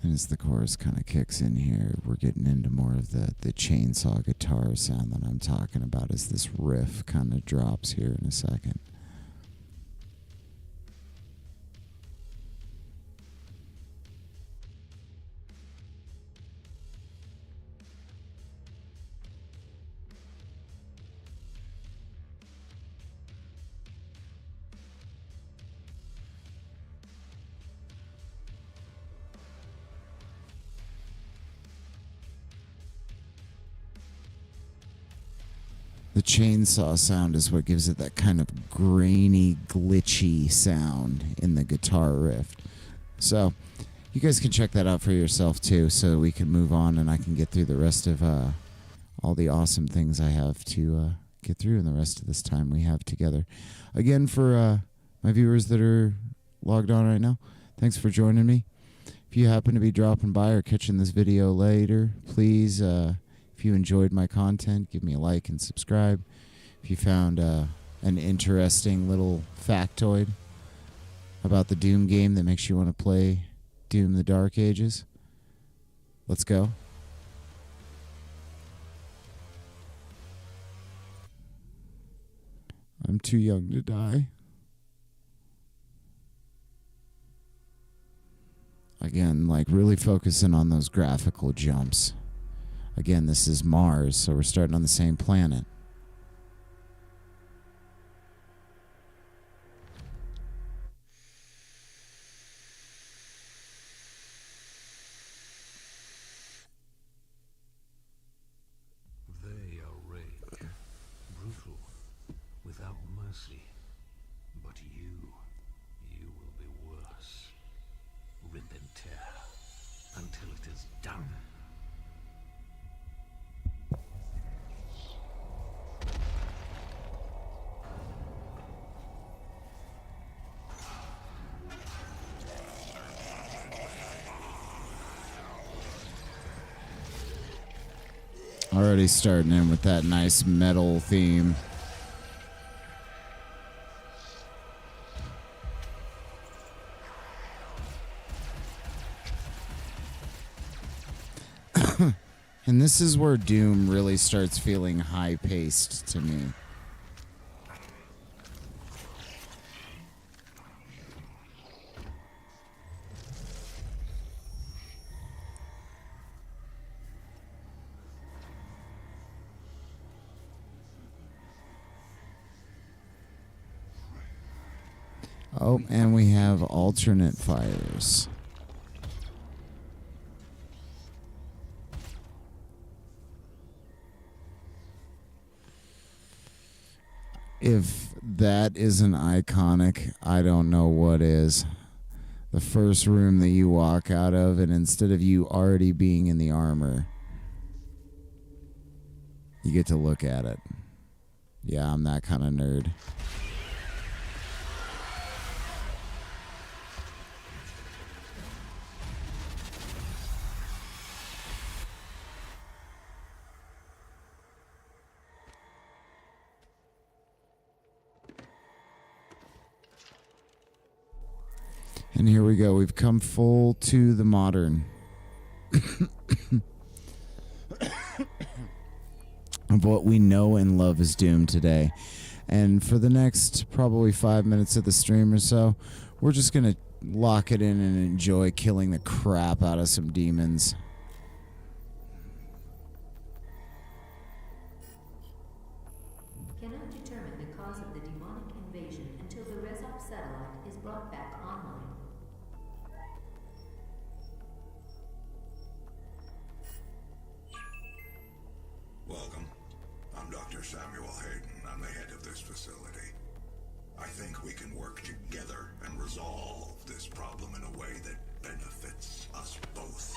And as the chorus kind of kicks in here, we're getting into more of the chainsaw guitar sound that I'm talking about as this riff kind of drops here in a second. The chainsaw sound is what gives it that kind of grainy, glitchy sound in the guitar riff. So you guys can check that out for yourself too, so we can move on and I can get through the rest of all the awesome things I have to get through in the rest of this time we have together. Again, for my viewers that are logged on right now, thanks for joining me. If you happen to be dropping by or catching this video later, please, if you enjoyed my content, give me a like and subscribe. If you found an interesting little factoid about the Doom game that makes you want to play Doom the Dark Ages, let's go. I'm too young to die. Again, like really focusing on those graphical jumps. Again, this is Mars, so we're starting on the same planet. They are rage, brutal, without mercy. But you will be worse. Rip and tear until it is done. Already starting in with that nice metal theme. And this is where Doom really starts feeling high-paced to me. Oh, and we have alternate fires. If that isn't iconic, I don't know what is. The first room that you walk out of, and instead of you already being in the armor, you get to look at it. Yeah, I'm that kind of nerd. And here we go. We've come full to the modern. Of what we know and love as Doom today. And for the next probably 5 minutes of the stream or so, we're just going to lock it in and enjoy killing the crap out of some demons. Cannot determine the cause of the demonic invasion until the Resop satellite is brought back online. Welcome. I'm Dr. Samuel Hayden. I'm the head of this facility. I think we can work together and resolve this problem in a way that benefits us both.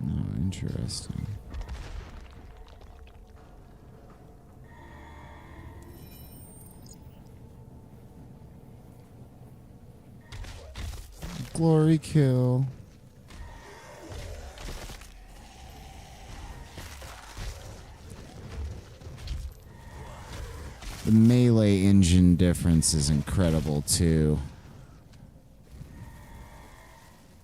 Oh, interesting. Glory kill. The melee engine difference is incredible too.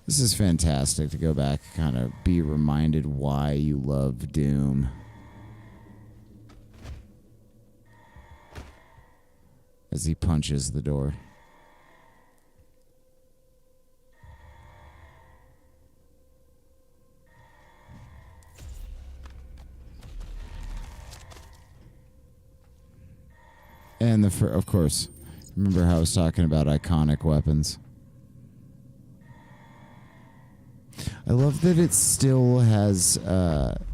This is fantastic to go back and kind of be reminded why you love Doom. As he punches the door. And of course, remember how I was talking about iconic weapons. I love that it still has,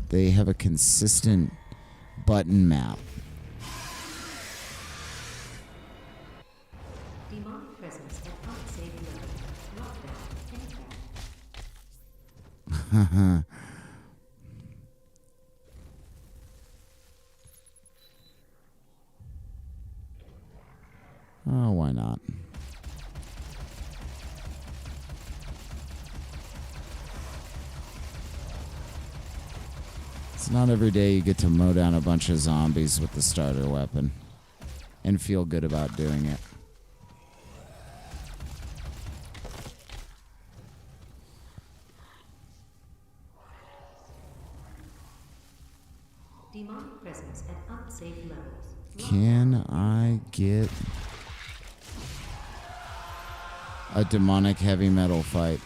they have a consistent button map. Demonic presence at unsafe level. Lockdown. Oh, why not? It's not every day you get to mow down a bunch of zombies with the starter weapon and feel good about doing it. Demonic presence at unsafe levels. Can I get a demonic heavy metal fight?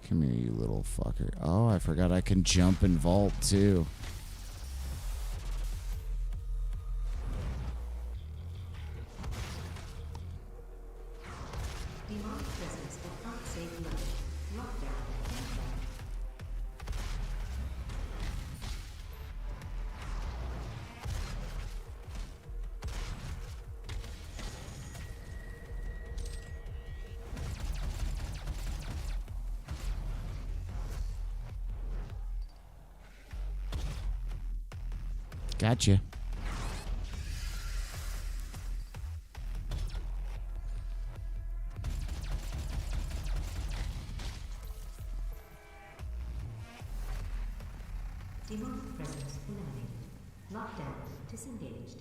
Come here, you little fucker. Oh, I forgot I can jump and vault too. Demonic presence at unsafe levels. Lockdown. Gotcha. Demonic presence eliminated. Lockdown disengaged.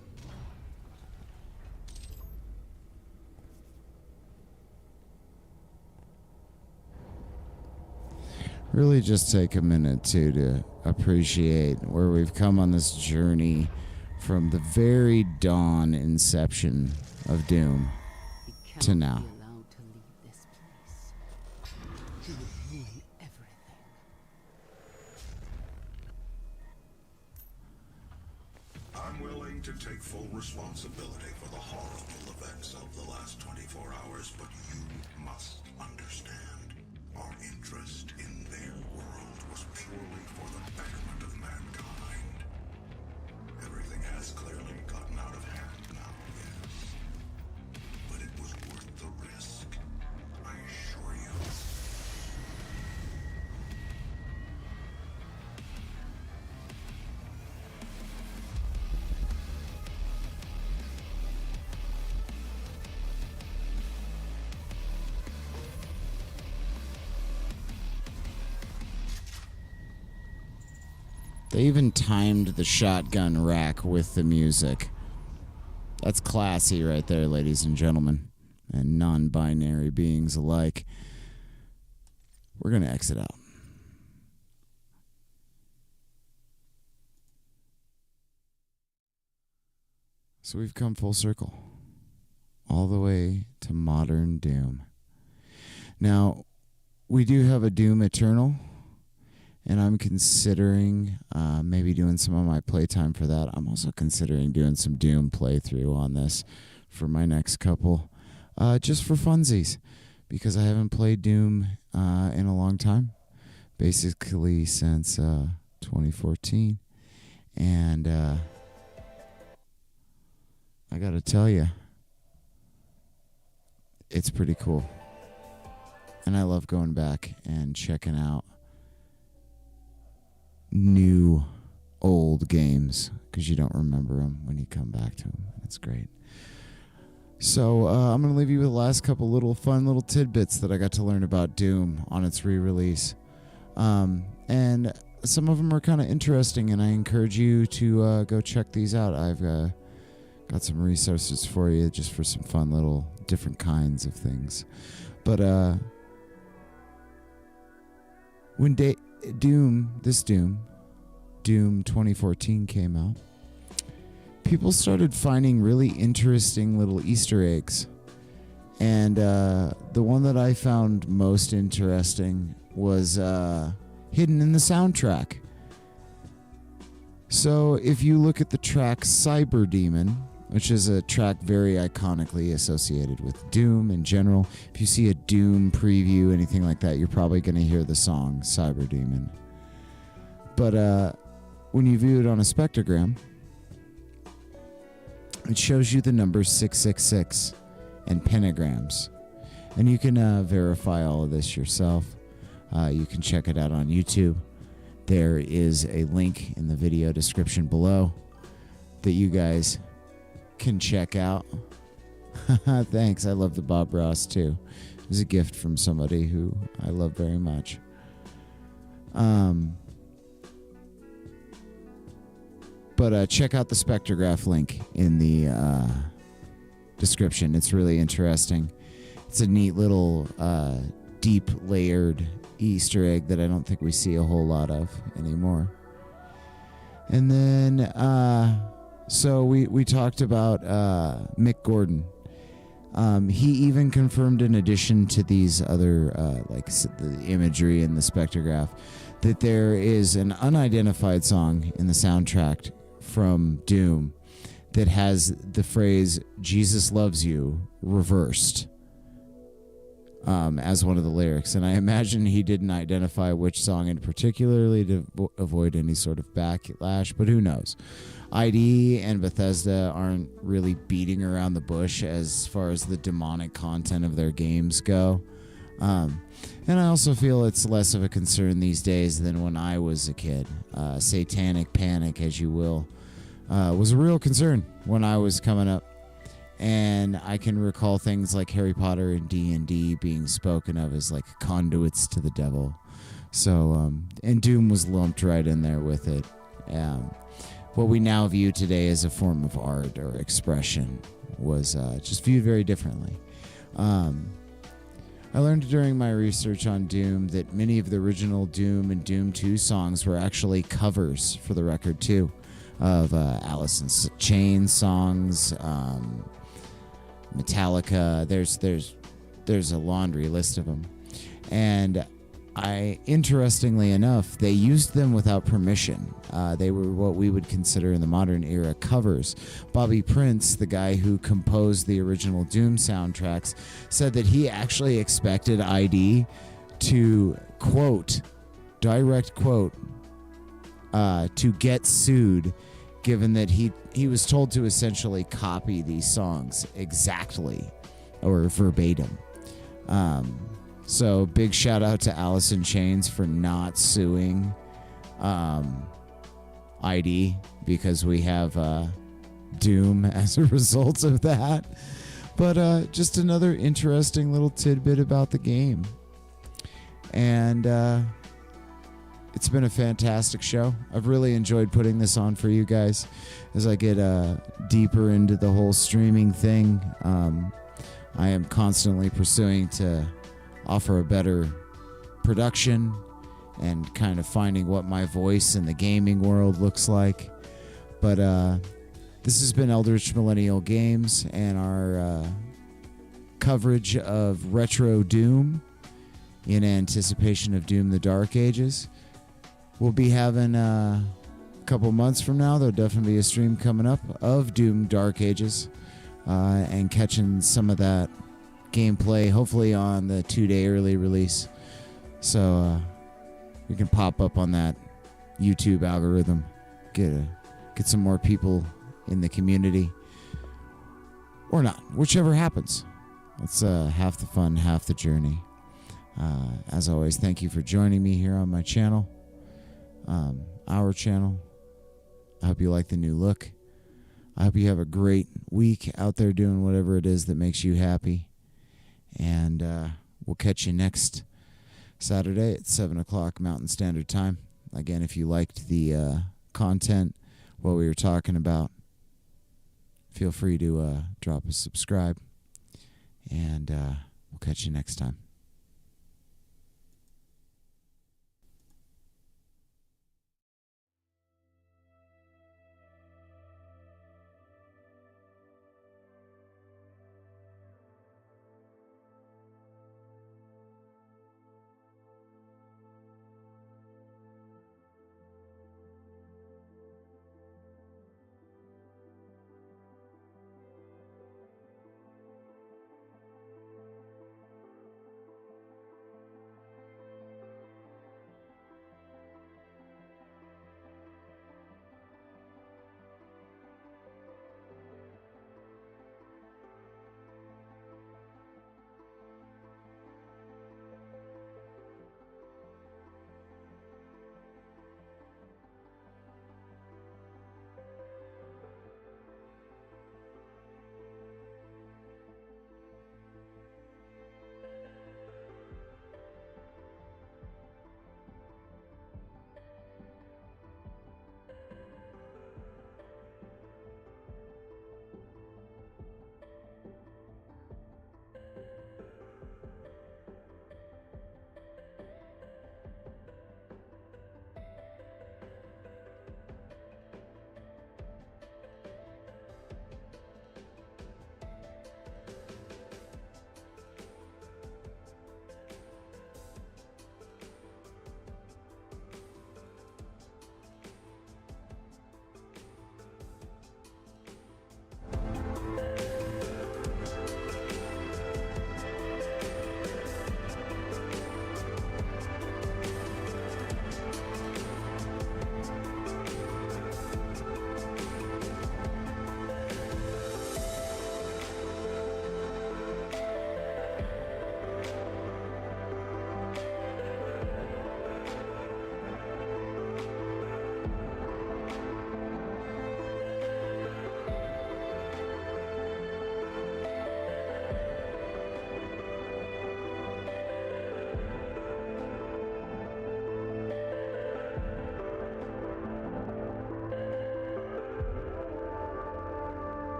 Really just take a minute to appreciate where we've come on this journey from the very dawn inception of Doom to now. I'm willing to take full responsibility for the horrible events of the last 24 hours, but you must understand. Our interest in their world was purely for the betterment of mankind. Everything has clearly gotten out of hand now, yes. But it was worth the risk, I assure you. They even timed the shotgun rack with the music. That's classy right there, ladies and gentlemen, and non-binary beings alike. We're going to exit out. So we've come full circle, all the way to modern Doom. Now, we do have a Doom Eternal, and I'm considering maybe doing some of my playtime for that. I'm also considering doing some Doom playthrough on this for my next couple, just for funsies, because I haven't played Doom in a long time, basically since 2014. And I got to tell you, it's pretty cool. And I love going back and checking out new old games because you don't remember them when you come back to them. It's great. So I'm going to leave you with the last couple little fun little tidbits that I got to learn about Doom on its re-release. And some of them are kind of interesting, and I encourage you to go check these out. I've got some resources for you just for some fun little different kinds of things. But when Doom 2014 came out, people started finding really interesting little Easter eggs. And the one that I found most interesting was hidden in the soundtrack. So if you look at the track Cyber Demon, which is a track very iconically associated with Doom in general, if you see a Doom preview, anything like that, you're probably going to hear the song Cyber Demon. But when you view it on a spectrogram, it shows you the number 666 and pentagrams. And you can verify all of this yourself. You can check it out on YouTube. There is a link in the video description below that you guys can check out. Thanks. I love the Bob Ross too. It was a gift from somebody who I love very much. But check out the Spectrograph link in the description. It's really interesting. It's a neat little deep layered Easter egg that I don't think we see a whole lot of anymore. And then so we talked about Mick Gordon. He even confirmed, in addition to these other like the imagery in the spectrograph, that there is an unidentified song in the soundtrack from Doom that has the phrase "Jesus loves you" reversed as one of the lyrics. And I imagine he didn't identify which song in particularly to avoid any sort of backlash, but who knows. ID and Bethesda aren't really beating around the bush as far as the demonic content of their games go. And I also feel it's less of a concern these days than when I was a kid. Satanic panic, as you will. was a real concern when I was coming up. And I can recall things like Harry Potter and D&D being spoken of as like conduits to the devil. So, and Doom was lumped right in there with it. What we now view today as a form of art or expression was just viewed very differently. I learned during my research on Doom that many of the original Doom and Doom 2 songs were actually covers for the record too, of Alice in Chains songs, Metallica. There's a laundry list of them, and interestingly enough, they used them without permission. They were what we would consider in the modern era covers. Bobby Prince, the guy who composed the original Doom soundtracks, said that he actually expected ID to quote, direct quote, to get sued, given that he was told to essentially copy these songs exactly or verbatim. So big shout out to Alice in Chains for not suing ID, because we have Doom as a result of that. But just another interesting little tidbit about the game. And it's been a fantastic show. I've really enjoyed putting this on for you guys as I get deeper into the whole streaming thing. I am constantly pursuing to offer a better production and kind of finding what my voice in the gaming world looks like. But this has been Eldritch Millennial Games and our coverage of Retro Doom in anticipation of Doom the Dark Ages. We'll be having a couple months from now, there'll definitely be a stream coming up of Doom Dark Ages and catching some of that gameplay, hopefully on the 2-day early release. So we can pop up on that YouTube algorithm, get some more people in the community. Or not, whichever happens. It's half the fun, half the journey. As always, thank you for joining me here on my channel. Our channel. I hope you like the new look. I hope you have a great week out there doing whatever it is that makes you happy. And we'll catch you next Saturday at 7 o'clock Mountain Standard Time. Again, if you liked the content, what we were talking about, feel free to drop a subscribe. And we'll catch you next time.